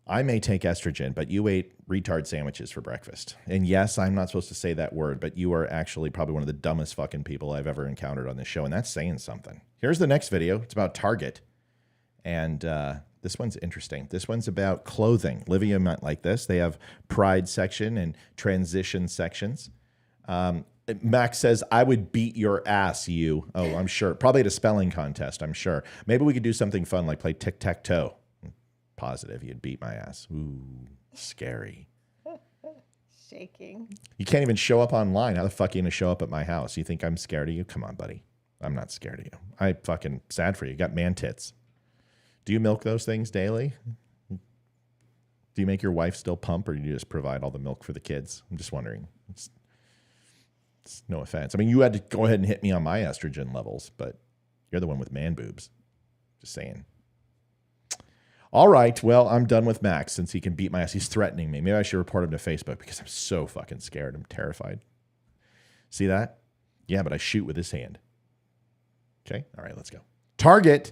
Speaker 1: I may take estrogen, but you ate retard sandwiches for breakfast. And yes, I'm not supposed to say that word, but you are actually probably one of the dumbest fucking people I've ever encountered on this show, and that's saying something. Here's the next video. It's about Target. And this one's interesting. This one's about clothing. Livia might like this. They have pride section and transition sections. Max says, I would beat your ass, you. Oh, I'm sure. Probably at a spelling contest, I'm sure. Maybe we could do something fun like play tic-tac-toe. Positive you'd beat my ass. Ooh, scary.
Speaker 2: Shaking.
Speaker 1: You can't even show up online. How the fuck are you going to show up at my house? You think I'm scared of you? Come on, buddy. I'm not scared of you. I'm fucking sad for you. You got man tits. Do you milk those things daily? Do you make your wife still pump, or do you just provide all the milk for the kids? I'm just wondering. It's no offense. I mean, you had to go ahead and hit me on my estrogen levels, but you're the one with man boobs. Just saying. All right, well, I'm done with Max since he can beat my ass. He's threatening me. Maybe I should report him to Facebook because I'm so fucking scared. I'm terrified. See that? Yeah, but I shoot with his hand. Okay, all right, let's go. Target.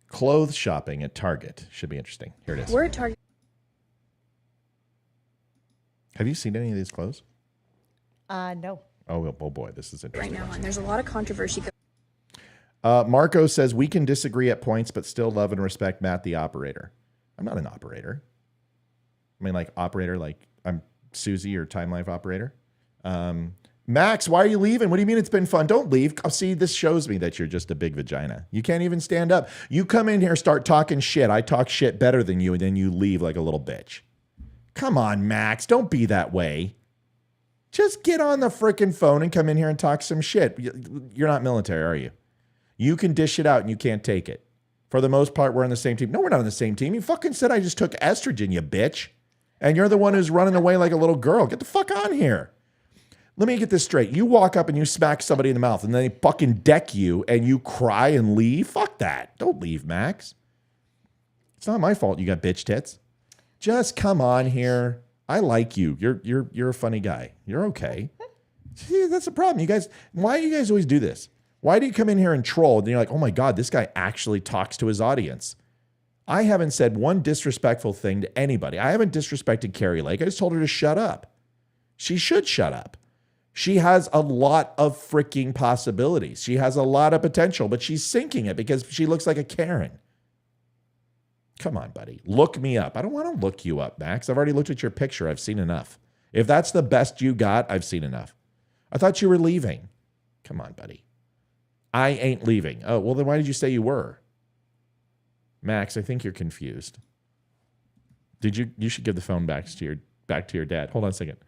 Speaker 1: Clothes shopping at Target. Should be interesting. Here it is.
Speaker 15: We're at Target.
Speaker 1: Have you seen any of these clothes?
Speaker 2: No.
Speaker 1: Oh boy, this is interesting.
Speaker 15: Right now, and there's a lot of controversy.
Speaker 1: Marco says, we can disagree at points, but still love and respect Matt, the operator. I'm not an operator. I mean, like operator, like I'm Susie or Time Life operator. Max, why are you leaving? What do you mean it's been fun? Don't leave. Oh, see, this shows me that you're just a big vagina. You can't even stand up. You come in here, start talking shit. I talk shit better than you, and then you leave like a little bitch. Come on, Max. Don't be that way. Just get on the freaking phone and come in here and talk some shit. You're not military, are you? You can dish it out and you can't take it. For the most part, we're on the same team. No, we're not on the same team. You fucking said I just took estrogen, you bitch. And you're the one who's running away like a little girl. Get the fuck on here. Let me get this straight. You walk up and you smack somebody in the mouth and then they fucking deck you and you cry and leave? Fuck that. Don't leave, Max. It's not my fault you got bitch tits. Just come on here. I like you. You're a funny guy. You're okay. See, that's the problem. You guys, why do you guys always do this? Why do you come in here and troll and you're like, oh my God, this guy actually talks to his audience? I haven't said one disrespectful thing to anybody. I haven't disrespected Kari Lake. I just told her to shut up. She should shut up. She has a lot of freaking possibilities. She has a lot of potential, but she's sinking it because she looks like a Karen. Come on, buddy. Look me up. I don't want to look you up, Max. I've already looked at your picture. I've seen enough. If that's the best you got, I've seen enough. I thought you were leaving. Come on, buddy. I ain't leaving. Oh, well, then why did you say you were? Max, I think you're confused. You should give the phone back to your dad. Hold on a second.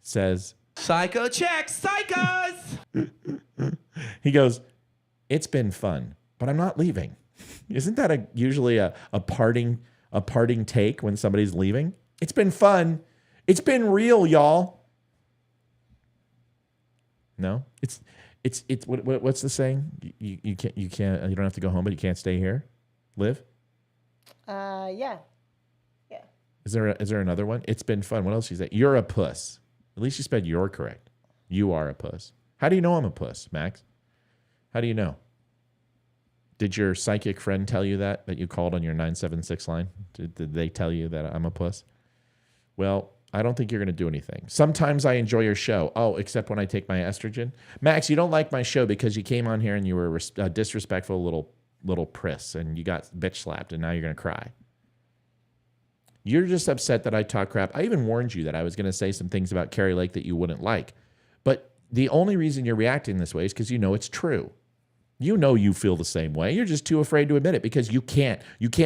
Speaker 1: Says...
Speaker 15: Psycho check, psychos!
Speaker 1: He goes, it's been fun, but I'm not leaving. Isn't that usually a parting take when somebody's leaving? It's been fun. It's been real, y'all. No? It's what's the saying? You don't have to go home, but you can't stay here? Live?
Speaker 2: Yeah.
Speaker 1: Is there another one? It's been fun. What else you say? You're a puss. At least you spelled you're correct. You are a puss. How do you know I'm a puss, Max? How do you know? Did your psychic friend tell you that you called on your 976 line? Did they tell you that I'm a puss? Well, I don't think you're going to do anything. Sometimes I enjoy your show. Oh, except when I take my estrogen. Max, you don't like my show because you came on here and you were a disrespectful little priss and you got bitch slapped and now you're going to cry. You're just upset that I talk crap. I even warned you that I was going to say some things about Kari Lake that you wouldn't like. But the only reason you're reacting this way is because you know it's true. You know you feel the same way. You're just too afraid to admit it because you can't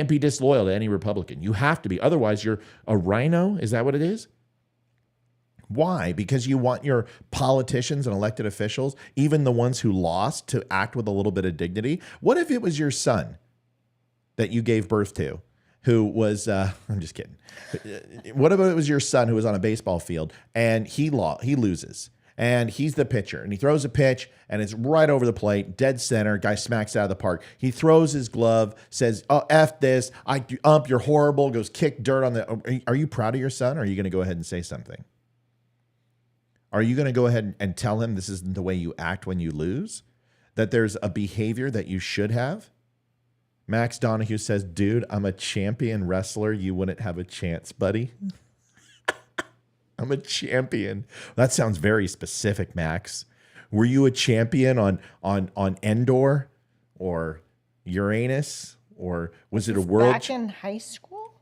Speaker 1: be disloyal to any Republican. You have to be. Otherwise, you're a rhino. Is that what it is? Why? Because you want your politicians and elected officials, even the ones who lost, to act with a little bit of dignity? What if it was your son that you gave birth to? Who was, I'm just kidding. What if it was your son who was on a baseball field and he loses and he's the pitcher and he throws a pitch and it's right over the plate, dead center, guy smacks out of the park. He throws his glove, says, oh, F this, you're horrible, goes kick dirt on the, are you proud of your son or are you going to go ahead and say something? Are you going to go ahead and tell him this isn't the way you act when you lose? That there's a behavior that you should have? Max Donahue says, dude, I'm a champion wrestler. You wouldn't have a chance, buddy. I'm a champion. That sounds very specific, Max. Were you a champion on Endor or Uranus? Or was it a world?
Speaker 2: Back in high school?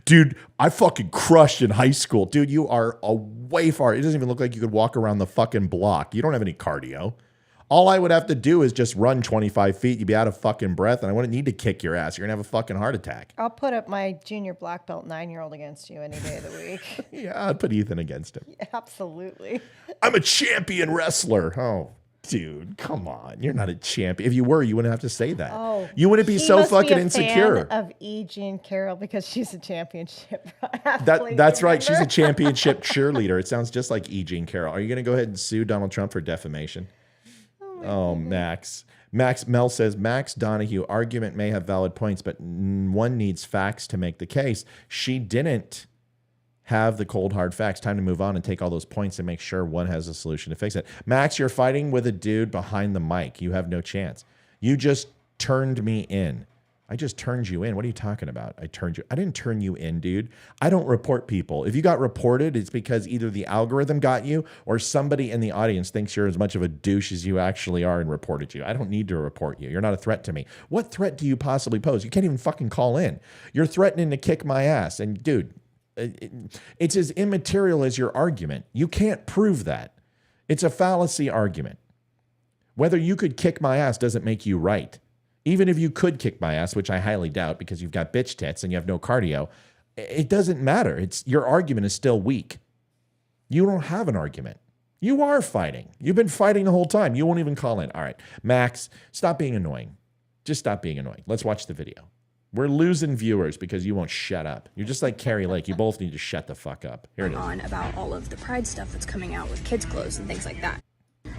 Speaker 1: Dude, I fucking crushed in high school. Dude, you are a way far. It doesn't even look like you could walk around the fucking block. You don't have any cardio. All I would have to do is just run 25 feet. You'd be out of fucking breath, and I wouldn't need to kick your ass. You're going to have a fucking heart attack.
Speaker 2: I'll put up my junior black belt 9-year-old against you any day of the week.
Speaker 1: Yeah, I'd put Ethan against him.
Speaker 2: Yeah, absolutely.
Speaker 1: I'm a champion wrestler. Oh, dude, come on. You're not a champion. If you were, you wouldn't have to say that. Oh, you wouldn't be so fucking insecure.
Speaker 2: Fan of E. Jean Carroll because she's a championship
Speaker 1: athlete. That's right. She's a championship cheerleader. It sounds just like E. Jean Carroll. Are you going to go ahead and sue Donald Trump for defamation? Oh, Max. Mel says, Max Donahue argument may have valid points, but one needs facts to make the case. She didn't have the cold, hard facts. Time to move on and take all those points and make sure one has a solution to fix it. Max, you're fighting with a dude behind the mic. You have no chance. You just turned me in. I just turned you in. What are you talking about? I didn't turn you in, dude. I don't report people. If you got reported, it's because either the algorithm got you or somebody in the audience thinks you're as much of a douche as you actually are and reported you. I don't need to report you. You're not a threat to me. What threat do you possibly pose? You can't even fucking call in. You're threatening to kick my ass. And dude, it's as immaterial as your argument. You can't prove that. It's a fallacy argument. Whether you could kick my ass doesn't make you right. Even if you could kick my ass, which I highly doubt because you've got bitch tits and you have no cardio, it doesn't matter. Your argument is still weak. You don't have an argument. You are fighting. You've been fighting the whole time. You won't even call in. All right, Max, stop being annoying. Just stop being annoying. Let's watch the video. We're losing viewers because you won't shut up. You're just like Kari Lake. You both need to shut the fuck up. Here it is.
Speaker 16: On about all of the Pride stuff that's coming out with kids' clothes and things like that.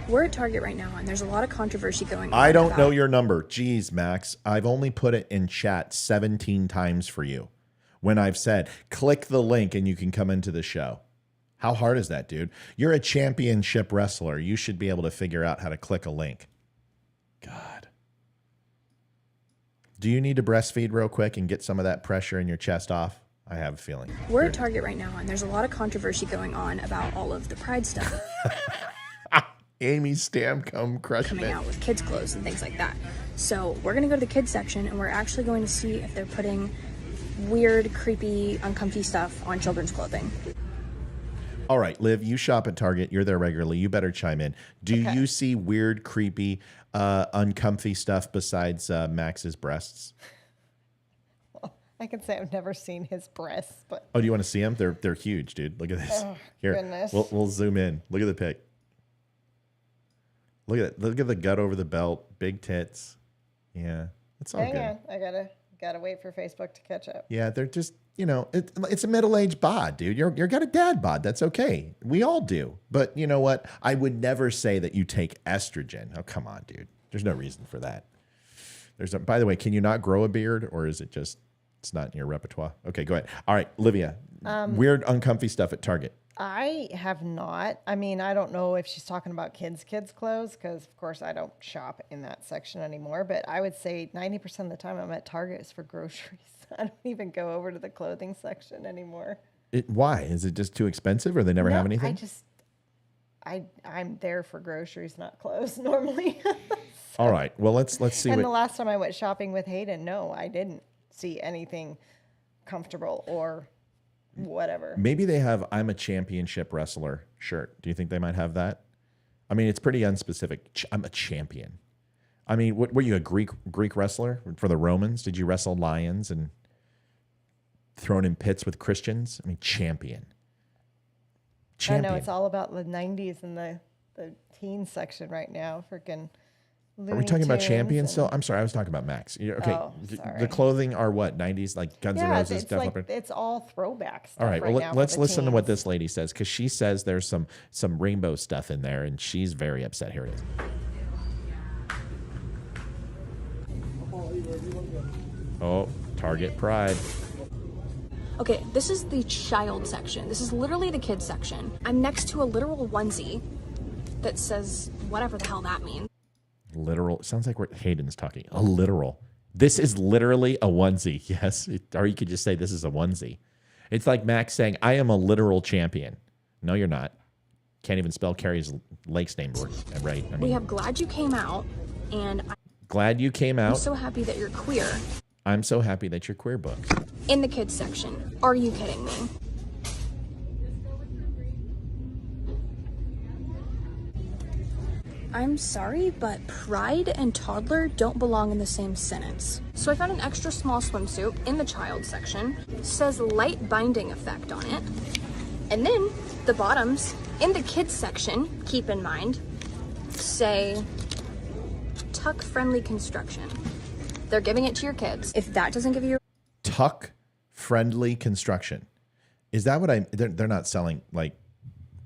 Speaker 16: We're at Target right now, and there's a lot of controversy going on.
Speaker 1: I don't know your number. Jeez, Max. I've only put it in chat 17 times for you when I've said, click the link and you can come into the show. How hard is that, dude? You're a championship wrestler. You should be able to figure out how to click a link. God. Do you need to breastfeed real quick and get some of that pressure in your chest off? I have a feeling.
Speaker 16: We're at Target right now, and there's a lot of controversy going on about all of the Pride stuff.
Speaker 1: Amy Stamcombe crushing
Speaker 16: coming out with kids' clothes and things like that. So we're going to go to the kids section, and we're actually going to see if they're putting weird, creepy, uncomfy stuff on children's clothing.
Speaker 1: All right, Liv, you shop at Target. You're there regularly. You better chime in. Do you see weird, creepy, uncomfy stuff besides Max's breasts?
Speaker 2: Well, I can say I've never seen his breasts, but
Speaker 1: do you want to see them? They're huge, dude. Look at this.
Speaker 2: Oh,
Speaker 1: Here,
Speaker 2: goodness.
Speaker 1: we'll zoom in. Look at the pic. Look at it. Look at the gut over the belt. Big tits. Yeah, it's all
Speaker 2: hang
Speaker 1: good.
Speaker 2: on. I gotta wait for Facebook to catch up.
Speaker 1: Yeah, they're just, it's a middle-aged bod, dude. You're got a dad bod. That's okay. We all do. But you know what? I would never say that you take estrogen. Oh, come on, dude. There's no reason for that. By the way, can you not grow a beard, or is it just it's not in your repertoire? Okay, go ahead. All right, Livia. Weird, uncomfy stuff at Target.
Speaker 2: I have not. I mean, I don't know if she's talking about kids' clothes because, of course, I don't shop in that section anymore. But I would say 90% of the time I'm at Target is for groceries. I don't even go over to the clothing section anymore.
Speaker 1: Why? Is it just too expensive, or they never have anything?
Speaker 2: I'm there for groceries, not clothes normally.
Speaker 1: All right. Well, let's see.
Speaker 2: And the last time I went shopping with Hayden, no, I didn't see anything comfortable or whatever.
Speaker 1: Maybe they have "I'm a championship wrestler" shirt. Do you think they might have that? I mean, it's pretty unspecific. I'm a champion. I mean, were you a Greek wrestler for the Romans? Did you wrestle lions and thrown in pits with Christians? I mean, champion.
Speaker 2: I know it's all about the 90s and the teen section right now. Freaking.
Speaker 1: Are we talking about champions still? I'm sorry, I was talking about Max. Okay,
Speaker 2: oh, sorry.
Speaker 1: The clothing are what, 90s, like Guns N' Roses, Def Leppard?
Speaker 2: It's all throwback stuff.
Speaker 1: All right, well, let's listen
Speaker 2: teens.
Speaker 1: to what this lady says, because she says there's some rainbow stuff in there, and she's very upset. Here it is. Oh, Target Pride.
Speaker 16: Okay, this is the child section. This is literally the kids section. I'm next to a literal onesie that says whatever the hell that means.
Speaker 1: Literal. It sounds like Hayden's talking. A literal. This is literally a onesie. Yes. Or you could just say this is a onesie. It's like Max saying, I am a literal champion. No, you're not. Can't even spell Kari Lake's name right. I mean,
Speaker 16: we have Glad You Came Out, and
Speaker 1: Glad You Came Out.
Speaker 16: I'm so happy that you're queer.
Speaker 1: I'm so happy that you're queer book.
Speaker 16: In the kids section. Are you kidding me? I'm sorry, but pride and toddler don't belong in the same sentence. So I found an extra small swimsuit in the child section. It says light binding effect on it. And then the bottoms in the kids section, keep in mind, say tuck friendly construction. They're giving it to your kids. If that doesn't give you
Speaker 1: tuck friendly construction. Is that what they're not selling like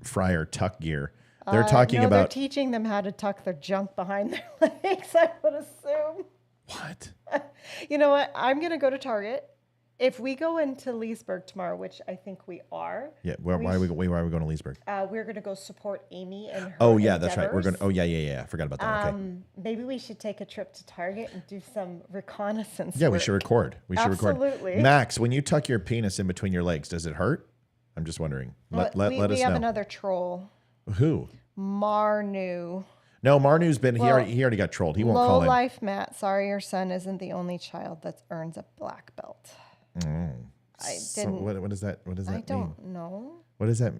Speaker 1: Fryer tuck gear. They're talking about.
Speaker 2: They're teaching them how to tuck their junk behind their legs, I would assume.
Speaker 1: What?
Speaker 2: You know what? I'm going to go to Target. If we go into Leesburg tomorrow, which I think we are.
Speaker 1: Yeah. Why are we going to Leesburg?
Speaker 2: We're going to go support Amy and her.
Speaker 1: Oh yeah, that's right. We're going. Oh yeah. I forgot about that. Okay.
Speaker 2: Maybe we should take a trip to Target and do some reconnaissance.
Speaker 1: Yeah,
Speaker 2: work.
Speaker 1: we should record.
Speaker 2: Absolutely.
Speaker 1: Max, when you tuck your penis in between your legs, does it hurt? I'm just wondering. Let us know.
Speaker 2: We have another troll.
Speaker 1: Who?
Speaker 2: Marnu.
Speaker 1: No, Marnu's been. He already got trolled. He won't call in.
Speaker 2: Low life, Matt. Sorry, your son isn't the only child that earns a black belt.
Speaker 1: Mm.
Speaker 2: I didn't.
Speaker 1: So what does that? What does that mean?
Speaker 2: I don't know.
Speaker 1: What is that?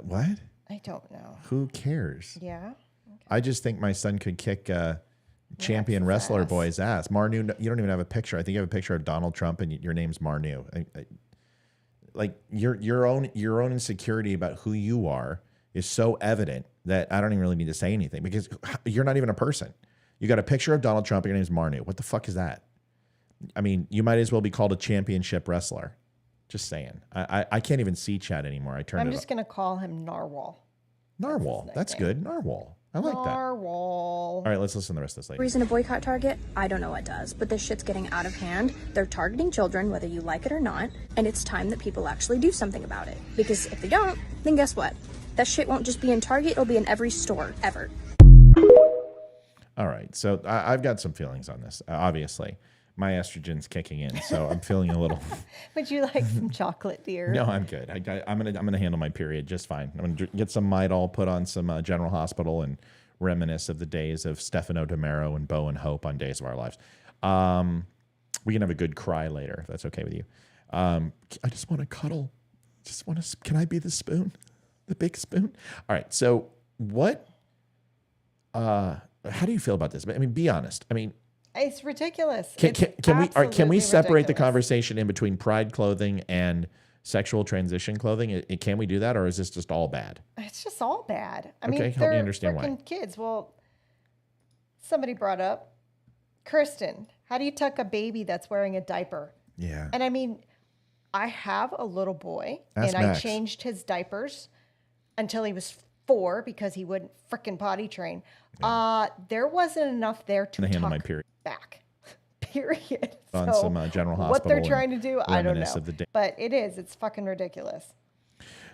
Speaker 1: What?
Speaker 2: I don't know.
Speaker 1: Who cares?
Speaker 2: Yeah. Okay.
Speaker 1: I just think my son could kick champion wrestler boy's ass. Marnu, you don't even have a picture. I think you have a picture of Donald Trump and your name's Marnu. Like your own insecurity about who you are is so evident that I don't even really need to say anything because you're not even a person. You got a picture of Donald Trump and your name's Marnu. What the fuck is that? I mean, you might as well be called a championship wrestler. Just saying. I can't even see chat anymore.
Speaker 2: I'm just going to call him Narwhal.
Speaker 1: Narwhal. That's good. Narwhal. I like that.
Speaker 2: Narwhal.
Speaker 1: All right, let's listen to the rest of this lady.
Speaker 16: Reason to boycott Target? I don't know what does, but this shit's getting out of hand. They're targeting children, whether you like it or not, and it's time that people actually do something about it. Because if they don't, then guess what? That shit won't just be in Target, it'll be in every store, ever.
Speaker 1: All right, so I've got some feelings on this, obviously. My estrogen's kicking in, so I'm feeling a little.
Speaker 2: Would you like some chocolate, dear?
Speaker 1: No, I'm good. I'm gonna handle my period just fine. I'm gonna get some Midol, put on some General Hospital, and reminisce of the days of Stefano DiMero and Bo and Hope on Days of Our Lives. We can have a good cry later if that's okay with you. I just want to cuddle. Just want to. Can I be the spoon, the big spoon? All right. So what? How do you feel about this? I mean, be honest. I mean.
Speaker 2: It's ridiculous.
Speaker 1: Can we separate the conversation in between pride clothing and sexual transition clothing? Can we do that, or is this just all bad?
Speaker 2: It's just all bad. I mean,
Speaker 1: help me understand why.
Speaker 2: Kids. Well, somebody brought up, Kristen, how do you tuck a baby that's wearing a diaper?
Speaker 1: Yeah.
Speaker 2: And I mean, I have a little boy,
Speaker 1: Ask
Speaker 2: and
Speaker 1: Max.
Speaker 2: I changed his diapers until he was 4 because he wouldn't frickin' potty train. Yeah. There wasn't enough there to
Speaker 1: handle
Speaker 2: tuck
Speaker 1: my period.
Speaker 2: Back. Period.
Speaker 1: On
Speaker 2: so
Speaker 1: some General Hospital.
Speaker 2: What they're trying to do, I don't know.
Speaker 1: But
Speaker 2: it's fucking ridiculous.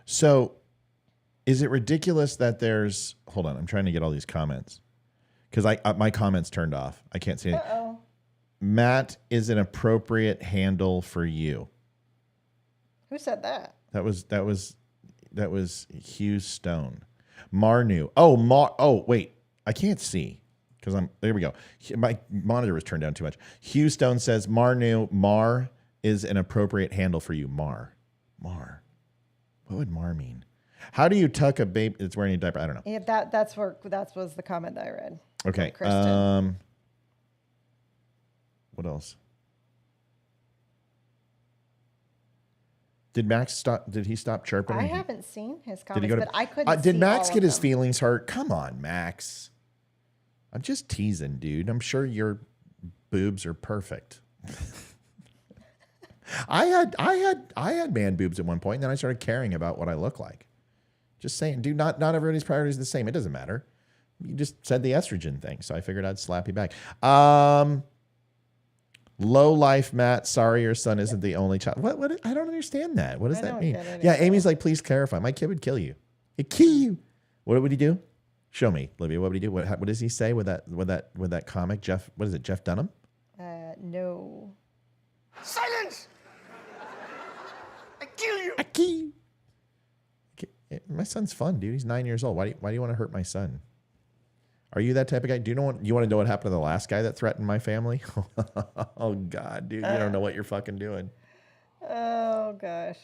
Speaker 1: So is it ridiculous that there's, hold on, I'm trying to get all these comments because my comments turned off. I can't see it.
Speaker 2: Uh-oh.
Speaker 1: Matt is an appropriate handle for you.
Speaker 2: Who said that?
Speaker 1: That was Hugh Stone. Marnu. Oh, wait. I can't see because there we go. My monitor was turned down too much. Hugh Stone says Marnu. Mar is an appropriate handle for you. Mar. What would Mar mean? How do you tuck a baby that's wearing a diaper? I don't know.
Speaker 2: Yeah, that was the comment that I read.
Speaker 1: Okay. What else? Did Max stop? Did he stop chirping?
Speaker 2: I haven't seen his comments, but I couldn't.
Speaker 1: Did
Speaker 2: see
Speaker 1: Max
Speaker 2: all
Speaker 1: get
Speaker 2: of
Speaker 1: his
Speaker 2: them.
Speaker 1: feelings hurt? Come on, Max. I'm just teasing, dude. I'm sure your boobs are perfect. I had man boobs at one point, and then I started caring about what I look like. Just saying, dude. Not everybody's priorities are the same. It doesn't matter. You just said the estrogen thing, so I figured I'd slap you back. Low life, Matt. Sorry, your son isn't the only child. What? I don't understand that. What does that mean? Yeah, Amy's like, please clarify. My kid would kill you. He'd kill you. What would he do? Show me, Olivia. What would he do? What does he say with that comic? Jeff. What is it? Jeff Dunham?
Speaker 2: No.
Speaker 15: Silence! I kill you.
Speaker 1: I kill you. Okay. My son's fun, dude. He's 9 years old. Why do you want to hurt my son? Are you that type of guy? Do you want to know what happened to the last guy that threatened my family? Oh God, dude, you don't know what you're fucking doing.
Speaker 2: Oh gosh.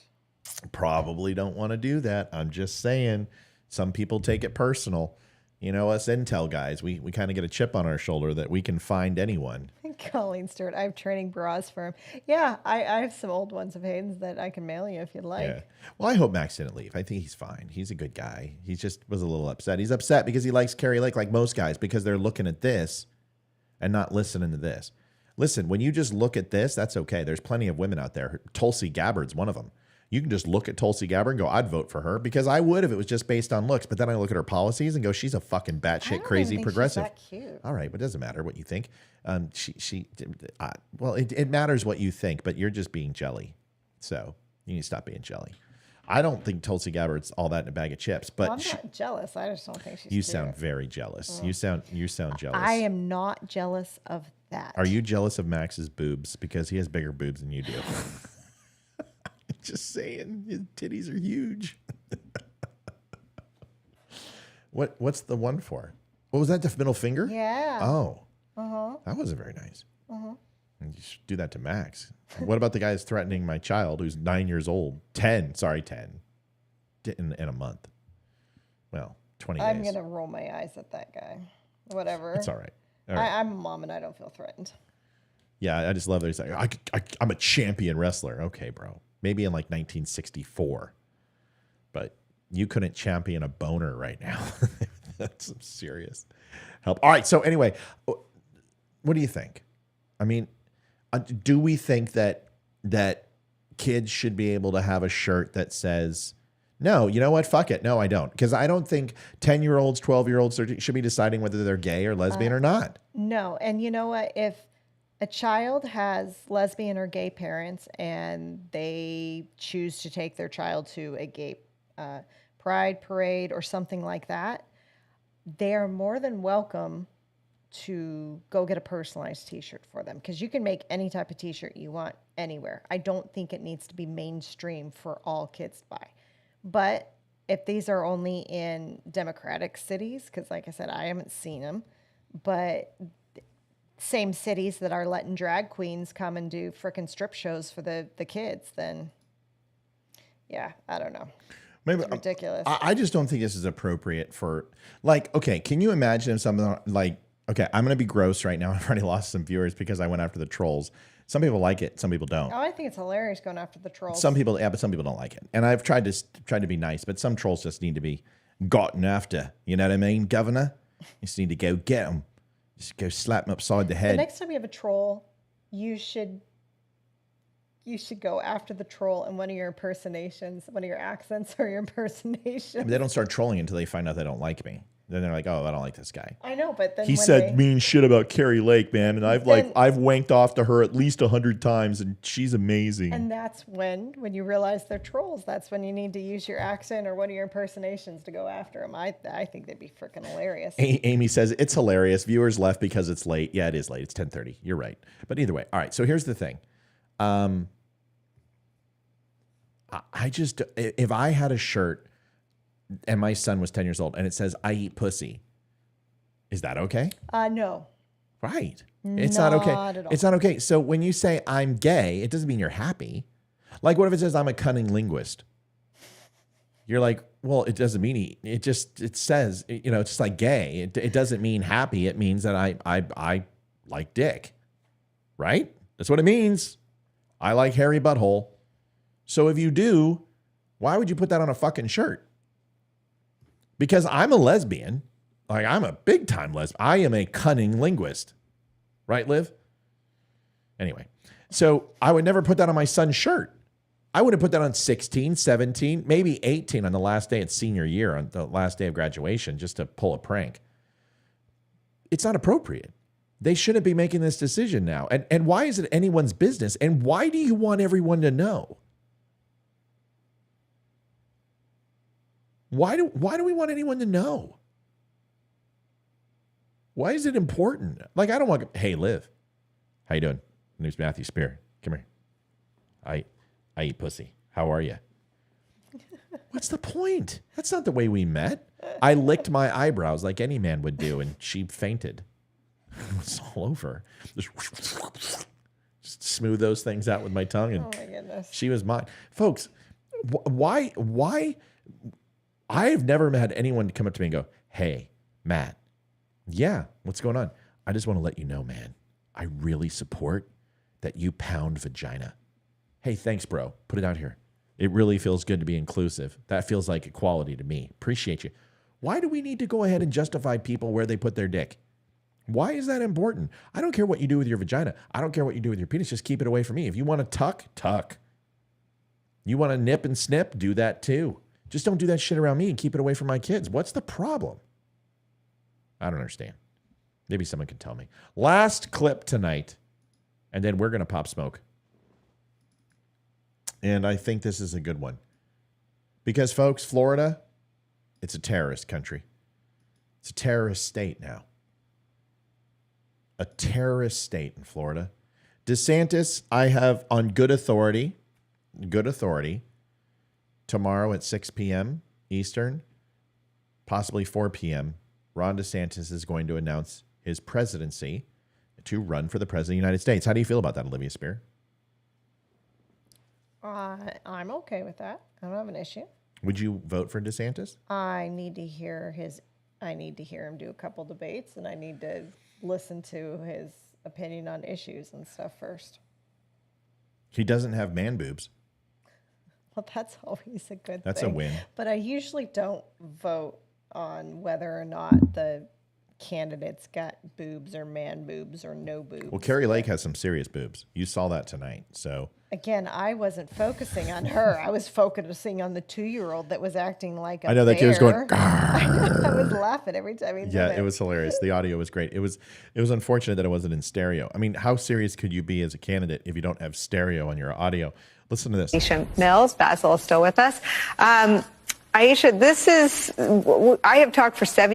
Speaker 1: Probably don't want to do that. I'm just saying. Some people take it personal. You know, us intel guys, we kind of get a chip on our shoulder that we can find anyone.
Speaker 2: Colleen Stewart, I have training bras for him. Yeah, I have some old ones of Hayden's that I can mail you if you'd like.
Speaker 1: Yeah. Well, I hope Max didn't leave. I think he's fine. He's a good guy. He just was a little upset. He's upset because he likes Kari Lake like most guys because they're looking at this and not listening to this. Listen, when you just look at this, that's okay. There's plenty of women out there. Tulsi Gabbard's one of them. You can just look at Tulsi Gabbard and go, I'd vote for her because I would if it was just based on looks. But then I look at her policies and go, she's a fucking batshit crazy progressive.
Speaker 2: She's that cute.
Speaker 1: All right, but it doesn't matter what you think. It matters what you think, but you're just being jelly. So you need to stop being jelly. I don't think Tulsi Gabbard's all that in a bag of chips, but
Speaker 2: I'm not jealous. I just don't think she's.
Speaker 1: You
Speaker 2: cute.
Speaker 1: sound very jealous. You sound jealous.
Speaker 2: I am not jealous of that.
Speaker 1: Are you jealous of Max's boobs because he has bigger boobs than you do? Just saying, his titties are huge. What's the one for? What was that? The middle finger?
Speaker 2: Yeah.
Speaker 1: Oh.
Speaker 2: Uh-huh.
Speaker 1: That wasn't very nice.
Speaker 2: Uh-huh.
Speaker 1: You should do that to Max. What about the guy who's threatening my child who's 9 years old? 10 in a month. Well, 20
Speaker 2: I'm
Speaker 1: days.
Speaker 2: going to roll my eyes at that guy. Whatever.
Speaker 1: It's all right. All right.
Speaker 2: I'm a mom and I don't feel threatened.
Speaker 1: Yeah, I just love that he's like, I'm a champion wrestler. Okay, bro. Maybe in like 1964. But you couldn't champion a boner right now. That's some serious help. All right. So anyway, what do you think? I mean, do we think that kids should be able to have a shirt that says, no, you know what? Fuck it. No, I don't. Because I don't think 10-year-olds, 12-year-olds should be deciding whether they're gay or lesbian or not.
Speaker 2: No. And you know what? If a child has lesbian or gay parents and they choose to take their child to a gay pride parade or something like that, they are more than welcome to go get a personalized t-shirt for them, because you can make any type of t-shirt you want anywhere. I don't think it needs to be mainstream for all kids to buy. But if these are only in Democratic cities, because like I said, I haven't seen them, but same cities that are letting drag queens come and do frickin' strip shows for the kids, then yeah, I don't know.
Speaker 1: Maybe
Speaker 2: it's ridiculous.
Speaker 1: I just don't think this is appropriate for, like, okay, can you imagine if something like, okay, I'm going to be gross right now. I've already lost some viewers because I went after the trolls. Some people like it. Some people don't.
Speaker 2: Oh, I think it's hilarious going after the trolls.
Speaker 1: Some people, yeah, but some people don't like it. And I've tried to be nice, but some trolls just need to be gotten after. You know what I mean, Governor? You just need to go get them. Just go slap them upside the head.
Speaker 2: The next time you have a troll, you should go after the troll in one of your impersonations, one of your accents or your impersonations.
Speaker 1: They don't start trolling until they find out they don't like me. Then they're like, oh, I don't like this guy.
Speaker 2: I know, but then
Speaker 1: he said mean shit about Kari Lake, man, and I've wanked off to her at least 100 times, and she's amazing.
Speaker 2: And that's when you realize they're trolls. That's when you need to use your accent or one of your impersonations to go after them. I think they'd be freaking hilarious.
Speaker 1: Amy says it's hilarious. Viewers left because it's late. Yeah, it is late. It's 10:30. You're right. But either way, all right. So here's the thing. I just, if I had a shirt and my son was 10 years old and it says, I eat pussy, is that okay?
Speaker 2: No.
Speaker 1: Right. It's not okay.
Speaker 2: At all.
Speaker 1: It's not okay. So when you say I'm gay, it doesn't mean you're happy. Like, what if it says I'm a cunning linguist? You're like, well, it doesn't mean it says, you know, it's just like gay. It doesn't mean happy. It means that I like dick. Right? That's what it means. I like hairy butthole. So if you do, why would you put that on a fucking shirt? Because I'm a lesbian. Like, I'm a big time lesbian. I am a cunning linguist. Right, Liv? Anyway, so I would never put that on my son's shirt. I would have put that on 16, 17, maybe 18 on the last day of senior year, on the last day of graduation, just to pull a prank. It's not appropriate. They shouldn't be making this decision now. And why is it anyone's business? And why do you want everyone to know? Why do we want anyone to know? Why is it important? Like, I don't want, hey, Liv, how you doing? My name's Matthew Spear. Come here. I eat pussy. How are you? What's the point? That's not the way we met. I licked my eyebrows like any man would do, and she fainted. It was all over. Just smooth those things out with my tongue, and
Speaker 2: oh my goodness.
Speaker 1: She was mine. Folks, why? I've never had anyone come up to me and go, hey, Matt, yeah, what's going on? I just want to let you know, man, I really support that you pound vagina. Hey, thanks, bro. Put it out here. It really feels good to be inclusive. That feels like equality to me. Appreciate you. Why do we need to go ahead and justify people where they put their dick? Why is that important? I don't care what you do with your vagina. I don't care what you do with your penis. Just keep it away from me. If you want to tuck, tuck. You want to nip and snip, do that too. Just don't do that shit around me and keep it away from my kids. What's the problem? I don't understand. Maybe someone can tell me. Last clip tonight, and then we're going to pop smoke. And I think this is a good one. Because, folks, Florida, it's a terrorist country. It's a terrorist state now. A terrorist state in Florida. DeSantis, I have on good authority, tomorrow at 6 p.m. Eastern, possibly 4 p.m., Ron DeSantis is going to announce his presidency to run for the president of the United States. How do you feel about that, Olivia Spear?
Speaker 2: I'm okay with that. I don't have an issue.
Speaker 1: Would you vote for DeSantis?
Speaker 2: I need to hear him do a couple debates, and I need to listen to his opinion on issues and stuff first.
Speaker 1: He doesn't have man boobs.
Speaker 2: Well, that's always a good thing.
Speaker 1: That's a win.
Speaker 2: But I usually don't vote on whether or not the candidates got boobs or man boobs or no boobs.
Speaker 1: Well, Kari Lake has some serious boobs. You saw that tonight. So
Speaker 2: again, I wasn't focusing on her. I was focusing on the 2-year-old that was acting like a
Speaker 1: I know that kid was going.
Speaker 2: I was laughing every time he did it.
Speaker 1: It was hilarious. The audio was great. It was unfortunate that it wasn't in stereo. I mean, how serious could you be as a candidate if you don't have stereo on your audio? Listen to this.
Speaker 17: Aisha Mills, Basil is still with us. Aisha, I have talked for 7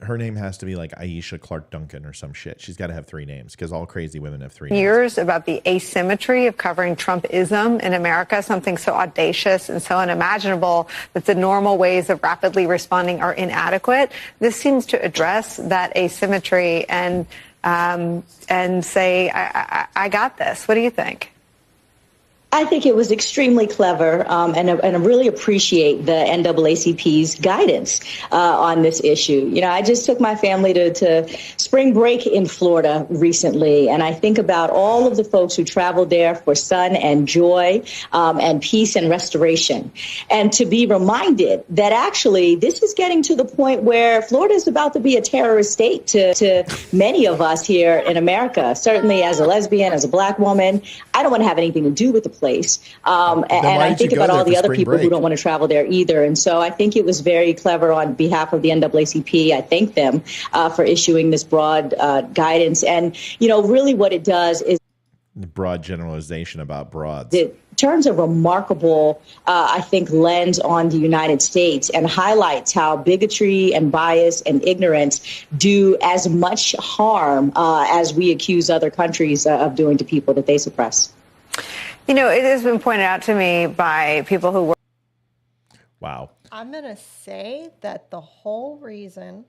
Speaker 1: Her name has to be like Aisha Clark Duncan or some shit. She's got to have 3 names because all crazy women have 3 names.
Speaker 17: years about the asymmetry of covering Trumpism in America, something so audacious and so unimaginable that the normal ways of rapidly responding are inadequate. This seems to address that asymmetry and say, I got this. What do you think?
Speaker 18: I think it was extremely clever, and I really appreciate the NAACP's guidance on this issue. You know, I just took my family to spring break in Florida recently, and I think about all of the folks who traveled there for sun and joy and peace and restoration. And to be reminded that actually this is getting to the point where Florida is about to be a terrorist state to many of us here in America. Certainly as a lesbian, as a black woman, I don't want to have anything to do with the place. And I think about all the other people who don't want to travel there either. And so I think it was very clever on behalf of the NAACP. I thank them for issuing this broad guidance. And, you know, really what it does is
Speaker 1: broad generalization about broads.
Speaker 18: It turns a remarkable, I think, lens on the United States and highlights how bigotry and bias and ignorance do as much harm as we accuse other countries of doing to people that they suppress.
Speaker 17: You know, it has been pointed out to me by people who work.
Speaker 1: Wow.
Speaker 2: I'm going to say that the whole reason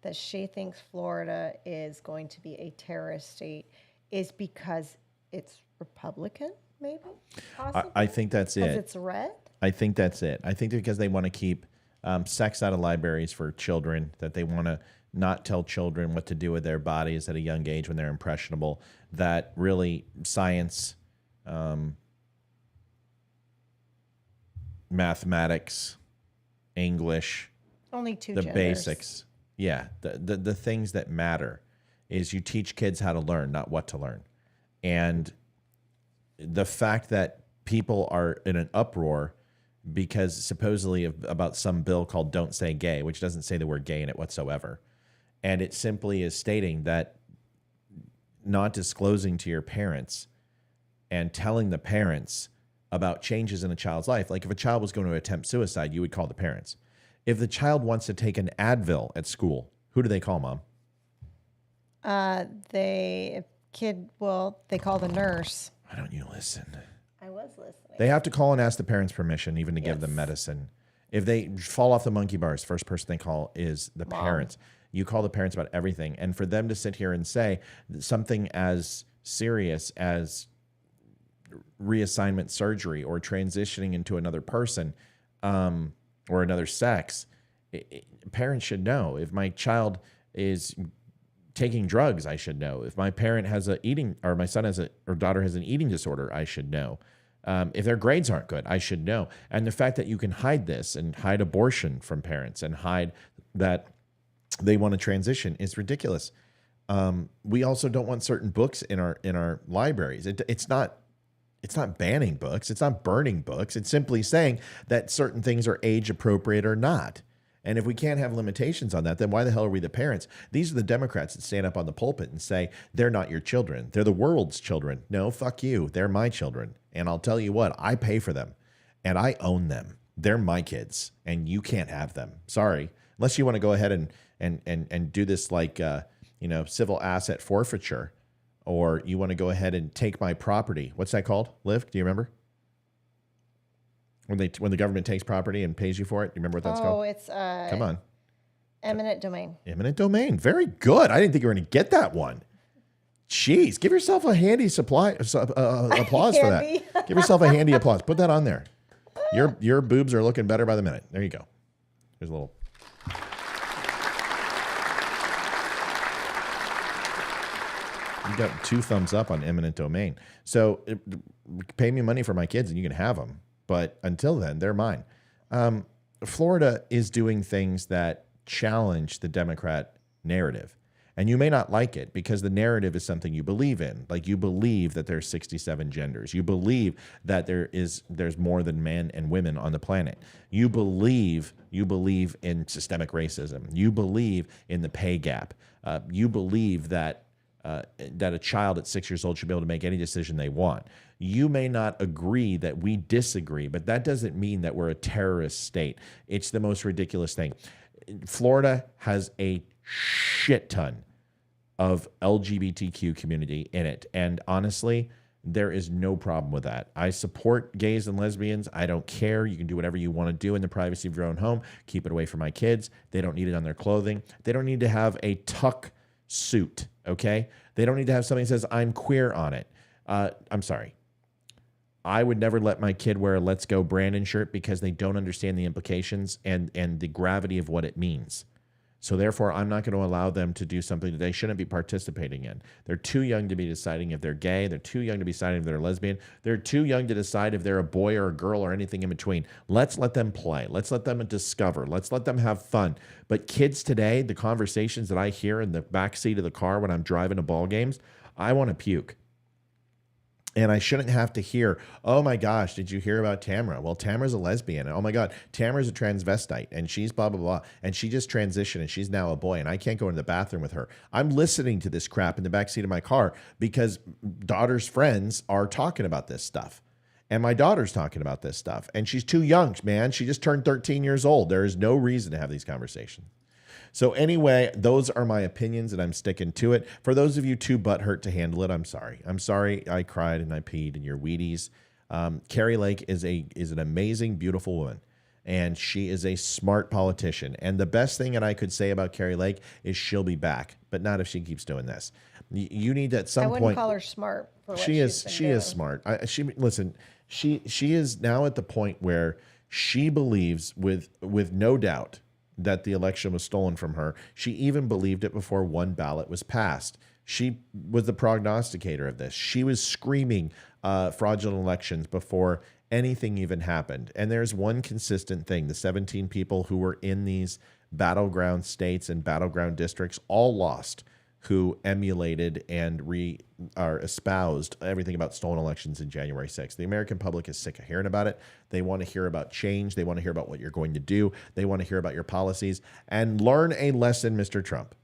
Speaker 2: that she thinks Florida is going to be a terrorist state is because it's Republican, maybe? Possibly?
Speaker 1: I think that's it.
Speaker 2: Because it's red?
Speaker 1: I think that's it. I think because they want to keep sex out of libraries for children, that they want to not tell children what to do with their bodies at a young age when they're impressionable, that really science... mathematics, English,
Speaker 2: only 2
Speaker 1: the
Speaker 2: genders.
Speaker 1: Basics. Yeah. The things that matter is you teach kids how to learn, not what to learn. And the fact that people are in an uproar because supposedly about some bill called Don't Say Gay, which doesn't say the word gay in it whatsoever. And it simply is stating that not disclosing to your parents and telling the parents about changes in a child's life. Like if a child was going to attempt suicide, you would call the parents. If the child wants to take an Advil at school, who do they call, Mom?
Speaker 2: They call the nurse.
Speaker 1: Why don't you listen?
Speaker 2: I was listening.
Speaker 1: They have to call and ask the parents' permission even to give them medicine. If they fall off the monkey bars, first person they call is the parents. You call the parents about everything. And for them to sit here and say something as serious as reassignment surgery or transitioning into another person or another sex, parents should know. If my child is taking drugs, I should know. If my parent has my son has or daughter has an eating disorder, I should know. If their grades aren't good, I should know. And the fact that you can hide this and hide abortion from parents and hide that they want to transition is ridiculous. We also don't want certain books in our libraries. It's not banning books. It's not burning books. It's simply saying that certain things are age appropriate or not. And if we can't have limitations on that, then why the hell are we the parents? These are the Democrats that stand up on the pulpit and say, they're not your children. They're the world's children. No, fuck you. They're my children. And I'll tell you what, I pay for them and I own them. They're my kids and you can't have them. Sorry. Unless you want to go ahead and do this like, civil asset forfeiture. Or you want to go ahead and take my property. What's that called? Liv, do you remember? When the government takes property and pays you for it? Do you remember what that's called?
Speaker 2: Oh, it's
Speaker 1: come on.
Speaker 2: Eminent domain.
Speaker 1: Eminent domain. Very good. I didn't think you were going to get that one. Jeez, give yourself a handy applause for that. Give yourself a handy applause. Put that on there. Your boobs are looking better by the minute. There you go. Here's a little. You got 2 thumbs up on eminent domain. So pay me money for my kids and you can have them. But until then, they're mine. Florida is doing things that challenge the Democrat narrative. And you may not like it because the narrative is something you believe in. Like you believe that there's 67 genders. You believe that there's more than men and women on the planet. You believe in systemic racism. You believe in the pay gap. You believe that a child at 6 years old should be able to make any decision they want. You may not agree that we disagree, but that doesn't mean that we're a terrorist state. It's the most ridiculous thing. Florida has a shit ton of LGBTQ community in it. And honestly, there is no problem with that. I support gays and lesbians. I don't care. You can do whatever you want to do in the privacy of your own home. Keep it away from my kids. They don't need it on their clothing. They don't need to have a tuck suit, okay? They don't need to have something that says I'm queer on it. I'm sorry. I would never let my kid wear a Let's Go Brandon shirt because they don't understand the implications and the gravity of what it means. So therefore, I'm not going to allow them to do something that they shouldn't be participating in. They're too young to be deciding if they're gay. They're too young to be deciding if they're lesbian. They're too young to decide if they're a boy or a girl or anything in between. Let's let them play. Let's let them discover. Let's let them have fun. But kids today, the conversations that I hear in the backseat of the car when I'm driving to ball games, I want to puke. And I shouldn't have to hear, oh my gosh, did you hear about Tamara? Well, Tamara's a lesbian. Oh my God, Tamara's a transvestite and she's blah, blah, blah. And she just transitioned and she's now a boy and I can't go into the bathroom with her. I'm listening to this crap in the backseat of my car because daughter's friends are talking about this stuff. And my daughter's talking about this stuff. And she's too young, man. She just turned 13 years old. There is no reason to have these conversations. So anyway, those are my opinions and I'm sticking to it. For those of you too butthurt to handle it, I'm sorry. I'm sorry I cried and I peed in your Wheaties. Kari Lake is an amazing, beautiful woman. And she is a smart politician. And the best thing that I could say about Kari Lake is she'll be back, but not if she keeps doing this. You need at some point.
Speaker 2: I wouldn't call her smart. For what she is
Speaker 1: smart. She is now at the point where she believes with no doubt that the election was stolen from her. She even believed it before one ballot was passed. She was the prognosticator of this. She was screaming fraudulent elections before anything even happened. And there's one consistent thing. The 17 people who were in these battleground states and battleground districts all lost, who emulated and espoused everything about stolen elections in January 6th. The American public is sick of hearing about it. They want to hear about change. They want to hear about what you're going to do. They want to hear about your policies and learn a lesson, Mr. Trump,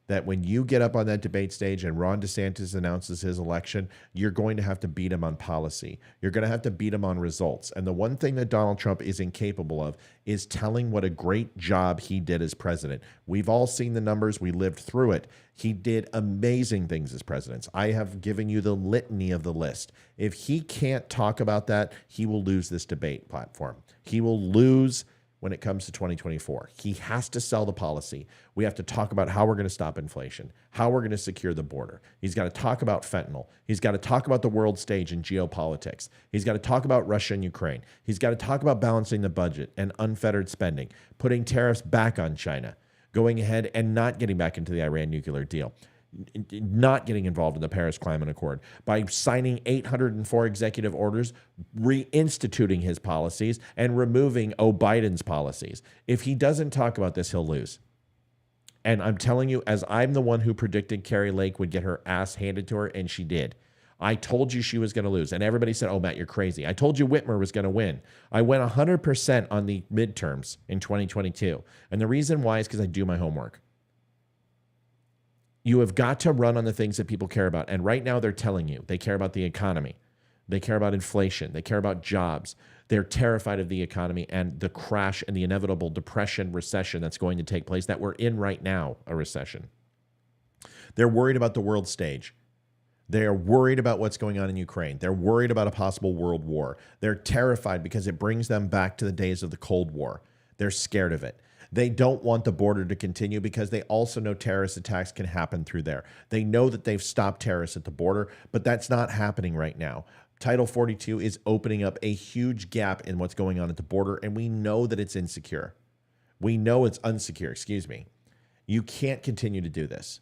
Speaker 1: that when you get up on that debate stage and Ron DeSantis announces his election, you're going to have to beat him on policy. You're going to have to beat him on results. And the one thing that Donald Trump is incapable of is telling what a great job he did as president. We've all seen the numbers. We lived through it. He did amazing things as president. I have given you the litany of the list. If he can't talk about that, he will lose this debate platform. He will lose when it comes to 2024. He has to sell the policy. We have to talk about how we're going to stop inflation, how we're going to secure the border. He's got to talk about fentanyl. He's got to talk about the world stage and geopolitics. He's got to talk about Russia and Ukraine. He's got to talk about balancing the budget and unfettered spending, putting tariffs back on China, going ahead and not getting back into the Iran nuclear deal, not getting involved in the Paris Climate Accord, by signing 804 executive orders, reinstituting his policies, and removing Biden's policies. If he doesn't talk about this, he'll lose. And I'm telling you, as I'm the one who predicted Kari Lake would get her ass handed to her, and she did. I told you she was going to lose. And everybody said, oh, Matt, you're crazy. I told you Whitmer was going to win. I went 100% on the midterms in 2022. And the reason why is because I do my homework. You have got to run on the things that people care about. And right now they're telling you they care about the economy. They care about inflation. They care about jobs. They're terrified of the economy and the crash and the inevitable depression, recession that's going to take place that we're in right now, a recession. They're worried about the world stage. They are worried about what's going on in Ukraine. They're worried about a possible world war. They're terrified because it brings them back to the days of the Cold War. They're scared of it. They don't want the border to continue because they also know terrorist attacks can happen through there. They know that they've stopped terrorists at the border, but that's not happening right now. Title 42 is opening up a huge gap in what's going on at the border, and we know that it's insecure. We know it's unsecure, excuse me. You can't continue to do this.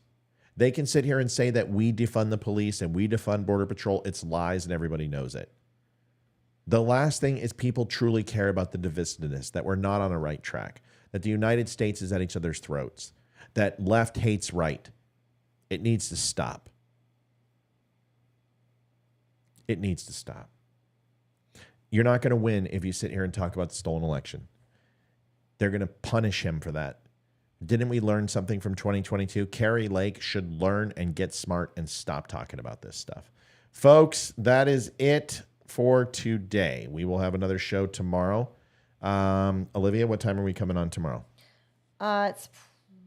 Speaker 1: They can sit here and say that we defund the police and we defund Border Patrol. It's lies, and everybody knows it. The last thing is people truly care about the divisiveness, that we're not on a right track, that the United States is at each other's throats, that left hates right. It needs to stop. It needs to stop. You're not going to win if you sit here and talk about the stolen election. They're going to punish him for that. Didn't we learn something from 2022? Kari Lake should learn and get smart and stop talking about this stuff. Folks, that is it for today. We will have another show tomorrow. Olivia, what time are we coming on tomorrow?
Speaker 2: It's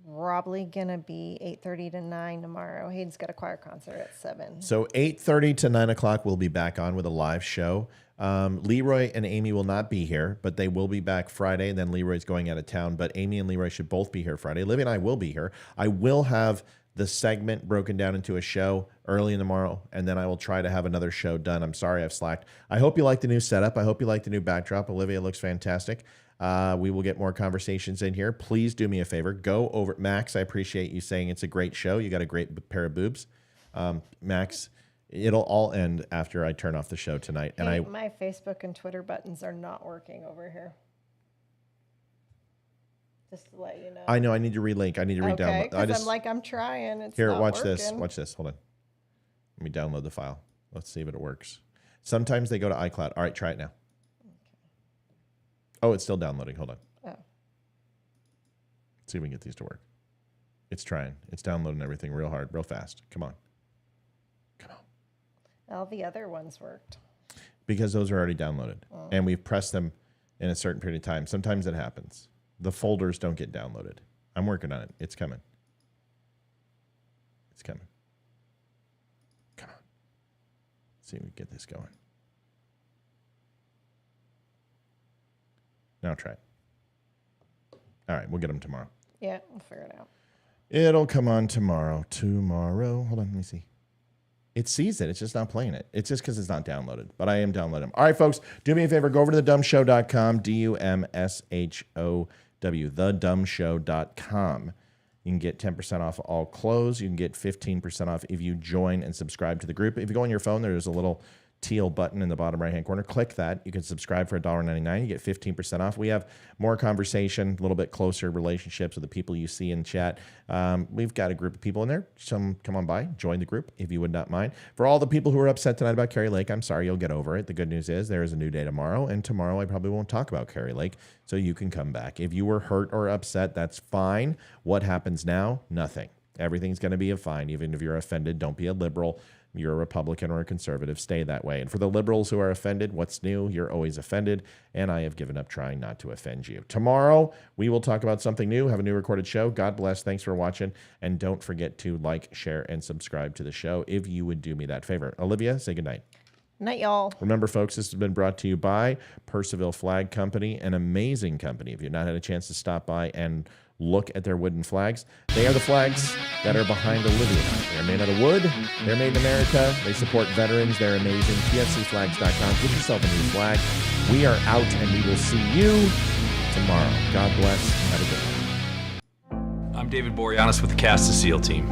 Speaker 2: probably going to be 8:30 to 9 tomorrow. Hayden's got a choir concert at 7.
Speaker 1: So 8:30 to 9 o'clock, we'll be back on with a live show. Leroy and Amy will not be here, but they will be back Friday. And then Leroy's going out of town, but Amy and Leroy should both be here Friday. Olivia and I will be here. I will have the segment broken down into a show early in tomorrow, and then I will try to have another show done. I'm sorry I've slacked. I hope you like the new setup. I hope you like the new backdrop. Olivia looks fantastic. We will get more conversations in here. Please do me a favor. Go over. Max, I appreciate you saying it's a great show. You got a great pair of boobs. Max, it'll all end after I turn off the show tonight. And
Speaker 2: hey, my Facebook and Twitter buttons are not working over here. Just to let you know.
Speaker 1: I know. I need to relink. I need to re-download.
Speaker 2: Because I'm trying. It's
Speaker 1: here,
Speaker 2: not
Speaker 1: watch
Speaker 2: working.
Speaker 1: this. Watch this. Hold on. Let me download the file. Let's see if it works. Sometimes they go to iCloud. All right, try it now. Oh, it's still downloading. Hold on.
Speaker 2: Oh.
Speaker 1: Let's see if we can get these to work. It's trying. It's downloading everything real hard, real fast. Come on.
Speaker 2: All the other ones worked.
Speaker 1: Because those are already downloaded. Oh. And we've pressed them in a certain period of time. Sometimes it happens. The folders don't get downloaded. I'm working on it. It's coming. It's coming. Come on. Let's see if we can get this going. Now try it. All right, we'll get them tomorrow.
Speaker 2: Yeah, we'll figure it out.
Speaker 1: It'll come on tomorrow. Tomorrow. Hold on, let me see. It sees it. It's just not playing it. It's just because it's not downloaded. But I am downloading them. All right, folks, do me a favor. Go over to thedumbshow.com, DUMSHOW, thedumbshow.com. You can get 10% off all clothes. You can get 15% off if you join and subscribe to the group. If you go on your phone, there's a little teal button in the bottom right-hand corner. Click that. You can subscribe for $1.99. You get 15% off. We have more conversation, a little bit closer relationships with the people you see in chat. We've got a group of people in there. Some come on by, join the group if you would not mind. For all the people who are upset tonight about Kari Lake, I'm sorry, you'll get over it. The good news is there is a new day tomorrow, and tomorrow I probably won't talk about Kari Lake, so you can come back. If you were hurt or upset, that's fine. What happens now? Nothing. Everything's going to be fine. Even if you're offended, don't be a liberal. You're a Republican or a conservative. Stay that way. And for the liberals who are offended, what's new? You're always offended. And I have given up trying not to offend you. Tomorrow, we will talk about something new, have a new recorded show. God bless. Thanks for watching. And don't forget to like, share, and subscribe to the show if you would do me that favor. Olivia, say goodnight.
Speaker 2: Night, y'all.
Speaker 1: Remember, folks, this has been brought to you by Percival Flag Company, an amazing company. If you've not had a chance to stop by and look at their wooden flags, they are the flags that are behind Olivia. They're made out of wood. They're made in America. They support veterans. They're amazing. PFCflags.com. Get yourself a new flag. We are out, and we will see you tomorrow. God bless. Have a good night.
Speaker 14: I'm David Boreanaz with the Cast of SEAL team,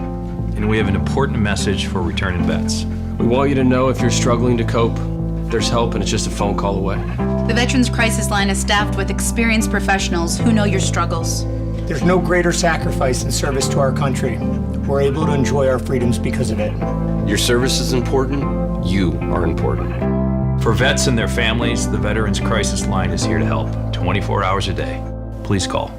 Speaker 14: and we have an important message for returning vets.
Speaker 19: We want you to know if you're struggling to cope, there's help and it's just a phone call away.
Speaker 20: The Veterans Crisis Line is staffed with experienced professionals who know your struggles.
Speaker 21: There's no greater sacrifice in service to our country. We're able to enjoy our freedoms because of it.
Speaker 19: Your service is important. You are important.
Speaker 14: For vets and their families, the Veterans Crisis Line is here to help 24 hours a day. Please call